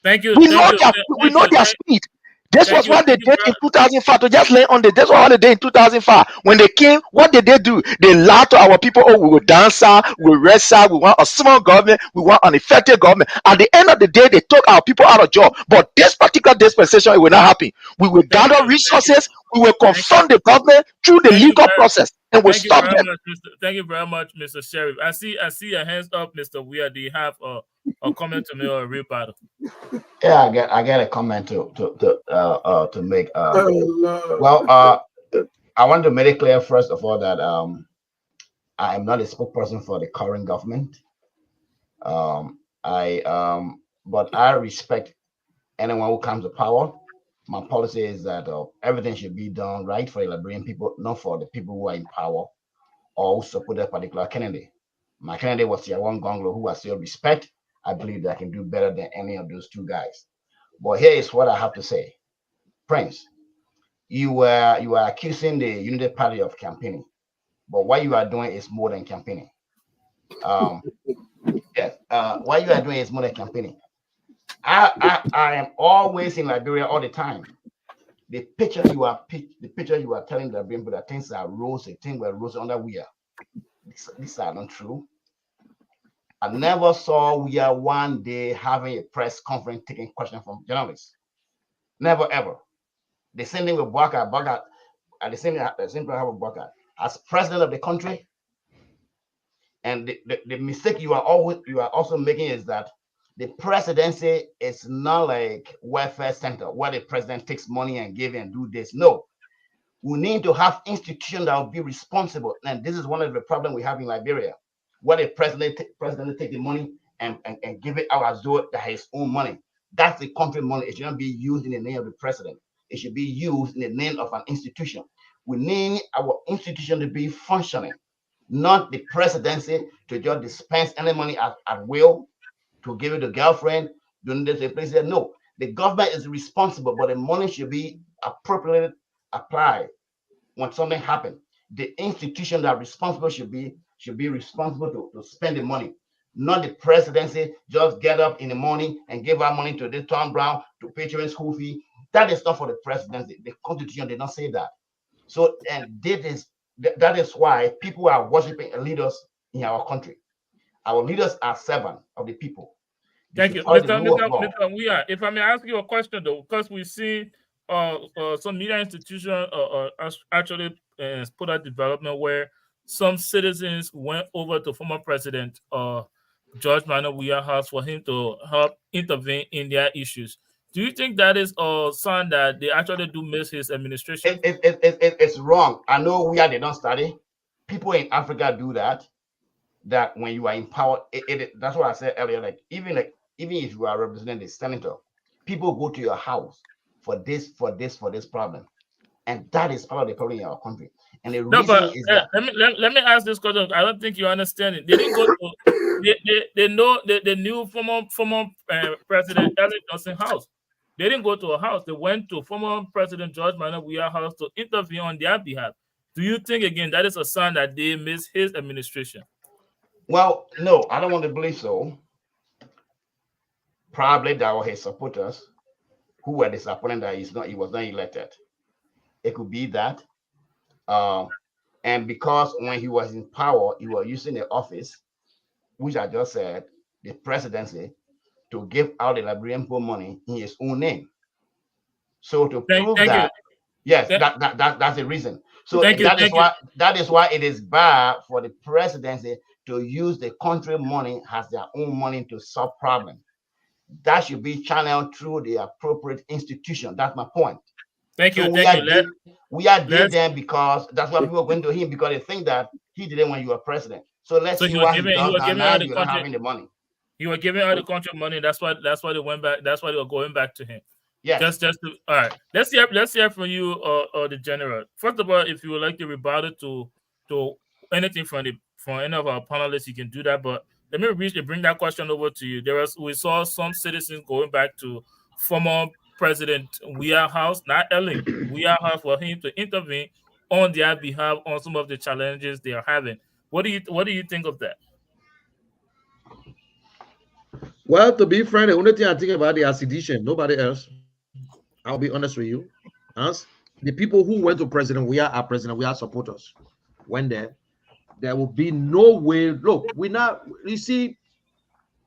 Thank you. We know their speed. This was what they did in 2005 to just lay on this. This was what they did in 2005. When they came, what did they do? They lied to our people. Oh, we will dance out, we will rest out, we want a small government, we want an effective government. At the end of the day, they took our people out of job. But this particular dispensation, it will not happen. We will gather resources, we will confront the government through the legal process, and we'll stop them. Thank you very much, Mr. Sheriff. I see your hands up, Mr. Weir. Do you have a comment to make or a rebuttal? Yeah, I get a comment to make. Well, I want to make it clear first of all that I am not a spokesperson for the current government. But I respect anyone who comes to power. My policy is that everything should be done right for the Liberian people, not for the people who are in power or who support a particular candidate. My candidate was Yawan Gonglo, who I still respect. I believe that I can do better than any of those two guys. But here is what I have to say. Prince, you are accusing the Unity Party of campaigning, but what you are doing is more than campaigning. Yes, what you are doing is more than campaigning. I am always in Liberia all the time. The picture you are telling the Liberian people that things are rosy, things were rosy under we are. These are not true. I never saw we are one day having a press conference taking questions from journalists. Never ever. The same thing with Baka. At the same time with Baka. As president of the country, and the mistake you are also making is that the presidency is not like welfare center where the president takes money and give and do this. No, we need to have institutions that will be responsible. And this is one of the problems we have in Liberia, where the president take the money and give it out as though that his own money. That's the country money. It should not be used in the name of the president. It should be used in the name of an institution. We need our institution to be functioning. not the presidency to just dispense any money at will, to give it to girlfriend, doing this place. No, the government is responsible, but the money should be appropriately applied when something happens. The institution that responsible should be responsible to spend the money, not the presidency just get up in the morning and give our money to this Tom Brown to pay children's school fee. That is not for the presidency. The constitution did not say that. So, and that is why people are worshiping leaders in our country. Our leaders are servants of the people. Thank you, Mr. Weah. If I may ask you a question though, because we see some media institution actually put out development where some citizens went over to former President George Manuel Weah House for him to help intervene in their issues. Do you think that is a sign that they actually do miss his administration? It's wrong. I know Weah did not study. People in Africa do that. That when you are in power, that's what I said earlier. Like even if you are representing the senator, people go to your house for this problem, and that is part of the problem in our country. And the reason is that let me ask this question. I don't think you understand it. They didn't go to they knew former President Ellen Johnson house. They didn't go to a house. They went to former President George Manuel Weah house to intervene on their behalf. Do you think again that is a sign that they miss his administration? Well, no, I don't want to believe so. Probably that were his supporters who were disappointed that he was not elected. It could be that. And because when he was in power, he was using the office, which I just said, the presidency, to give out the Liberian poor money in his own name. So to prove that, yes, that's the reason. So that is why it is bad for the presidency to use the country money as their own money to solve problems. That should be channeled through the appropriate institution. That's my point. Thank you. We are did them because that's why people are going to him, because they think that he did it when you were president. So let's see what he does now. You're not having the money. You were giving out the country money. That's why they went back. That's why they were going back to him. Yeah. All right. Let's hear from you, or the general. First of all, if you would like to rebuttal to anything from any of our panelists, you can do that. But let me bring that question over to you. We saw some citizens going back to former President Weah House, not Ellen Weah House, for him to intervene on their behalf on some of the challenges they are having. What do you think of that? Well, to be frank, the only thing I think about is sedition. Nobody else. I'll be honest with you. The people who went to President Weah are President Weah supporters. When there will be no way. Look, you see,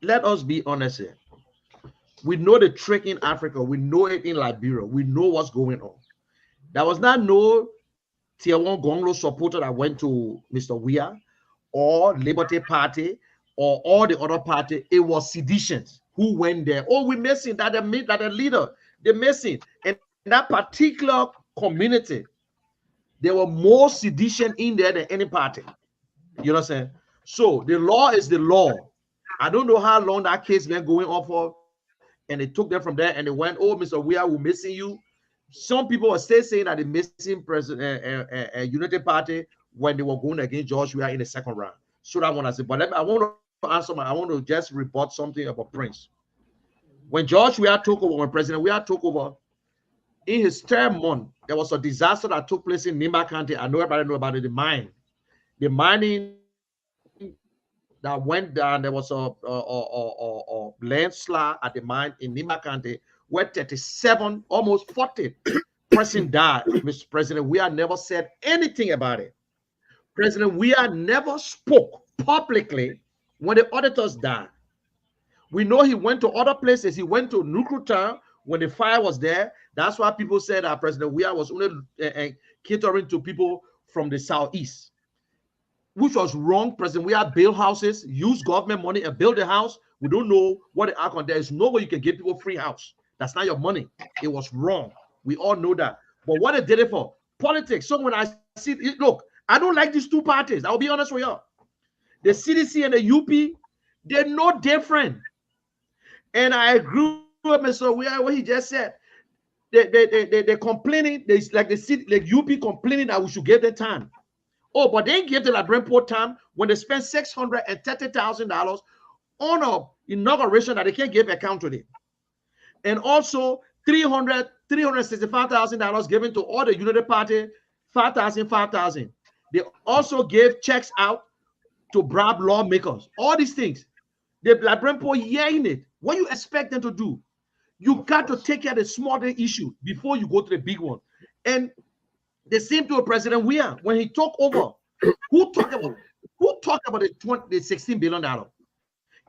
let us be honest here. We know the trick in Africa. We know it in Liberia. We know what's going on. There was not no Tier 1 Gonglo supporter that went to Mr. Weah or Liberty Party or all the other party. It was seditions who went there. Oh, we're missing that a leader. They're missing. And in that particular community, there were more sedition in there than any party. You know what I'm saying? So the law is the law. I don't know how long that case been going on for. And they took them from there and they went, oh, Mr. Weah, we're missing you. Some people are still saying that they're missing President United Party when they were going against George Weah in the second round. So that one I said, but I want to answer I want to just report something about Prince. When George Weah took over, when President Weah took over, in his third month, there was a disaster that took place in Nimba County. I know everybody know about it, the mine. The mining that went down, there was a landslide at the mine in Nimba County where 37, almost 40 person died. Mr. President Weah never said anything about it. President Weah never spoke publicly when the auditors died. We know he went to other places. He went to Nukru Town when the fire was there. That's why people said that President Weah was only catering to people from the southeast, which was wrong. President Weah built houses, used government money and built a house. We don't know what the outcome. There is no way you can give people free house. That's not your money. It was wrong. We all know that. But what they did it for? Politics. So when I see it, look, I don't like these two parties. I'll be honest with you. The CDC and the UP, they're no different. And I agree with Mr. Weah, what he just said. They're complaining. There's like the UP complaining that we should give them time. Oh, but they gave the Liberian Port time when they spent $630,000 on an inauguration that they can't give account to it. And also $365,000 given to all the Unity Party, 5,000. They also gave checks out to bribe lawmakers. All these things. The Liberian Port hearing it. What you expect them to do? You got to take care of the smaller issue before you go to the big one. And the same to President Weah when he took over. Who talked about the $16 billion?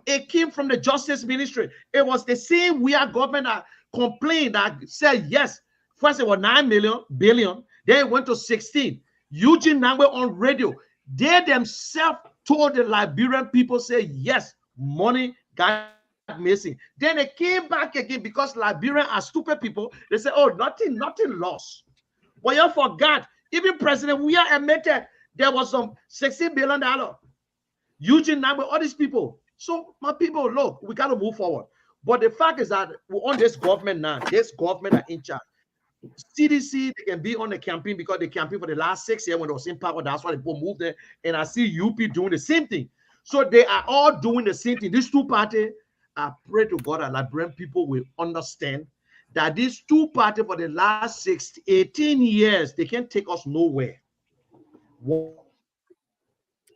It came from the Justice Ministry. It was the same Weah government that complained, that said yes. First it was $9 billion, then it went to 16. Eugene Nangbe on radio, they themselves told the Liberian people, say yes, money got missing. Then they came back again because Liberians are stupid people. They say, oh, nothing lost. But you forgot, even President Weah admitted there was some $16 billion. Eugene Nangbe, all these people. So my people, look, we got to move forward. But the fact is that we're on this government now. This government are in charge. CDC, they can be on the campaign because they campaigned for the last 6 years when they was in power. That's why the people moved there. And I see UP doing the same thing. So they are all doing the same thing. These two parties, I pray to God that Liberian people will understand that these two parties for the last 18 years, they can't take us nowhere.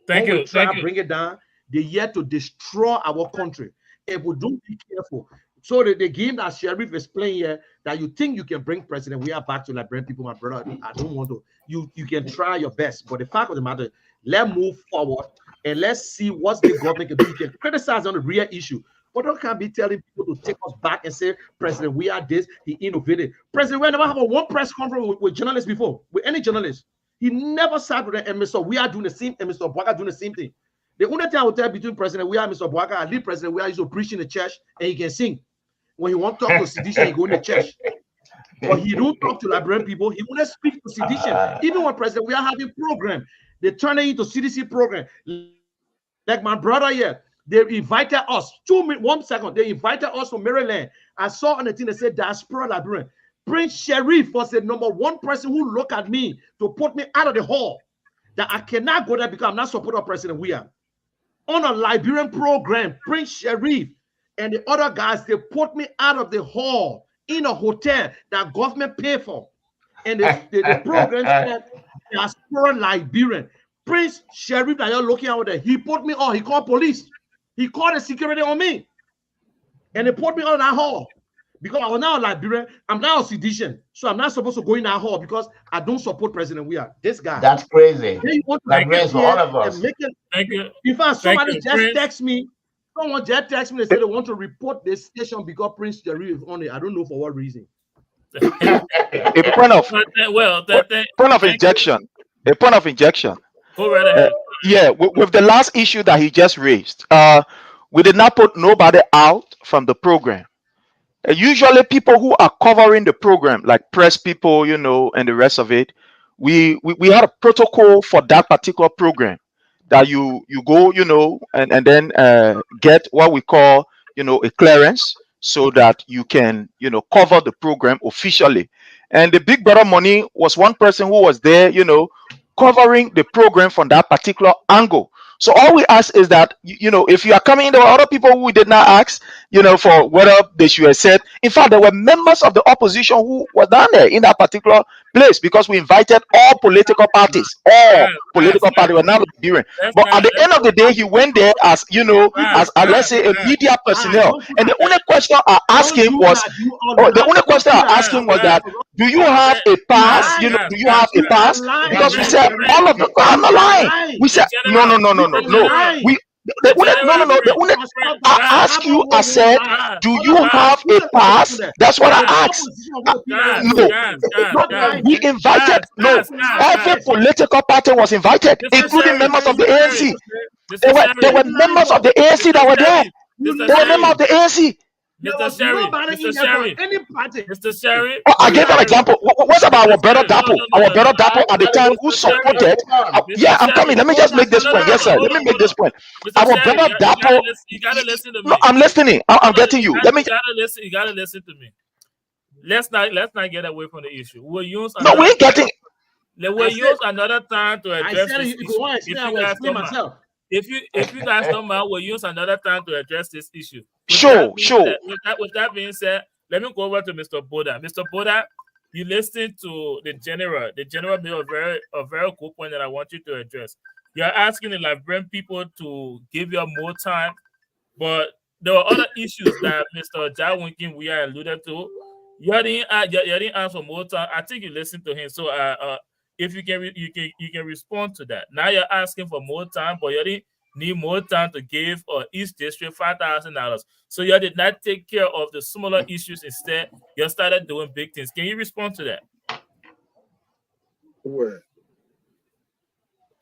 Thank you. Bring it down. They're here to destroy our country. If we don't be careful. So the game that Sheriff is playing here, that you think you can bring President Weah back to Liberian people, my brother, I don't want to. You can try your best. But the fact of the matter, let's move forward and let's see what the government can do. You can criticize on the real issue. But don't can't be telling people to take us back and say, President Weah this, he innovated. President Weah never had one press conference with journalists before, with any journalist. He never sat with them, and Mr. Weah doing the same, and Mr. Bwaka doing the same thing. The only thing I would tell between President Weah and Mr. Bwaka, I leave President Weah used to preach in the church and he can sing. When he wants to talk to sedition, he go in the church. But he don't talk to Liberian people. He won't speak to sedition. Even when President Weah having program, they turn it into CDC program. Like my brother here, they invited us. 1 second. They invited us from Maryland. I saw on the thing that said diaspora Liberian. Prince Sheriff was the #1 person who looked at me to put me out of the hall. That I cannot go there because I'm not supporter of President Weah. On a Liberian program, Prince Sheriff and the other guys, they put me out of the hall in a hotel that government paid for. And the program said diaspora Liberian. Prince Sheriff that you're looking out there, he put me on. He called police. He called the security on me. And they put me on that hall. Because I was now a Liberian, I'm now a sedition. So I'm not supposed to go in that hall because I don't support President Weah. This guy. That's crazy. Liberians for all of us. Thank you. In fact, somebody just text me. Someone just text me. They said they want to report the station because Prince Jerry is on it. I don't know for what reason. A point of injection. A point of injection. Go right ahead. Yeah, with the last issue that he just raised, we did not put nobody out from the program. Usually people who are covering the program, like press people, you know, and the rest of it, we had a protocol for that particular program that you go, you know, and then get what we call, you know, a clearance so that you can, you know, cover the program officially. And the Big Brother Money was one person who was there, you know, covering the program from that particular angle. So all we ask is that, you know, if you are coming, there were other people who we did not ask, you know, for whether they should have said. In fact, there were members of the opposition who were down there in that particular place because we invited all political parties. All political parties were not Liberian. But at the end of the day, he went there as, you know, as let's say a media personnel. And the only question I asked him was, that, do you have a pass? You know, do you have a pass? Because we said all of the on the line. We said no. I asked you, I said, do you have a pass? That's what I asked. We invited, every political party was invited, including members of the ANC. There were members of the ANC that were there. There were members of the ANC. Mr. Sherry. I gave an example. What about our brother Dapo? Our brother Dapo at the time who supported. Yeah, I'm coming. Let me just make this point. Yes, sir. Let me make this point. Our brother Dapo. You gotta listen to me. No, I'm listening. I'm getting you. Let me. You gotta listen to me. Let's not get away from the issue. We'll use. No, we ain't getting. we'll use another time to address this if you want to explain, I will explain myself. If you guys don't mind, we'll use another time to address this issue. Sure. With that being said, let me go over to Mr. Boda. Mr. Boda, you listened to the general. The general made a very good point that I want you to address. You're asking the Liberian people to give you more time, but there were other issues that Mr. Jawinkin we alluded to. You didn't ask for more time. I think you listened to him. So if you can respond to that. Now you're asking for more time, but you didn't need more time to give each district $5,000. So you did not take care of the smaller issues. Instead, you started doing big things. Can you respond to that? Well,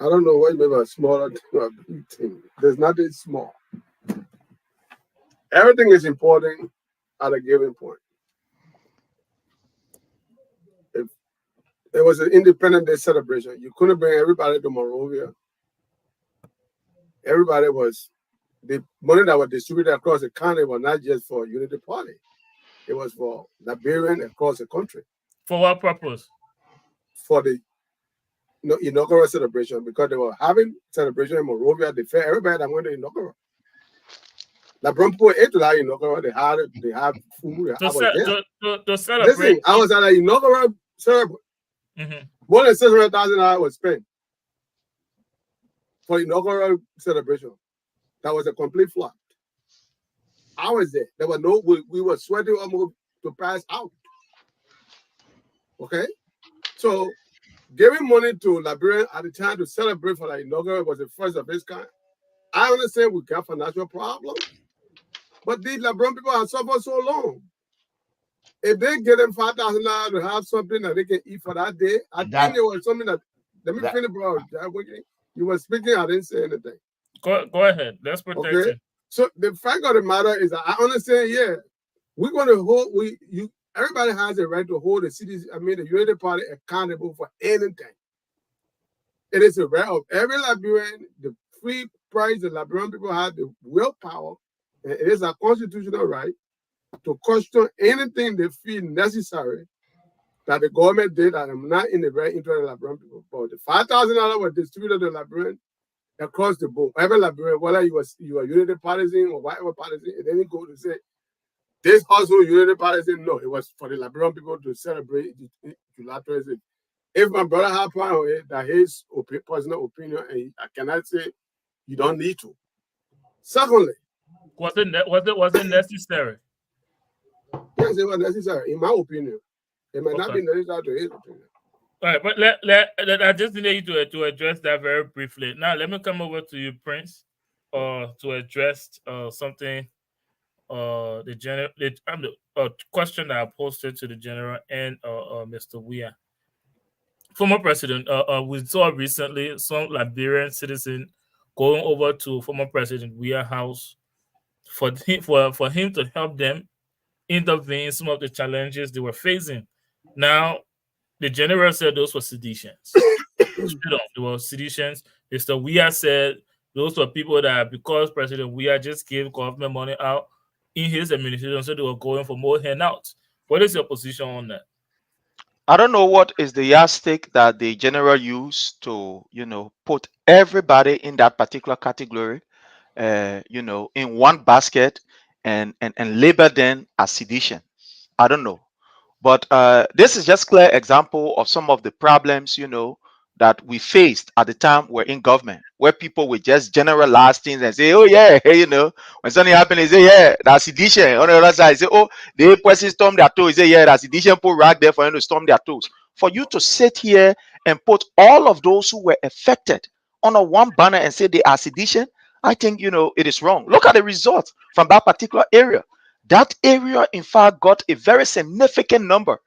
I don't know what you mean by smaller thing or big thing. There's nothing small. Everything is important at a given point. If it was an Independence Day celebration, you couldn't bring everybody to Monrovia. The money that was distributed across the country was not just for Unity Party. It was for Liberians across the country. For what purpose? For the inaugural celebration, because they were having celebration in Monrovia. They fed everybody that went to inaugural. Liberian people ate to that inaugural. They had food. To celebrate. Listen, I was at an inaugural celebration. Mm-hmm. More than $600,000 was spent for inaugural celebration. That was a complete flop. I was there. There were we were sweating almost to pass out. Okay? So giving money to Liberian at the time to celebrate for the inaugural was the first of its kind. I understand we got financial problems, but these Liberian people have suffered so long. If they get them $5,000 to have something that they can eat for that day, I think it was something that. Let me finish, bro. You were speaking, I didn't say anything. Go ahead. Let's protect it. So the fact of the matter is that I understand, we're going to hold, everybody has a right to hold the Unity Party accountable for anything. It is a right of every Liberian, the free price the Liberian people have, the willpower, and it is a constitutional right to question anything they feel necessary that the government did, and I'm not in the right interest of the Liberian people. But the $5,000 was distributed to Liberian across the board. Every Liberian, whether you are Unity partisan or whatever partisan, it didn't go to say this also Unity partisan. No, it was for the Liberian people to celebrate July 26th. If my brother had point on it, that his personal opinion, and I cannot say you don't need to. Secondly, was it necessary? Yes, it was necessary, in my opinion. It might not be necessary to his opinion. All right, but I just need you to address that very briefly. Now, let me come over to you, Prince, to address something. The question that I posted to the general and Mr. Weah. Former president, we saw recently some Liberian citizen going over to former President Weah house for him to help them intervene in some of the challenges they were facing. Now, the general said those were seditions. They were seditions. Mr. Weah said those were people that, because President Weah just gave government money out in his administration, so they were going for more handouts. What is your position on that? I don't know what is the yardstick that the general used to, put everybody in that particular category, in one basket and label them as sedition. I don't know. But this is just clear example of some of the problems, that we faced at the time we're in government, where people would just generalize things and say, oh yeah, when something happens, they say, yeah, that's sedition. On the other side, say, oh, the person stormed their toes. They say, yeah, that's sedition, put rag there for him to storm their toes. For you to sit here and put all of those who were affected under one banner and say they are sedition, I think, it is wrong. Look at the results from that particular area. That area, in fact, got a very significant number.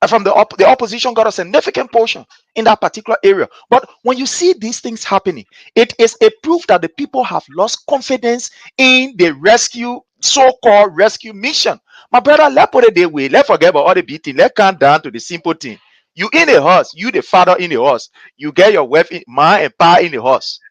From the opposition got a significant portion in that particular area. But when you see these things happening, it is a proof that the people have lost confidence in the so-called rescue mission. My brother, let's put it that way. Let's forget about all the beating. Let's come down to the simple thing. You in a horse, you the father in a horse. You get your wife, mind and power in the horse.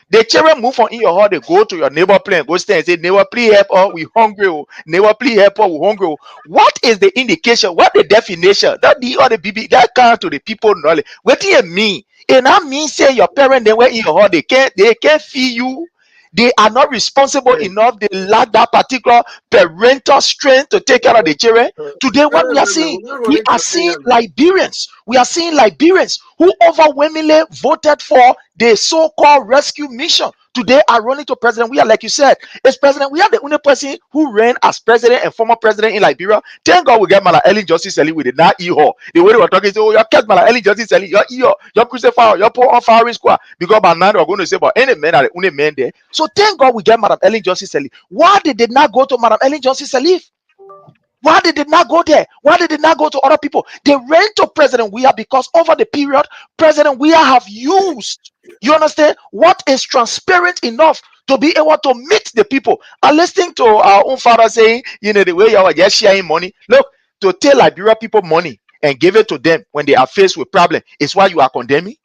The children move from in your hall, they go to your neighbor place, go stay and say, neighbor, please help us, we hungry. Oh. Neighbor, please help us, we hungry. Oh. What is the indication? What the definition? That the other BB that come to the people knowledge. What do you mean? And I mean say your parents they were in your hall, they can't feed you. They are not responsible enough. They lack that particular parental strength to take care of the children. Today, what we are seeing Liberians. We are seeing Liberians who overwhelmingly voted for the so-called rescue mission. Today are running to president. We are, like you said, as president. We are the only person who ran as president and former president in Liberia. Thank God we get Mala Ellen Justice Ellie with the not Iho. The way they were talking, say, oh, you kept Mala Ellen Justice Ellie, your crucified, your poor on firing squad. Because by now we're going to say, but any man are the only man there. So thank God we get Madam Ellen Justice Ellie. Why they did not go to Madam Ellen Justice Ellie? Why they did not go there? Why they did not go to other people? They ran to President Weah because over the period, President Weah have used, you understand, what is transparent enough to be able to meet the people. I'm listening to our own father saying, you know, the way you are just sharing money. Look, to tell Liberia people money and give it to them when they are faced with problem is why you are condemning.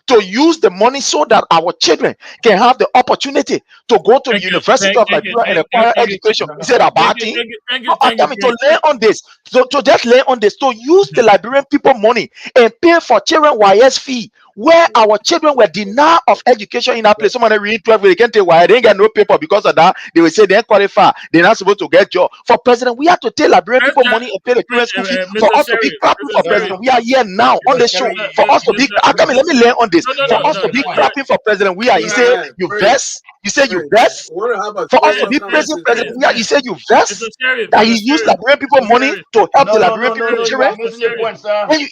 To use the money so that our children can have the opportunity to go to the University of Liberia and acquire education. Is it a bad thing? To learn on this, to just learn on this, to use the Liberian people money and pay for children YS fee, where our children were denied of education in our place. Someone read 12, they can't tell why they didn't get no paper because of that. They will say they ain't qualified, they're not supposed to get job. For president, we have to tell Liberian people money and pay the children school fee. For us to be clapping for president, we are here now on the show. For us to be, let me learn on this. For us to be clapping for president, we are. You say you best. You say you best. For us to be praising president, we are. You say you best. That he used Liberian people money to help the Liberian people children.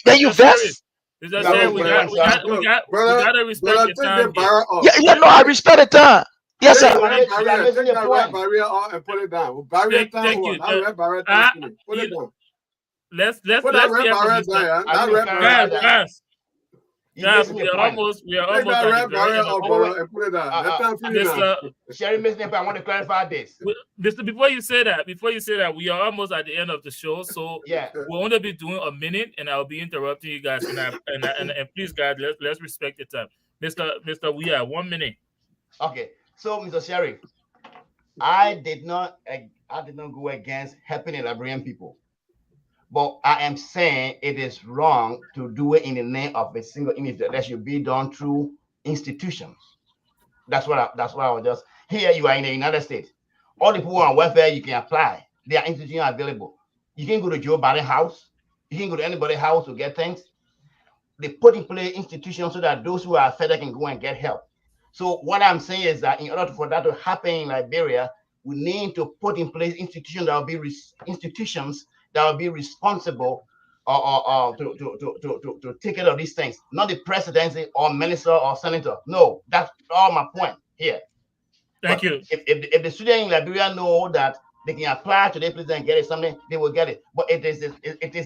Then you vest. We gotta respect the time. Yeah, no, I respect the time. Yes, sir. Let's we are almost Sherry, I want to clarify this. Before you say that, we are almost at the end of the show. So yeah, we'll only be doing a minute, and I'll be interrupting you guys. And please, guys, let's respect the time. Mr. Weah, 1 minute. Okay, so Mr. Sheriff, I did not go against helping the Liberian people. But I am saying it is wrong to do it in the name of a single image. That should be done through institutions. That's what I was just. Here you are in the United States. All the people on welfare you can apply. There are institutions available. You can go to Joe Biden's house. You can go to anybody's house to get things. They put in place institutions so that those who are affected can go and get help. So what I'm saying is that in order for that to happen in Liberia, we need to put in place institutions that will be responsible to take care of these things, not the presidency or minister or senator. No, that's all my point here. Thank you. If the students in Liberia know that they can apply to the president and get it something, they will get it. But it is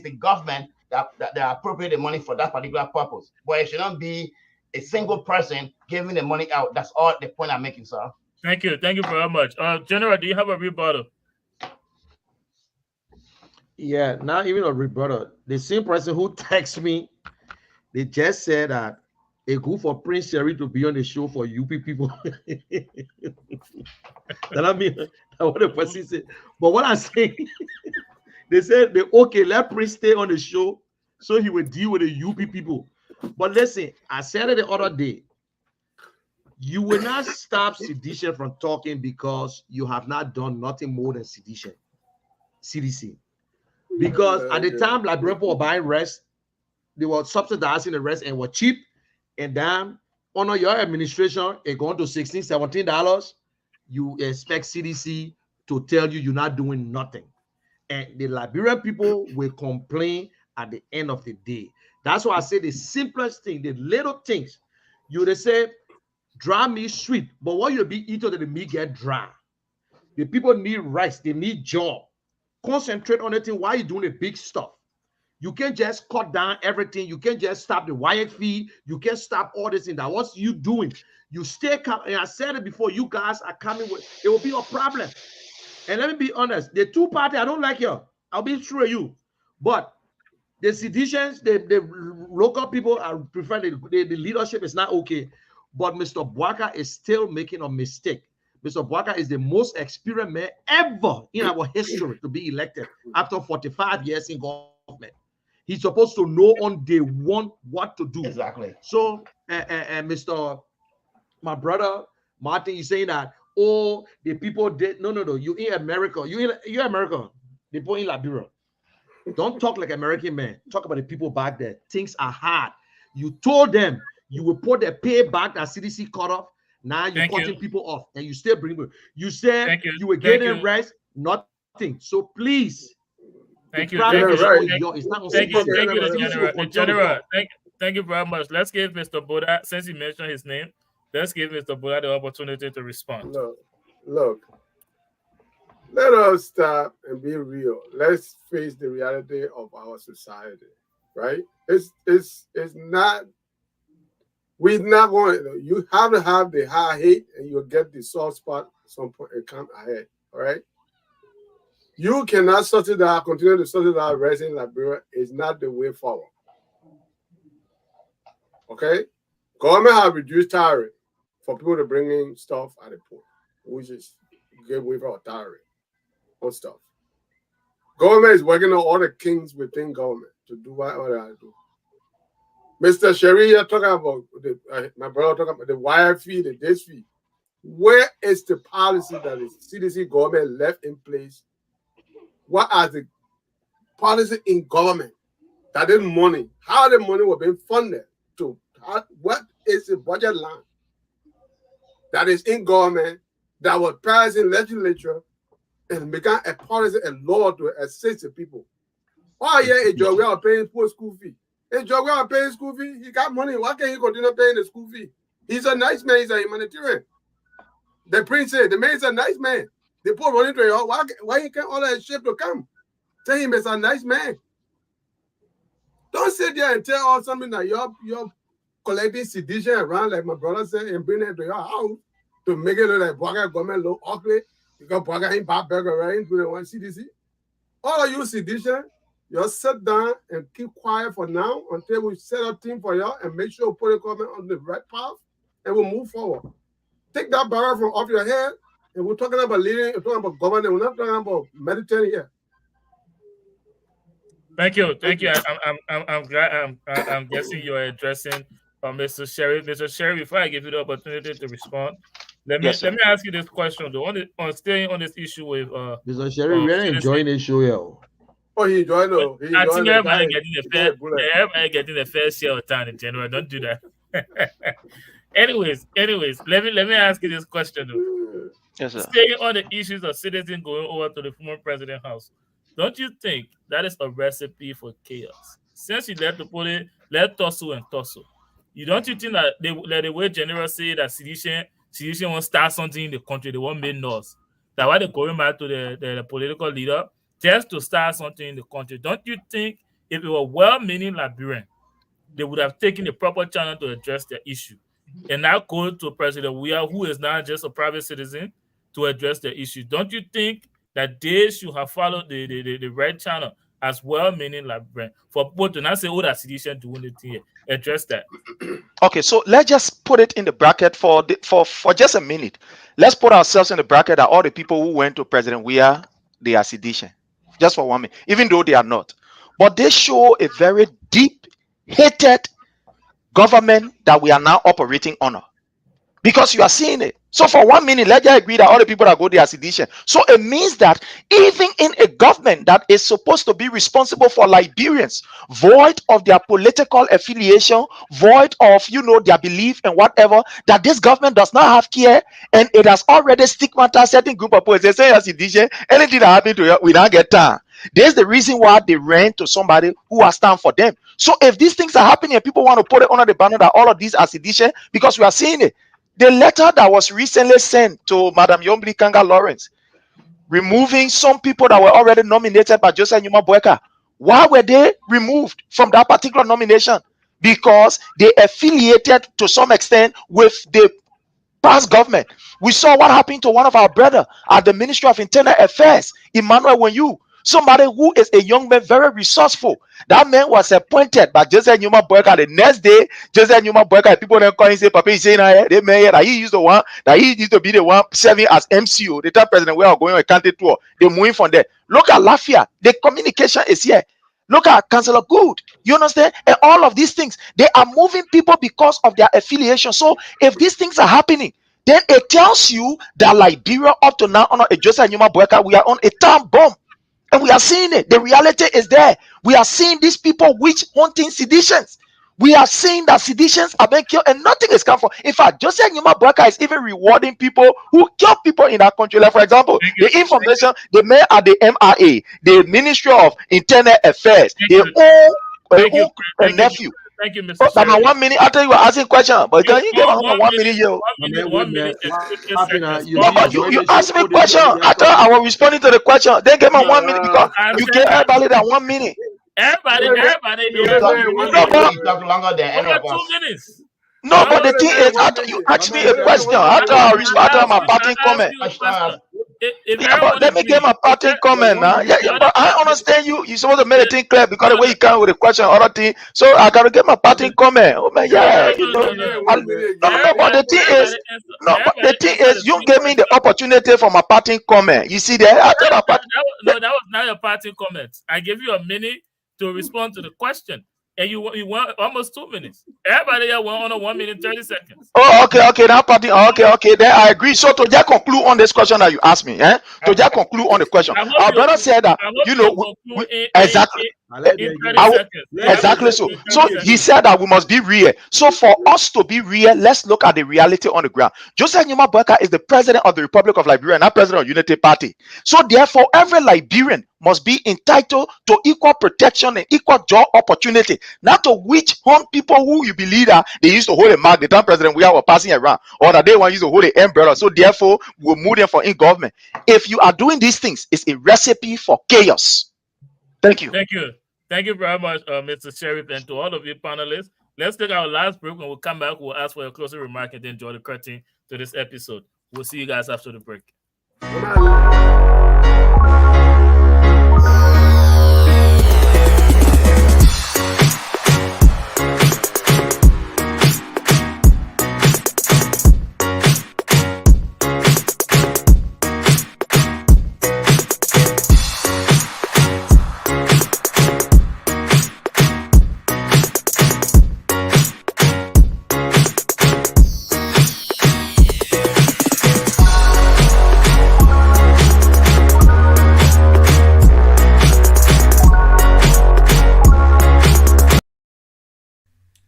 the government that appropriate the money for that particular purpose. But it should not be a single person giving the money out. That's all the point I'm making, sir. Thank you very much. General, do you have a rebuttal? Yeah, not even a rebuttal. The same person who texted me, they just said that a good for Prince Sherry to be on the show for UP people. That I mean, that's what the person said. But what I'm saying, they said okay, let Prince stay on the show so he will deal with the UP people. But listen, I said it the other day. You will not stop sedition from talking because you have not done nothing more than sedition. CDC. Because at the time, like people were buying rest, they were subsidizing the rest and were cheap. And then under your administration, it going to $16, $17. You expect CDC to tell you you're not doing nothing. And the Liberian people will complain at the end of the day. That's why I say the simplest thing, the little things. You would say, dry meat sweet, but what you'll be eating that the meat get dry. The people need rice, they need job. Concentrate on it while you're doing the big stuff. You can't just cut down everything. You can't just stop the wire fee. You can't stop all this thing. That what's you doing? You stay calm. And I said it before, you guys are coming with it will be a problem. And let me be honest, the two parties, I don't like you. I'll be true with you. But the seditions, the local people are prefer the leadership is not okay. But Mr. Bwaka is still making a mistake. Mr. Bwaka is the most experienced man ever in our history to be elected after 45 years in government. He's supposed to know on day one what to do. Exactly. So, Mr. My brother Martin is saying that, oh, the people did no. You in America, you're America. The people in Liberia. Don't talk like American man. Talk about the people back there. Things are hard. You told them you will put the pay back that CDC cut off. Now you're cutting people off, and you still bring them. You said you were getting rest, nothing. So please, thank you. Thank you very much. Let's give Mr. Boda, since he mentioned his name, let's give Mr. Boda the opportunity to respond. Look. Let us stop and be real. Let's face the reality of our society, right? It's not. We're not going. You have to have the high hate, and you'll get the soft spot at some point and come ahead. All right. You cannot subsidize, continue to subsidize residents in Liberia. Is not the way forward. Okay. Government have reduced tariff for people to bring in stuff at the port, which is give way for tariff on stuff. Government is working on all the kings within government to do whatever they do. Mr. Sherry, you're talking about my brother talking about the wire fee, the this fee. Where is the policy that the CDC government left in place? What are the policy in government that is money? How the money was being funded to? What is the budget line that is in government that was passed in legislature and become a policy and law to assist the people? Oh yeah, we are paying poor school fee. We are paying school fee. He got money. Why can't he continue paying the school fee? He's a nice man. He's a humanitarian. The prince said the man is a nice man. They put money to him. Why he can't order a ship to come? Tell him it's a nice man. Don't sit there and tell us something that you're collecting sedition around, like my brother said, and bring it to your house to make it look like Bwaka government look ugly because Bwaka ain't bad burger right into the one CDC. All of you sedition, you sit down and keep quiet for now until we set up team for y'all and make sure we put the government on the right path and we'll move forward. Take that barrel from off your head, and we're talking about leading, we're talking about government, we're not talking about meditating here. Thank you. I'm glad. I'm guessing you're addressing Mr. Sherry. Mr. Sherry, before I give you the opportunity to respond, let me ask you this question though. On staying on this issue with Mr. Sherry, we're enjoying this show, yo. Oh, he enjoyed it. I think everybody getting the fair share of time in general. Don't do that. Anyways, let me ask you this question though. Yes, sir. Staying on the issues of citizens going over to the former president's house, don't you think that is a recipe for chaos? Since you let tussle and tussle, don't you think that the way General say that sedition won't start something in the country, they won't make noise? That why they're going back to the political leader just to start something in the country? Don't you think if it were well-meaning Liberian, they would have taken the proper channel to address the issue and now go to President Weah, who is not just a private citizen, to address the issue? Don't you think that they should have followed the right channel as well-meaning Liberian for people to not say, oh, that sedition doing it here? Address that. Okay, so let's just put it in the bracket for just a minute. Let's put ourselves in the bracket that all the people who went to President Weah, they are sedition. Just for 1 minute, even though they are not. But they show a very deep, hated government that we are now operating under. Because you are seeing it. So for 1 minute, let's just agree that all the people that go there are sedition. So it means that even in a government that is supposed to be responsible for Liberians, void of their political affiliation, void of, their belief and whatever, that this government does not have care, and it has already stigmatized certain group of people. They say you're sedition, anything that happened to you, we don't get time. There's the reason why they ran to somebody who has stand for them. So if these things are happening and people want to put it under the banner that all of these are sedition, because we are seeing it. The letter that was recently sent to Madam Yombli Kanga Lawrence, removing some people that were already nominated by Joseph Nyuma Bweka. Why were they removed from that particular nomination? Because they affiliated to some extent with the past government. We saw what happened to one of our brother at the Ministry of Internal Affairs, Emmanuel Wenyu. Somebody who is a young man, very resourceful. That man was appointed by Joseph Newman Boyka. The next day, Joseph Newman Boyka, people then call and say, Papa, he's saying they man that he used to be the one serving as MCO, the third president. We are going on a country tour. They're moving from there. Look at Lafia. The communication is here. Look at Councillor Good. You understand? And all of these things, they are moving people because of their affiliation. So if these things are happening, then it tells you that Liberia up to now, on a Joseph Newman Boyka, we are on a time bomb. And we are seeing it. The reality is there. We are seeing these people which hunting seditions. We are seeing that seditions are being killed and nothing is come from. In fact, Joseph Newman Boyka is even rewarding people who kill people in that country. Like, for example, the information they made at the MIA, the Ministry of Internal Affairs, their own nephew. Thank you, Mr. Now, 1 minute after you were asking question, but can you give me 1 minute here? No, but you asked me question. I thought I was responding to the question. Then give me 1 minute because you gave everybody that 1 minute. Everybody. Talk longer than any of us. 2 minutes. No, but the thing is, after you ask me a question, after I respond to my parting comment. But let me get my parting comment now. But I understand you. You're supposed to make the thing clear because the way you come with the question, other thing. So I gotta get my parting comment. Oh man, yeah, you know. No, but the thing is, you gave me the opportunity for my parting comment. You see that? That was not your parting comment. I gave you a minute to respond to the question. And you want almost 2 minutes. Everybody here went on a 1 minute 30 seconds. Oh, okay. Now party. Okay. Then I agree. So to just conclude on this question that you asked me, to just conclude on the question, our brother said that exactly. Exactly so. So he said that we must be real. So for us to be real, let's look at the reality on the ground. Joseph Newman Boyka is the president of the Republic of Liberia, not president of Unity Party. So therefore, every Liberian must be entitled to equal protection and equal job opportunity. Not to which one people who you believe that they used to hold a mark, the time president we are passing around, or that they want used to hold an umbrella. So therefore, we'll move them for in government. If you are doing these things, it's a recipe for chaos. Thank you. Thank you very much, Mr. Sheriff, and to all of you panelists. Let's take our last break. When we come back, we'll ask for a closing remark and then draw the curtain to this episode. We'll see you guys after the break.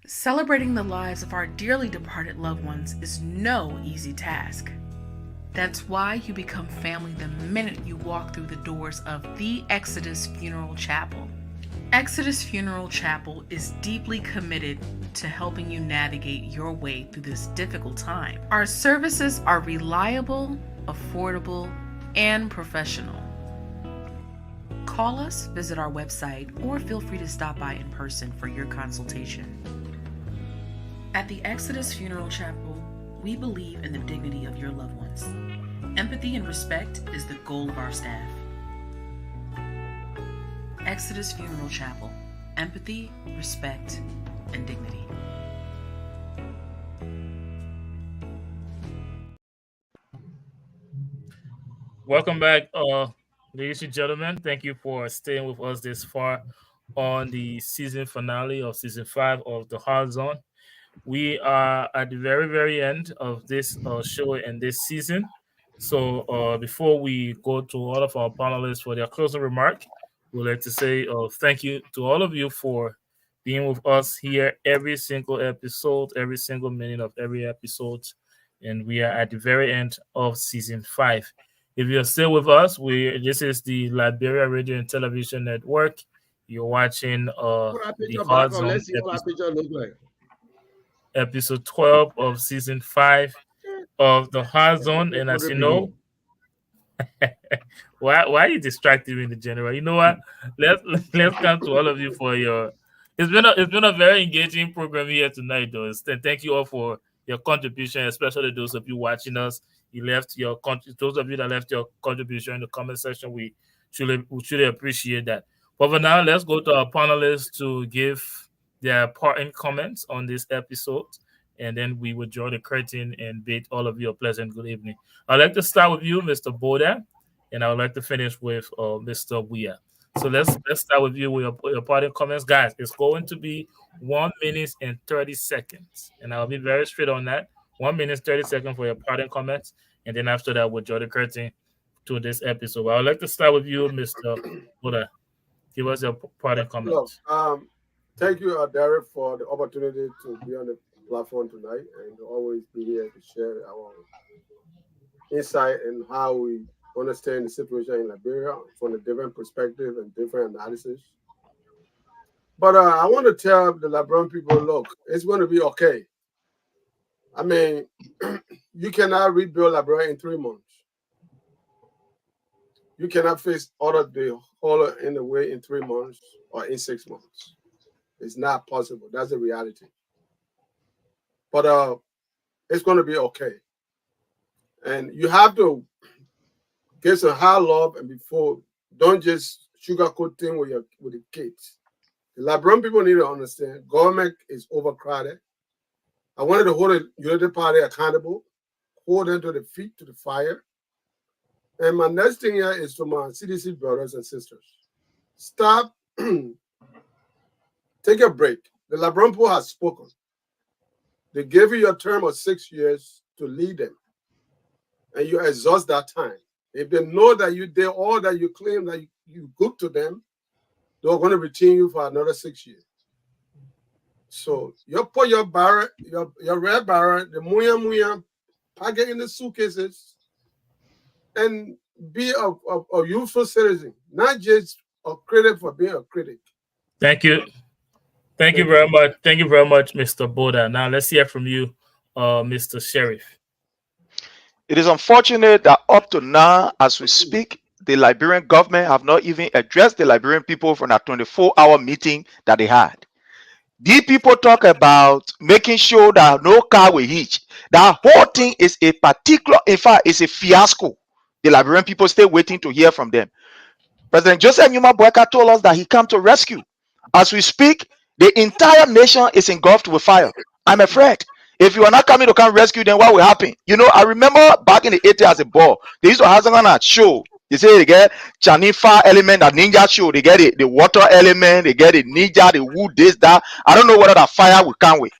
Celebrating the lives of our dearly departed loved ones is no easy task. That's why you become family the minute you walk through the doors of the Exodus Funeral Chapel. Exodus Funeral Chapel is deeply committed to helping you navigate your way through this difficult time. Our services are reliable, affordable, and professional. Call us, visit our website, or feel free to stop by in person for your consultation. At the Exodus Funeral Chapel, we believe in the dignity of your loved ones. Empathy and respect is the goal of our staff. Exodus Funeral Chapel. Empathy, respect, and dignity. Welcome back, ladies and gentlemen. Thank you for staying with us this far on the season finale of season 5 of The Hard Zone. We are at the very, very end of this show and this season. So before we go to all of our panelists for their closing remark, we'd like to say thank you to all of you for being with us here every single episode, every single minute of every episode. And we are at the very end of season 5. If you're still with us, this is the Liberia Radio and Television Network. You're watching the Hard Zone episode 12 of season 5 of The Hard Zone. And as you know, why are you distracted me in the general? You know what? Let's come to all of you for your. It's been a very engaging program here tonight, though. Thank you all for your contribution, especially those of you watching us. You left your those of you that left your contribution in the comment section. We We truly appreciate that. But for now, let's go to our panelists to give their parting comments on this episode, and then we will draw the curtain and bid all of you a pleasant good evening. I'd like to start with you, Mr. Boda, and I would like to finish with Mr. Weah. So let's start with you with your parting comments, guys. It's going to be 1 minute and 30 seconds, and I'll be very straight on that. 1 minute 30 seconds for your parting comments, and then after that, we'll draw the curtain to this episode. Well, I'd like to start with you, Mr. Boda. Give us your parting comments. Look, thank you, Derek, for the opportunity to be on the platform tonight and always be here to share our insight and how we understand the situation in Liberia from a different perspective and different analysis. But I want to tell the Liberian people, look, it's going to be okay. I mean, you cannot rebuild Liberia in 3 months. You cannot fix all of the whole in the way in 3 months or in 6 months. It's not possible. That's the reality. But it's going to be okay. And you have to get some high love and before, don't just sugarcoat things with the kids. The Liberian people need to understand government is overcrowded. I wanted to hold the Unity Party accountable, hold them to the feet to the fire. And my next thing here is to my CDC brothers and sisters. Stop. Take a break. The Liberian people has spoken. They gave you your term of 6 years to lead them. And you exhaust that time. If they know that you did all that you claim that you good to them, they're going to retain you for another 6 years. So you put your barrel, your red barrel, the muya, pack it in the suitcases, and be a useful citizen, not just a critic for being a critic. Thank you. Thank you very much. Thank you very much, Mr. Boda. Now let's hear from you, Mr. Sheriff. It is unfortunate that up to now, as we speak, the Liberian government have not even addressed the Liberian people from that 24-hour meeting that they had. These people talk about making sure that no car will hitch. That whole thing is a particular, in fact, it's a fiasco. The Liberian people still waiting to hear from them. President Joseph Numa Boyka told us that he came to rescue. As we speak, the entire nation is engulfed with fire. I'm afraid. If you are not coming to come rescue, then what will happen? You know, I remember back in the 80s as a boy, they used to have something on show. They say they get Chanifa element, that ninja show. They get the water element, they get the ninja, the wood, this, that. I don't know whether that fire will come with.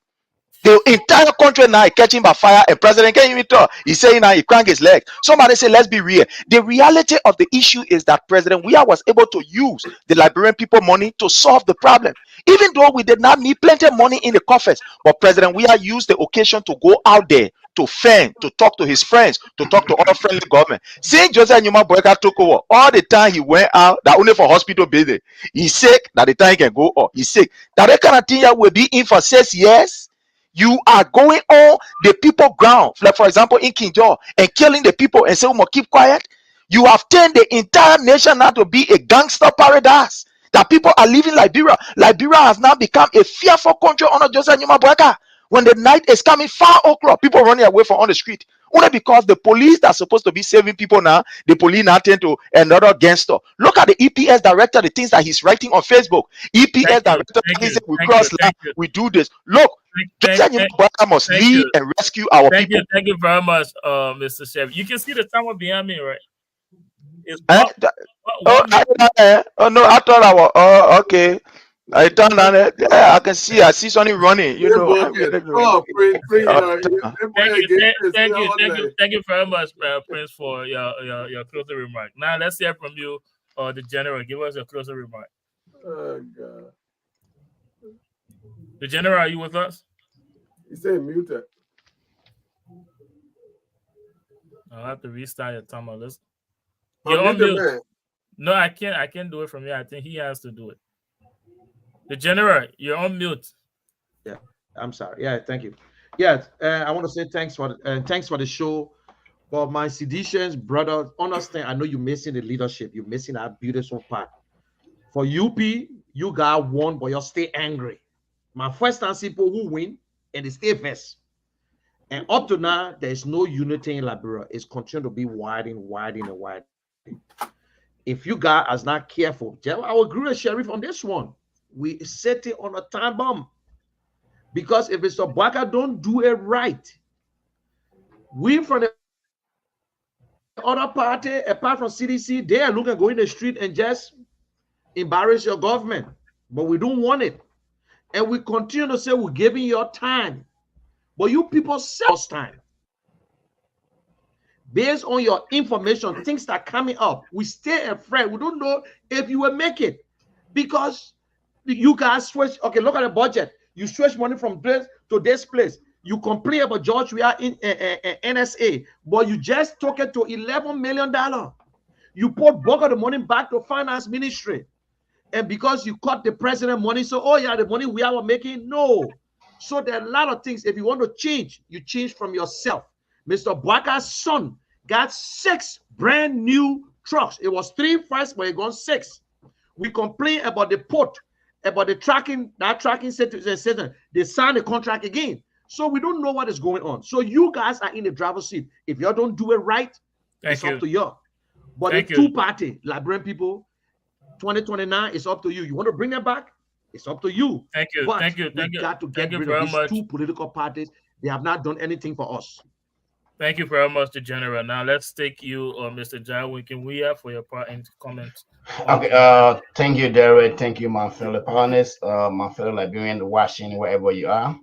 The entire country now is catching by fire, and President can't even talk. He's saying now he crank his leg. Somebody say, let's be real. The reality of the issue is that President Weah was able to use the Liberian people money to solve the problem. Even though we did not need plenty of money in the coffers, but President Weah used the occasion to go out there to fend, to talk to his friends, to talk to other friendly government. Since Joseph Numa Boyka took over, all the time he went out, that only for hospital building. He's sick, that the time he can go up. He's sick. That kind of thing will be in for 6 years. You are going on the people ground, like for example in King George, and killing the people and say, "We must keep quiet." You have turned the entire nation now to be a gangster paradise. That people are leaving Liberia. Liberia has now become a fearful country under Joseph Numa Boyka. When the night is coming, 5 o'clock, people running away from on the street. Only because the police that's supposed to be saving people now, the police now turn to another gangster. Look at the EPS director, the things that he's writing on Facebook. EPS director, we cross line, we do this. Look, Joseph Numa Boyka must lead and rescue our people. Thank you very much, Mr. Chef. You can see the timer behind me, right? No, I thought I was. Okay. I turned on it. Yeah, I can see. I see something running. You know. Thank you very much, Prince, for your closing remark. Now let's hear from you, the general. Give us your closing remark. Oh God. The general, are you with us? He's saying muted. I'll have to restart your timer. Let's. No, I can't. I can't do it from here. I think he has to do it. The general, you're on mute. Yeah, I'm sorry. Yeah, thank you. Yeah, I want to say thanks for the show. But my seditious brother, understand, I know you're missing the leadership. You're missing that beautiful part. For UP, you got won, but you're still angry. My first time people who win, and they stay first. And up to now, there's no unity in Liberia. It's continuing to be widening. if you guys are not careful, I will agree with Sheriff on this one. We sitting on a time bomb. Because if Mr. Bwaka don't do it right, we from the other party, apart from CDC, they are looking to go in the street and just embarrass your government. But we don't want it. And we continue to say we're giving your time. But you people sell us time. Based on your information, things that are coming up, we stay afraid. We don't know if you will make it. Because you guys switch. Okay, look at the budget. You switch money from this to this place. You complain about George, we are in NSA, but you just took it to $11 million. You put bulk of the money back to finance ministry. And because you cut the president money, so, oh yeah, the money we are making, no. So there are a lot of things. If you want to change, you change from yourself. Mr. Bwaka's son got 6 brand new trucks. It was 3 first, but it got 6. We complain about the port, about the tracking, that tracking system. They signed the contract again. So we don't know what is going on. So you guys are in the driver's seat. If you don't do it right, it's up to you. But the two-party Liberian people, 2029, it's up to you. You want to bring it back? It's up to you. Thank you. But Thank you. We got to get rid of these 2 political parties. They have not done anything for us. Thank you very much, the General. Now let's take you, Mr. John Winkin-Weah, for your part and comments. Okay. Thank you, Derek. Thank you, my fellow partners, my fellow Liberian watching wherever you are.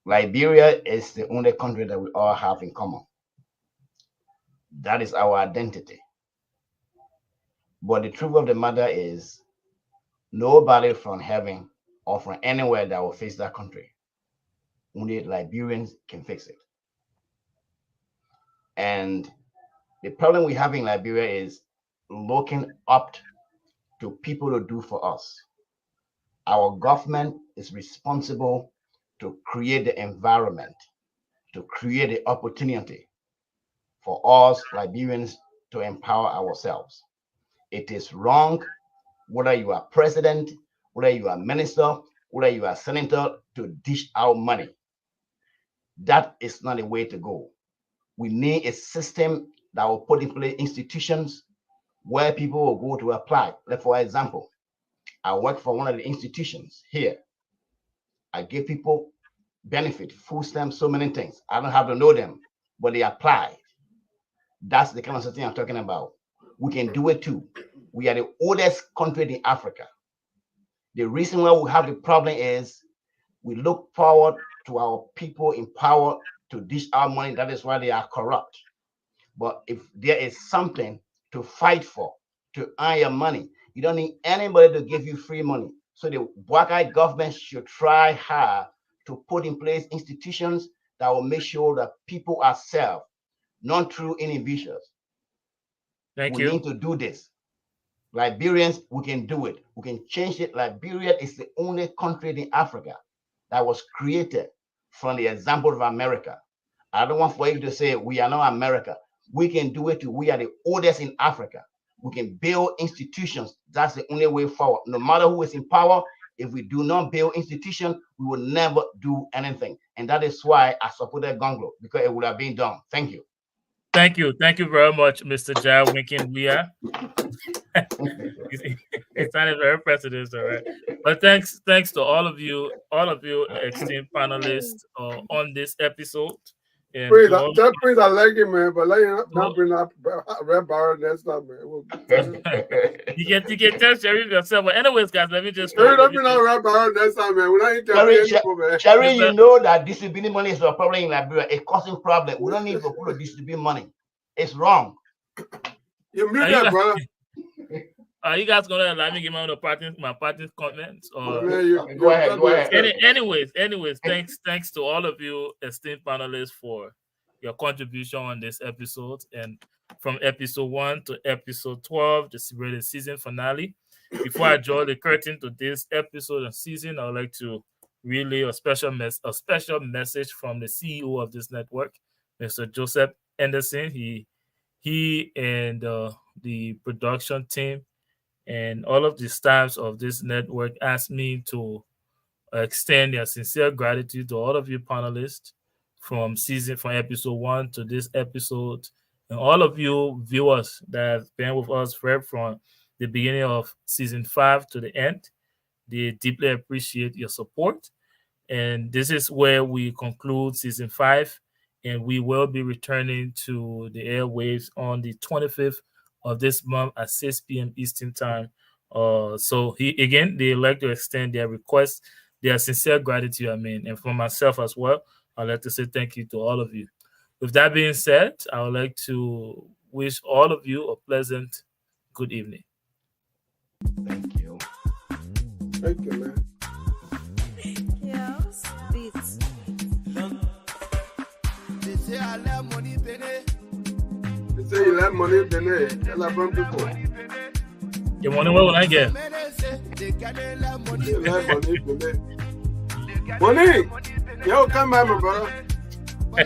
Liberia is the only country that we all have in common. That is our identity. But the truth of the matter is, nobody from heaven or from anywhere that will fix that country. Only Liberians can fix it. And the problem we have in Liberia is looking up to people to do for us. Our government is responsible to create the environment, to create the opportunity for us Liberians to empower ourselves. It is wrong, whether you are president, whether you are minister, whether you are senator, to dish out money. That is not the way to go. We need a system that will put in place institutions where people will go to apply. Like, for example, I work for one of the institutions here. I give people benefit, food stamps, so many things. I don't have to know them, but they apply. That's the kind of thing I'm talking about. We can do it too. We are the oldest country in Africa. The reason why we have the problem is we look forward to our people in power to dish out money. That is why they are corrupt. But if there is something to fight for, to earn your money, you don't need anybody to give you free money. So the Bwaka government should try hard to put in place institutions that will make sure that people are served, not through individuals. Thank you. We need to do this. Liberians, we can do it. We can change it. Liberia is the only country in Africa that was created from the example of America. I don't want for you to say we are not America. We can do it too. We are the oldest in Africa. We can build institutions. That's the only way forward. No matter who is in power, if we do not build institutions, we will never do anything. And that is why I supported Gonglo, because it would have been done. Thank you. Thank you. Thank you very much, Mr. John Winkin-Weah. It sounded very prejudiced, all right. But thanks to all of you esteemed panelists on this episode. And Prince, I like it, man, but let you not bring up Red Bar next time, man. You can tell Sheriff yourself. But anyways, guys, let me just don't bring up Red Bar next time, man. We're not interviewing man. Sherry, you know that distributing money is a problem in Liberia. It's causing problem. We don't need people to distribute money. It's wrong. You mute that, brother. Are you guys gonna allow me to give my parting comments? Or go ahead. Anyways, thanks to all of you esteemed panelists for your contribution on this episode, and from episode 1 to episode 12, the season finale. Before I draw the curtain to this episode and season, I would like to relay a special message from the CEO of this network, Mr. Joseph Anderson. He and the production team and all of the staffs of this network asked me to extend their sincere gratitude to all of you panelists from episode 1 to this episode, And all of you viewers that have been with us right from the beginning of season 5 to the end, they deeply appreciate your support. And this is where we conclude season 5, and we will be returning to the airwaves on the 25th of this month at 6 p.m. Eastern Time. So they'd like to extend their request, their sincere gratitude, and for myself as well, I'd like to say thank you to all of you. With that being said, I would like to wish all of you a pleasant good evening. Thank you. Thank you, man. Yes, beats. They say you like money, Benin. Tell our people. Your money, what will I get? You like money, Benin. Money! Yo, come by, my brother. Money